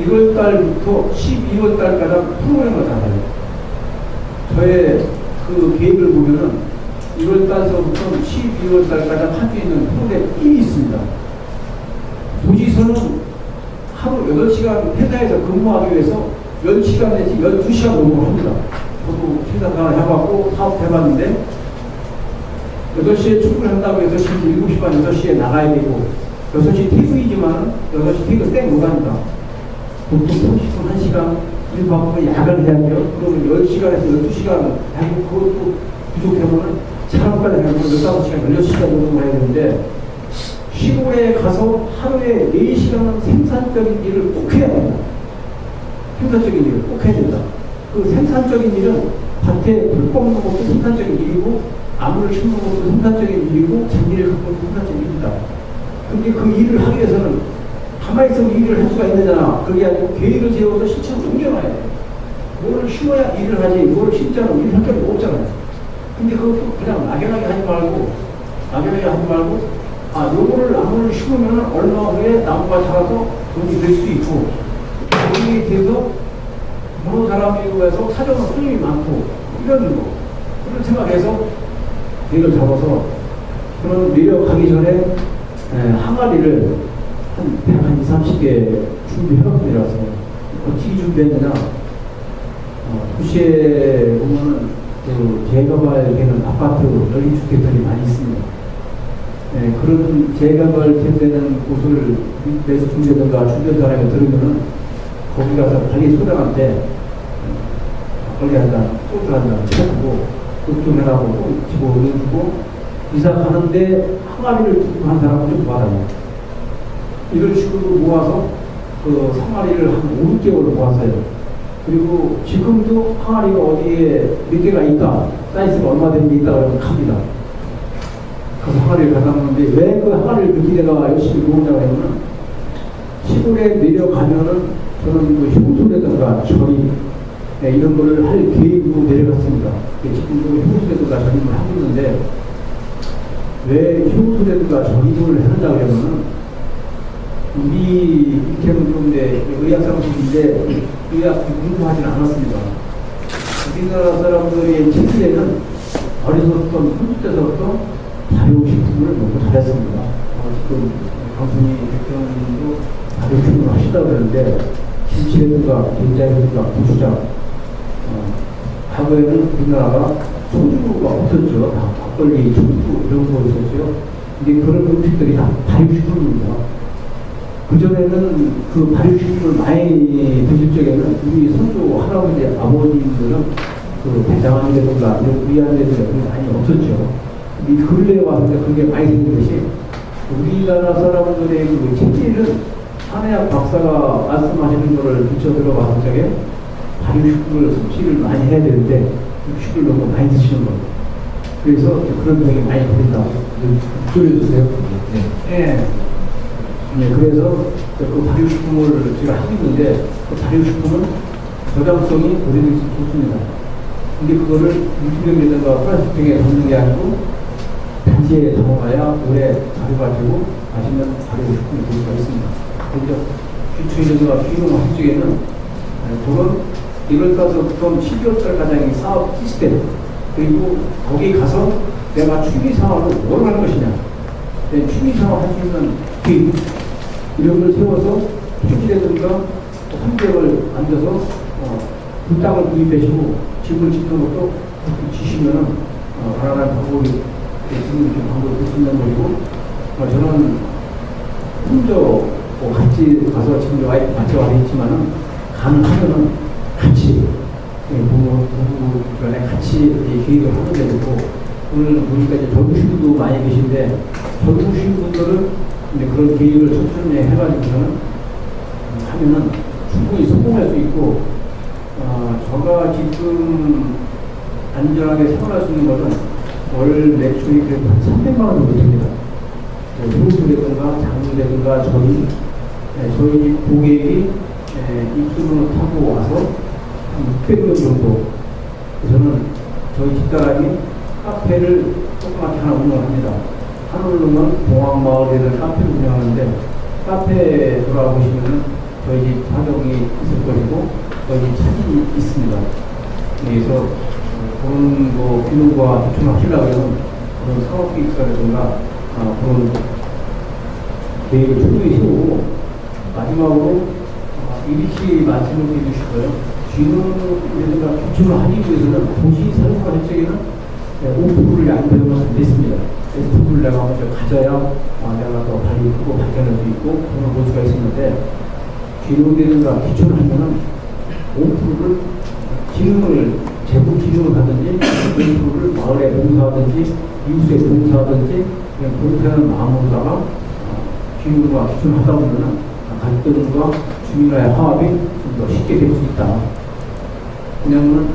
1월달부터 12월달까지 프로그램을 잡아요. 저의 그 계획을 보면은 1월달서부터 12월달까지 할 수 있는 프로그램 1이 있습니다. 도지서는 하루 8시간 회사에서 근무하기 위해서 10시간 내지 12시간 근무를 합니다. 저도 생산을 해봤고 사업해봤는데 8시에 출근한다고 해서 지금 7시 반 6시에 나가야 되고 6시 퇴근이지만 6시 퇴근 때 못합니다. 보통 30분 1시간 일 바꾸면 야간을 해야죠. 그러면 10시간에서 12시간 아니고 그것도 부족하면 사람까지 하면 15시간 16시간 정도 해야 되는데 시골에 가서 하루에 4시간은 생산적인 일을 꼭 해야 됩니다. 생산적인 일을 꼭 해야 된다. 그 생산적인 일은 밭에 불 뽑는 것도 생산적인 일이고 나무를 심는 것도 생산적인 일이고 장비를 갖고 있는 생산적인 일이다. 근데 그 일을 하기 위해서는 가만히 있으면 일을 할 수가 있느냐. 그게 아니고 계획을 세워서 실천을 옮겨놔야 돼. 뭐를 심어야 일을 하지, 뭐를 심지 않으면 일을 할 필요가 없잖아요. 근데 그것도 그냥 막연하게 하지 말고, 요거를 나무를 심으면 얼마 후에 나무가 자라서 돈이 될 수 있고, 거기에 대해서 어느 사람에 의해서 사정은 손님이 많고, 이런 거. 그런 생각해서 계획을 잡아서, 그런 내려가기 전에 항아리를 한 20, 30개 준비해놓고 내려왔어요. 어떻게 준비했느냐. 도시에 보면은 재개발되는 아파트 연립주택들이 많이 있습니다. 그런 재개발되는 곳을 내서 준비하든가 주변 사람이 들으면은 거기 가서 관리 소장한테 막걸리 한잔, 소주 한잔 쳐주고 돈 해가고 집어넣어주고 이사 가는데 항아리를 두고 한 사람을 좀 도와다녀요. 이런 식으로 모아서 그 항아리를 한 5, 6개월 모았어요. 그리고 지금도 항아리가 어디에 몇 개가 있다, 사이즈가 얼마 되는 게 있다 그러면 갑니다. 그 항아리를 갖다 놓는데 왜 그 항아리를 그렇게 내가 열심히 모으냐고 하면은 시골에 내려가면은 저는 그 효소라든가 절임 이런 거를 할 계획으로 내려갔습니다. 지금도 효소라든가 절임을 하고 있는데 왜 효소라든가 절임을 하느냐고 하면은 우리 이태원 좋은데 의학상식인데 의학 공부하지는 않았습니다. 우리나라 사람들의 체질에는 어려서부터 손주 때서부터 발효식품을 먹고 잘했습니다. 지금 강순희 대표님도 발효식품을 하시다고 그러는데 김치라든가 된장이라든가 고추장 과거에는 우리나라가 소주가 없었죠. 다 막걸리, 중주 이런 거 있었죠. 근데 그런 음식들이 다 발효식품입니다. 그전에는 그 발효식품을 많이 드실 적에는 우리 선조 할아버지 아버님들은 그 대장암이라든가 이런 위암이라든가 많이 없었죠. 이 근래에 와서 그게 많이 생긴 것이 우리나라 사람들의 그 체질은 한의학 박사가 말씀하시는 거를 비춰 들어봤을 적에 발효식품을 섭취를 많이 해야 되는데 육식을 너무 많이 드시는 거예요. 그래서 그런 병이 많이 걸린다고 줄여주세요. 네. 네, 그래서 그 발효식품을 제가 하고 있는데 그 발효식품은 저장성이 오래돼서 좋습니다. 근데 그거를 유기병에다가 플라스틱병에 담는 게 아니고 단지에 담아야 오래 자료가지고 맛있는 발효식품이 될 수가 있습니다. 그래서 귀추이라든가 귀농 한쪽에는 그런 1월달부터 12월달까지 사업 시스템 그리고 거기 가서 내가 취미 사업을 뭘 할 것이냐 취미생활 할 수 있는 계획 이런 걸 세워서 토지라든가 환경을 만들어서 그 땅을 구입하시고 집을 짓는 것도 그렇게 지시면은 가능한 방법이 지금 좀 방법이 있는 거고 저는 혼자 같이 가서 지금 와이프 같이 와 있지만은 가능하면은 같이 부부 간에 같이 계획을 하면 되고 오늘 보니까 이제 젊으신 분도 많이 계신데 젊으신 분들은 이제 그런 계획을 천천히 해가지고는 하면은 충분히 성공할 수 있고 제가 지금 안전하게 생활할 수 있는 것은 월 매출이 그래도 한 300만 원 정도 됩니다. 호수라든가 장르라든가 저희 고객이 입주문을 타고 와서 600명 정도 저는 저희 집사람이 카페를 조그맣게 하나 운영합니다. 하늘로는 공항마을에는 카페를 운영하는데 카페에 돌아보시면 저희 집 화정이 있을 것이고 저희 집 사진이 있습니다. 그래서 그런 기능과 조청하시려고 하면 그런 사업기획사라든가 그런 계획을 충분히 세우고 마지막으로 이렇게 말씀을 드리고 싶어요. 지금이라든가 교체를 하기 위해서는 도시 사회화 정책에는 5%를 양보하면 안 됐습니다. 5%를 내가 먼저 가져야 내가 더 빨리 크고 발전할 수 있고 돈을 볼 수가 있었는데 기능이라든가 기초를 하면은 5%를 기능을 제국 기능을 하든지 5%를 마을에 봉사하든지 이웃에 봉사하든지 그냥 그렇게 하는 마음으로다가 기능과 기초를 하다 보면은 갈등과 주민과의 화합이 좀 더 쉽게 될 수 있다. 왜냐하면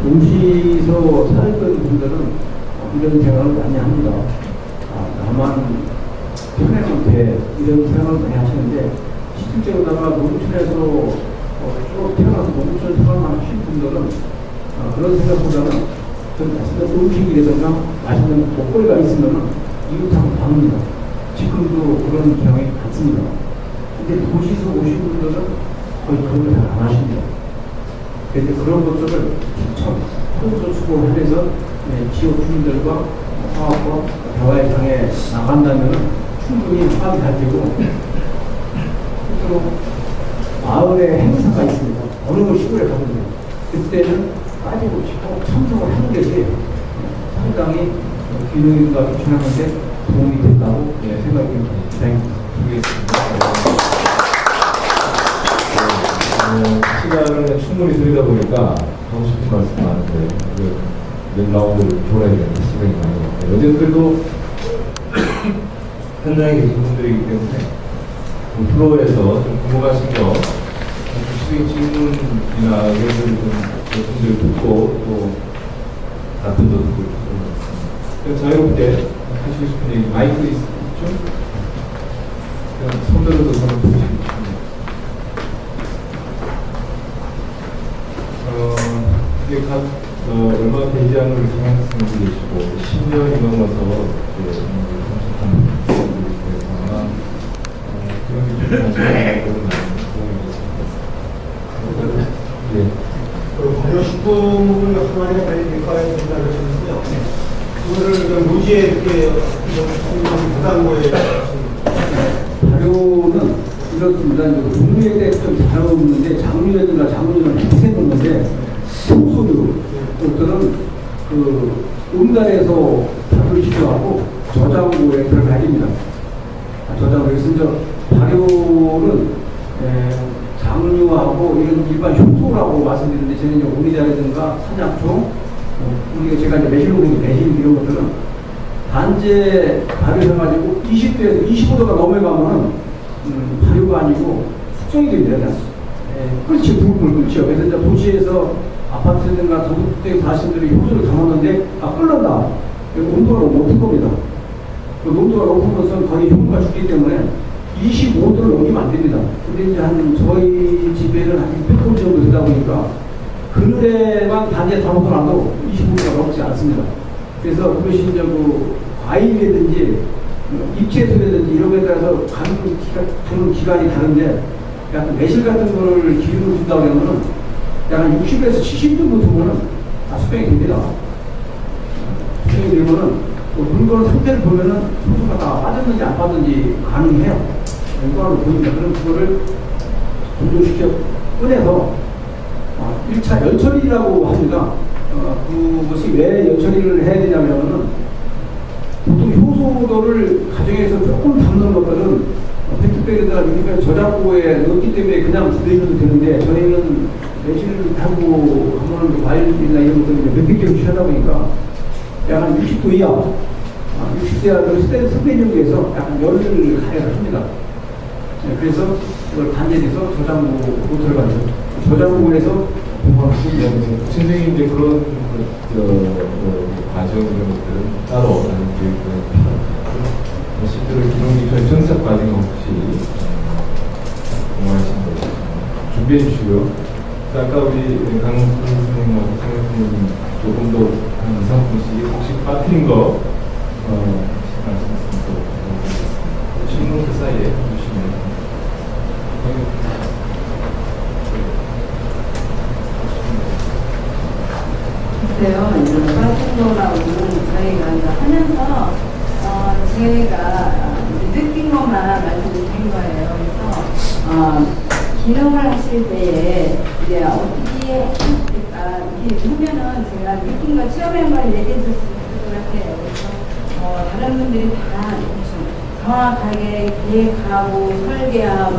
도시에서 살던 분들은 이런 생각을 많이 합니다. 나만 편하면 돼 이런 생각을 많이 하시는데 실질적으로다가 농촌에서 쭉 태어나서 농촌 생활만 하신 분들은 그런 생각보다는 맛있는 음식이라든가 맛있는 먹거리가 있으면 이웃하고 나눕니다. 지금도 그런 경향이 많습니다. 근데 도시에서 오신 분들은 거의 그런 걸 잘 안 하십니다. 그런데 그런 것들을 참 소수 수고해서 지역 주민들과 화합과 대화의 장에 나간다면 충분히 화합이 잘 되고 또 마을에 행사가 있습니다. 어느 시골에 가든지 그때는 빠지고 싶고 참석을 하는 것이 상당히 기능과 기초하는데 도움이 된다고 생각이 듭니다. 시간을 충분히 드리다 보니까 하고 싶은 말씀 많은데 몇 라운드를 돌아야 되는 시간이 많이 없어요. 어제 그래도 현장에 계신 분들이기 때문에 프로에서 좀 궁금하신 거 구체적인 질문이나 이런 것들을 듣고 또 답변도 듣고 있습니다. 자유롭게 하시고 싶은 얘기 마이크 있죠? 그냥 손들어도 저는 보시고 싶습니다. 이게 얼마 되지 않은 생활학생들이 계시고 10년이 넘어서 정착한 분들이 있어서 그런 게 좀 나중에 발효식품을 한 마리가 빨리 밀가에 된다고 하셨는데요. 그거를 노지에 이렇게 부담고에 발효는 이렇습니다. 종류에 대해 좀 다루는데 장류라든가 장류는 해세 놓는데 소수류 것들은 음달에서 발효를 시켜하고 저장고에 들어가입니다. 저장고에서 이제 발효는 장류하고 이런 일반 효소라고 말씀드리는데 저는 이제 오리자라든가 산약초 우리가 제가 이제 매실로그니 매실 이런 것들은 단제 발효해가지고 20도에서 25도가 넘어가면은 발효가 아니고 숙성이 됩니다. 그렇지 불 그렇죠. 그래서 이제 도시에서 아파트든가 도시에 사신 분들이 효소를 담았는데 끓는다. 온도가 너무 높은 겁니다. 그 농도가 높은 것은 거의 효소가 죽기 때문에 25도를 넘기면 안 됩니다. 근데 이제 저희 집에는 한 600도 정도 되다 보니까 그늘에만 단지에 담아놔도 25도가 넘지 않습니다. 그래서 그것이 이제 과일이라든지 잎채소라든지 이런 거에 따라서 가는 기간이 다른데 약간 매실 같은 거를 기름을 준다고 하면은 약간 60에서 70도 두면은 수평이 됩니다. 수평이 되면은 또 물건 상태를 보면은 소수가 다 빠졌는지 안 빠졌는지 가능해요. 이거로 보입니다. 그럼 그거를 분조시켜 꺼내서 1차 연처리라고 합니다. 그것이 왜 연처리를 해야 되냐면은 보통 효소도를 가정에서 조금 담는 것들은 팩트백에다가 이렇게 저장고에 넣기 때문에 그냥 넣으셔도 되는데 저희는 매실을 타고 하면 과일이나 이런 것들이 몇백 개를 취하다 보니까 약간 60도 이하, 60도 이하로 스테인리스에서 약간 열을 가해를 합니다. 네, 그래서 이걸 단계해서 저장고로 들어가죠. 저장고에서 공부하시면 선생님 이제 그런 과정 이런 것들은 따로 하는 교육은 필요합니다. 실제로 기록리처의 정착 과정 없이 공부하신 거 준비해 주시고요. 아까 우리 강훈 선생님하고 상현 선생님 조금 더 한 2, 3분씩 혹시 빠뜨린 거 말씀하시면 또 드리겠습니다. 질문 그 사이에 해주시면 글쎄요, 이제 빠진거라고는 저희가 이제 하면서 제가 느낀 것만 말씀드린 거예요. 그래서 기능을 하실 때에 이제 어떻게 할까 이렇게 하면은 제가 느낀 거 체험한 걸 얘기해 줄 수 있을 것 같아요. 그래서 다른 분들이 다 정확하게 기획하고 설계하고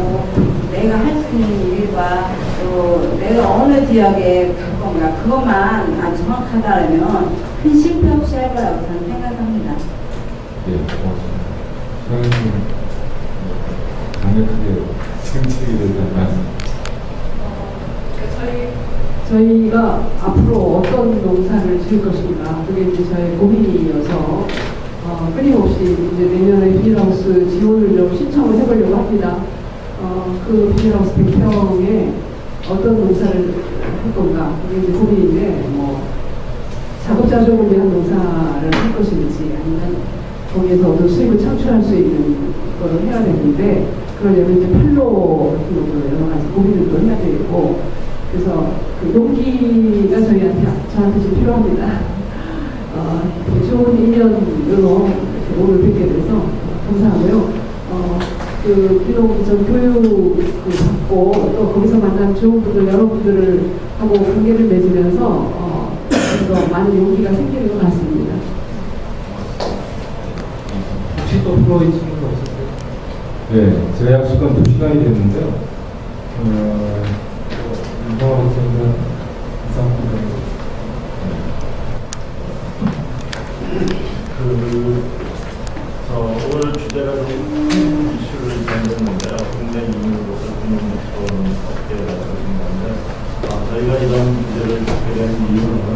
내가 할 수 있는 일과 또 내가 어느 지역에 갈 건가 그것만 정확하다면 큰 실패 없이 할 거라고 저는 생각합니다. 예, 고맙습니다. 상현님 강력하게 생각에 대한 말씀. 저희가 앞으로 어떤 농사를 지을 것인가 그게 이제 저의 고민이어서 끊임없이 이제 내년에 비닐하우스 지원을 좀 신청을 해보려고 합니다. 그 비닐하우스 100평에 어떤 농사를 할 건가 그게 이제 고민인데 작업자족을 위한 농사를 할 것인지 아니면 거기에서 어떤 수익을 창출할 수 있는 걸 해야 되는데 그러려면 이제 판로 같은 것도 여러 가지 고민을 또 해야 되고 그래서 그 용기가 저한테 좀 필요합니다. 좋은 인연으로 오늘 뵙게 돼서 감사하고요. 그 비농기전 교육을 받고 또 거기서 만난 좋은 분들 여러분들을 하고 관계를 맺으면서 더 많은 용기가 생기는 것 같습니다. 혹시 또 풀어진 친구가 없으세요? 네, 제가 약속한 2시간이 됐는데요. 이상하고 생각 이상합니다. 오늘 주제가 좀 큰 이슈를 만들었는데요. 국내 이민으로서 국민으로서는 어떻게 나서신 건데, 저희가 이런 주제를 갖게 된 이유는,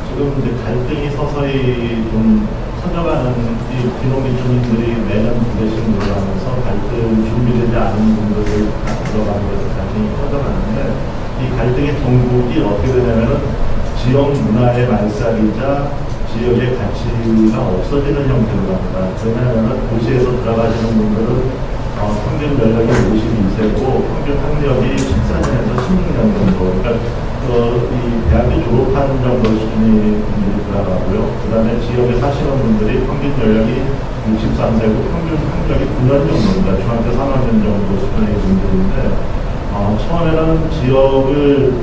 지금 이제 갈등이 서서히 좀 커져가는 이 비농기 주민들이 매년 2대씩 늘어나면서 갈등 준비되지 않은 분들을 들어가는 것에 갈등이 커져가는데, 이 갈등의 전국이 어떻게 되냐면은 지역 문화의 말살이자 지역의 가치가 없어지는 형태로 갑니다. 왜냐하면 도시에서 들어가시는 분들은 평균 연령이 52세고 평균 학력이 14년에서 16년 정도. 그러니까 이 대학교 졸업한 정도 수준의 분들이 들어가고요. 그 다음에 지역에 사시는 분들이 평균 연령이 63세고 평균 학력이 9년 정도입니다. 중학교 3학년 정도 수준의 분들인데 처음에는 지역을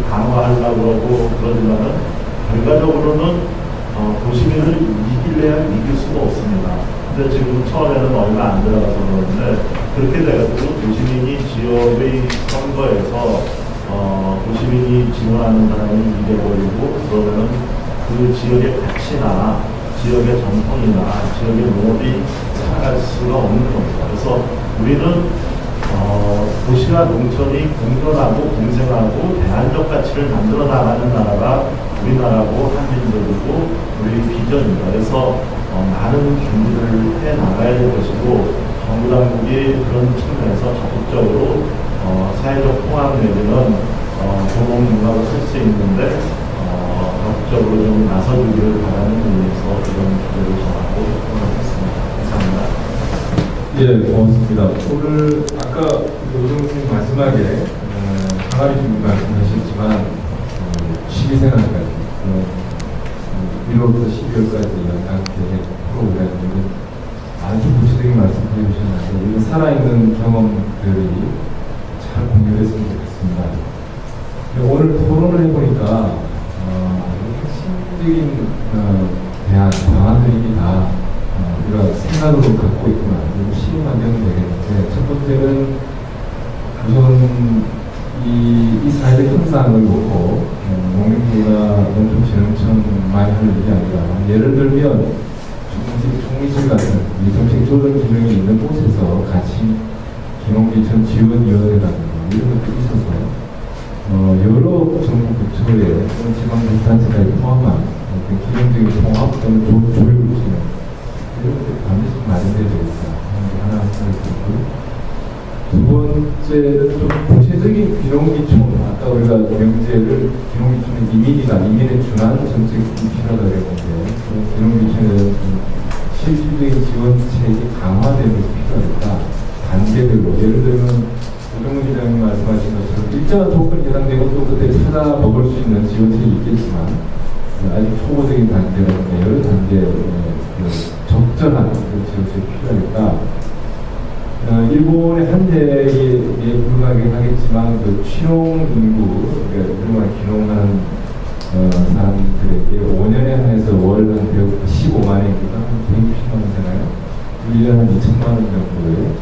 강화하려고 그러고 그러지만은 결과적으로는 도시민을 이길래야 이길 수가 없습니다. 근데 지금 처음에는 얼마 안 들어가서 그러는데 그렇게 돼가지고 도시민이 지역의 선거에서 도시민이 지원하는 사람이 이겨버리고 그러면은 그 지역의 가치나 지역의 전통이나 지역의 농업이 살아갈 수가 없는 겁니다. 그래서 우리는 도시와 농촌이 공존하고 공생하고 대안적 가치를 만들어 나가는 나라가 우리나라고 한민족이고 우리 비전입니다. 그래서 많은 준비를 해 나가야 될 것이고 정부 당국이 그런 측면에서 적극적으로 사회적 통합 내지는 공공문화로 쓸 수 있는데 적극적으로 좀 나서주기를 바라는 의미에서 이런 주제를 정하고 했습니다. 감사합니다. 예, 고맙습니다. 오늘 아까 오정 선생님 마지막에 항아리 준비 말씀하셨지만 취미생활까지 그런 1월부터 12월까지 연간 계획 프로그램을 아주 구체적인 말씀 해주셨는데 이런 살아있는 경험들이 잘 공유됐으면 좋겠습니다. 오늘 토론을 해보니까 핵심적인 대안, 방안들이 다 우리가 생각으로 갖고 있구나. 그리고 실행하면 되겠는데 첫 번째는 우선 이 사회의 형상을 놓고 농림부나 농촌진흥청만 하는 일이 아니라 예를 들면 총리실 같은 이 정책 조정 기능이 있는 곳에서 같이 기농기촌 지원위원회라든가 이런 것들이 있어서 여러 정부 부처의 또는 지방자치단체가 포함한 기능적인 통합 또는 조율을 진행 이런 것들이 반드시 마련되어야 되겠다 하는 게 하나 생각이 들고 두 번째는 좀 구체적인 기농기촌 아까 우리가 명제를 기농기촌의 이민에 준한 정책이 필요하다고 했는데 기농기촌에 대한 실질적인 지원책이 강화되는 것이 필요하다. 단계별로 예를 들면 우정문 기자님 말씀하신 것처럼 일정한 조건이 해당되고 또 그때 찾아 먹을 수 있는 지원책이 있겠지만 아직 초보적인 단계라든가 여러 단계의 적절한 지원책이 필요하겠다. 일본의 한대에 불과하긴 하겠지만 그 취농 인구, 그러니까 귀농하는 사람들에게 5년에 한해서 월 한 115만 원이니까 한 160만 원이잖아요. 1년 한 2천만 원 정도의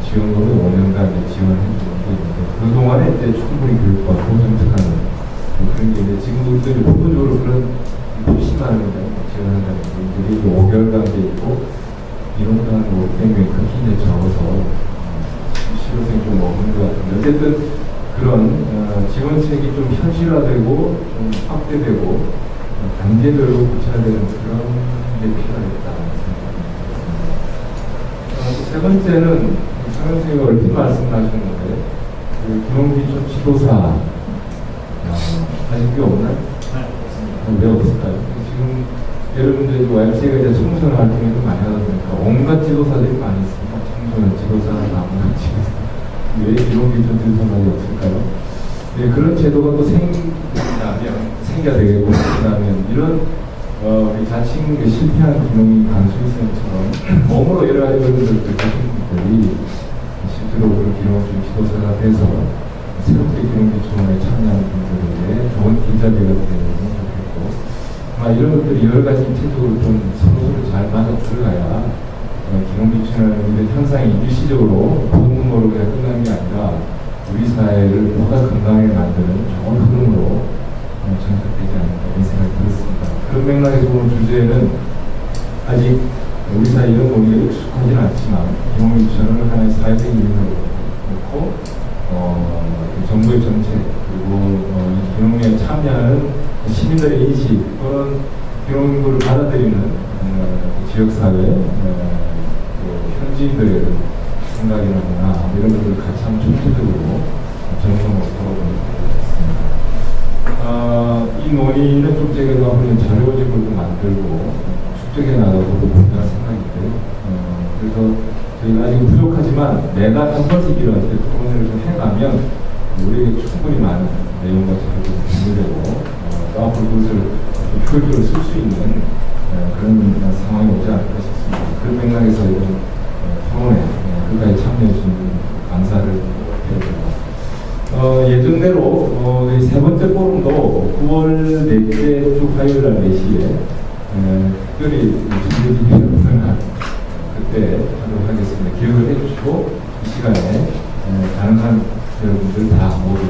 지원금을 5년간 지원해 주는 게 있는데 그동안에 이제 충분히 교육받고 정착하는 그런 게 있는데 지금도 이제 부분적으로 그런 60만 원 지원한다는 분들이 5개월간 돼 있고 이론한 것 때문에 크게 이제 적어서 실효성이 좀 없는 것 같은데 어쨌든 그런 지원책이 좀 현실화되고 좀 확대되고 단계별로 구체화되는 그런 게 필요하겠다 생각합니다. 세 번째는 장 선생님이 얼핏 말씀하셨는데 그 기농기촌 지도사 아직 게 없나요? 네, 없습니다. 왜 없을까요? 지금 여러분들 YMCA가 이제 청소년 활동을 좀 많이 하다 보니까 온갖 지도사들이 많이 있습니다. 청소년 지도사, 남녀 지도사. 왜 기농기촌 지도사가 없을까요? 네, 그런 제도가 또 생겨야 되겠고, 그다음에 이런 우리 자칭 실패한 기농이 강수일선처럼 몸으로 여러 가지 것들을 겪으신 분들이 실제로 그런 기농기촌 지도사가 돼서 새롭게 기농기촌에 참여하는 분들에게 좋은 길잡이가 되는 이런 것들이 여러 가지 입체적으로 좀 서로서로 잘 맞아 들어가야 기농기촌이라는 이런 현상이 일시적으로 보험으로 그냥 끝나는 게 아니라 우리 사회를 보다 건강하게 만드는 좋은 흐름으로 정착되지 않을까 이런 생각이 들었습니다. 그런 맥락에서 오늘 주제는 아직 우리 사회 이런 논의에 익숙하지는 않지만 기농기촌을 하나의 사회적인 의미로 놓고 정부의 정책 그리고 이 기농에 참여하는 시민들의 인식 또는 기농인구를 받아들이는 지역사회 현지인들의 생각이나 이런 것들을 같이 한번 총체적으로 점검을 돌아보는 것 같습니다. 이 논의는 좀 제가 앞으로 자료집을 좀 만들고 축적해 나가고 본다는 생각인데요. 그래서 저희가 아직 부족하지만 매달 한 번씩 이런 토론회를 좀 해가면 우리에게 충분히 많은 내용과 자료들이 공유되고 또 앞으로 그것을 효율적으로 쓸 수 있는 그런 상황이 오지 않을까 싶습니다. 그런 맥락에서 이런 토론에 끝까지 참여해 주신 감사를 드립니다. 예정대로 세 번째 포럼도 9월 넷째 주 화요일 날 4시에 특별히 준비되는 그때 하도록 하겠습니다. 기억을 해주시고 이 시간에 가능한 여러분들 다 모두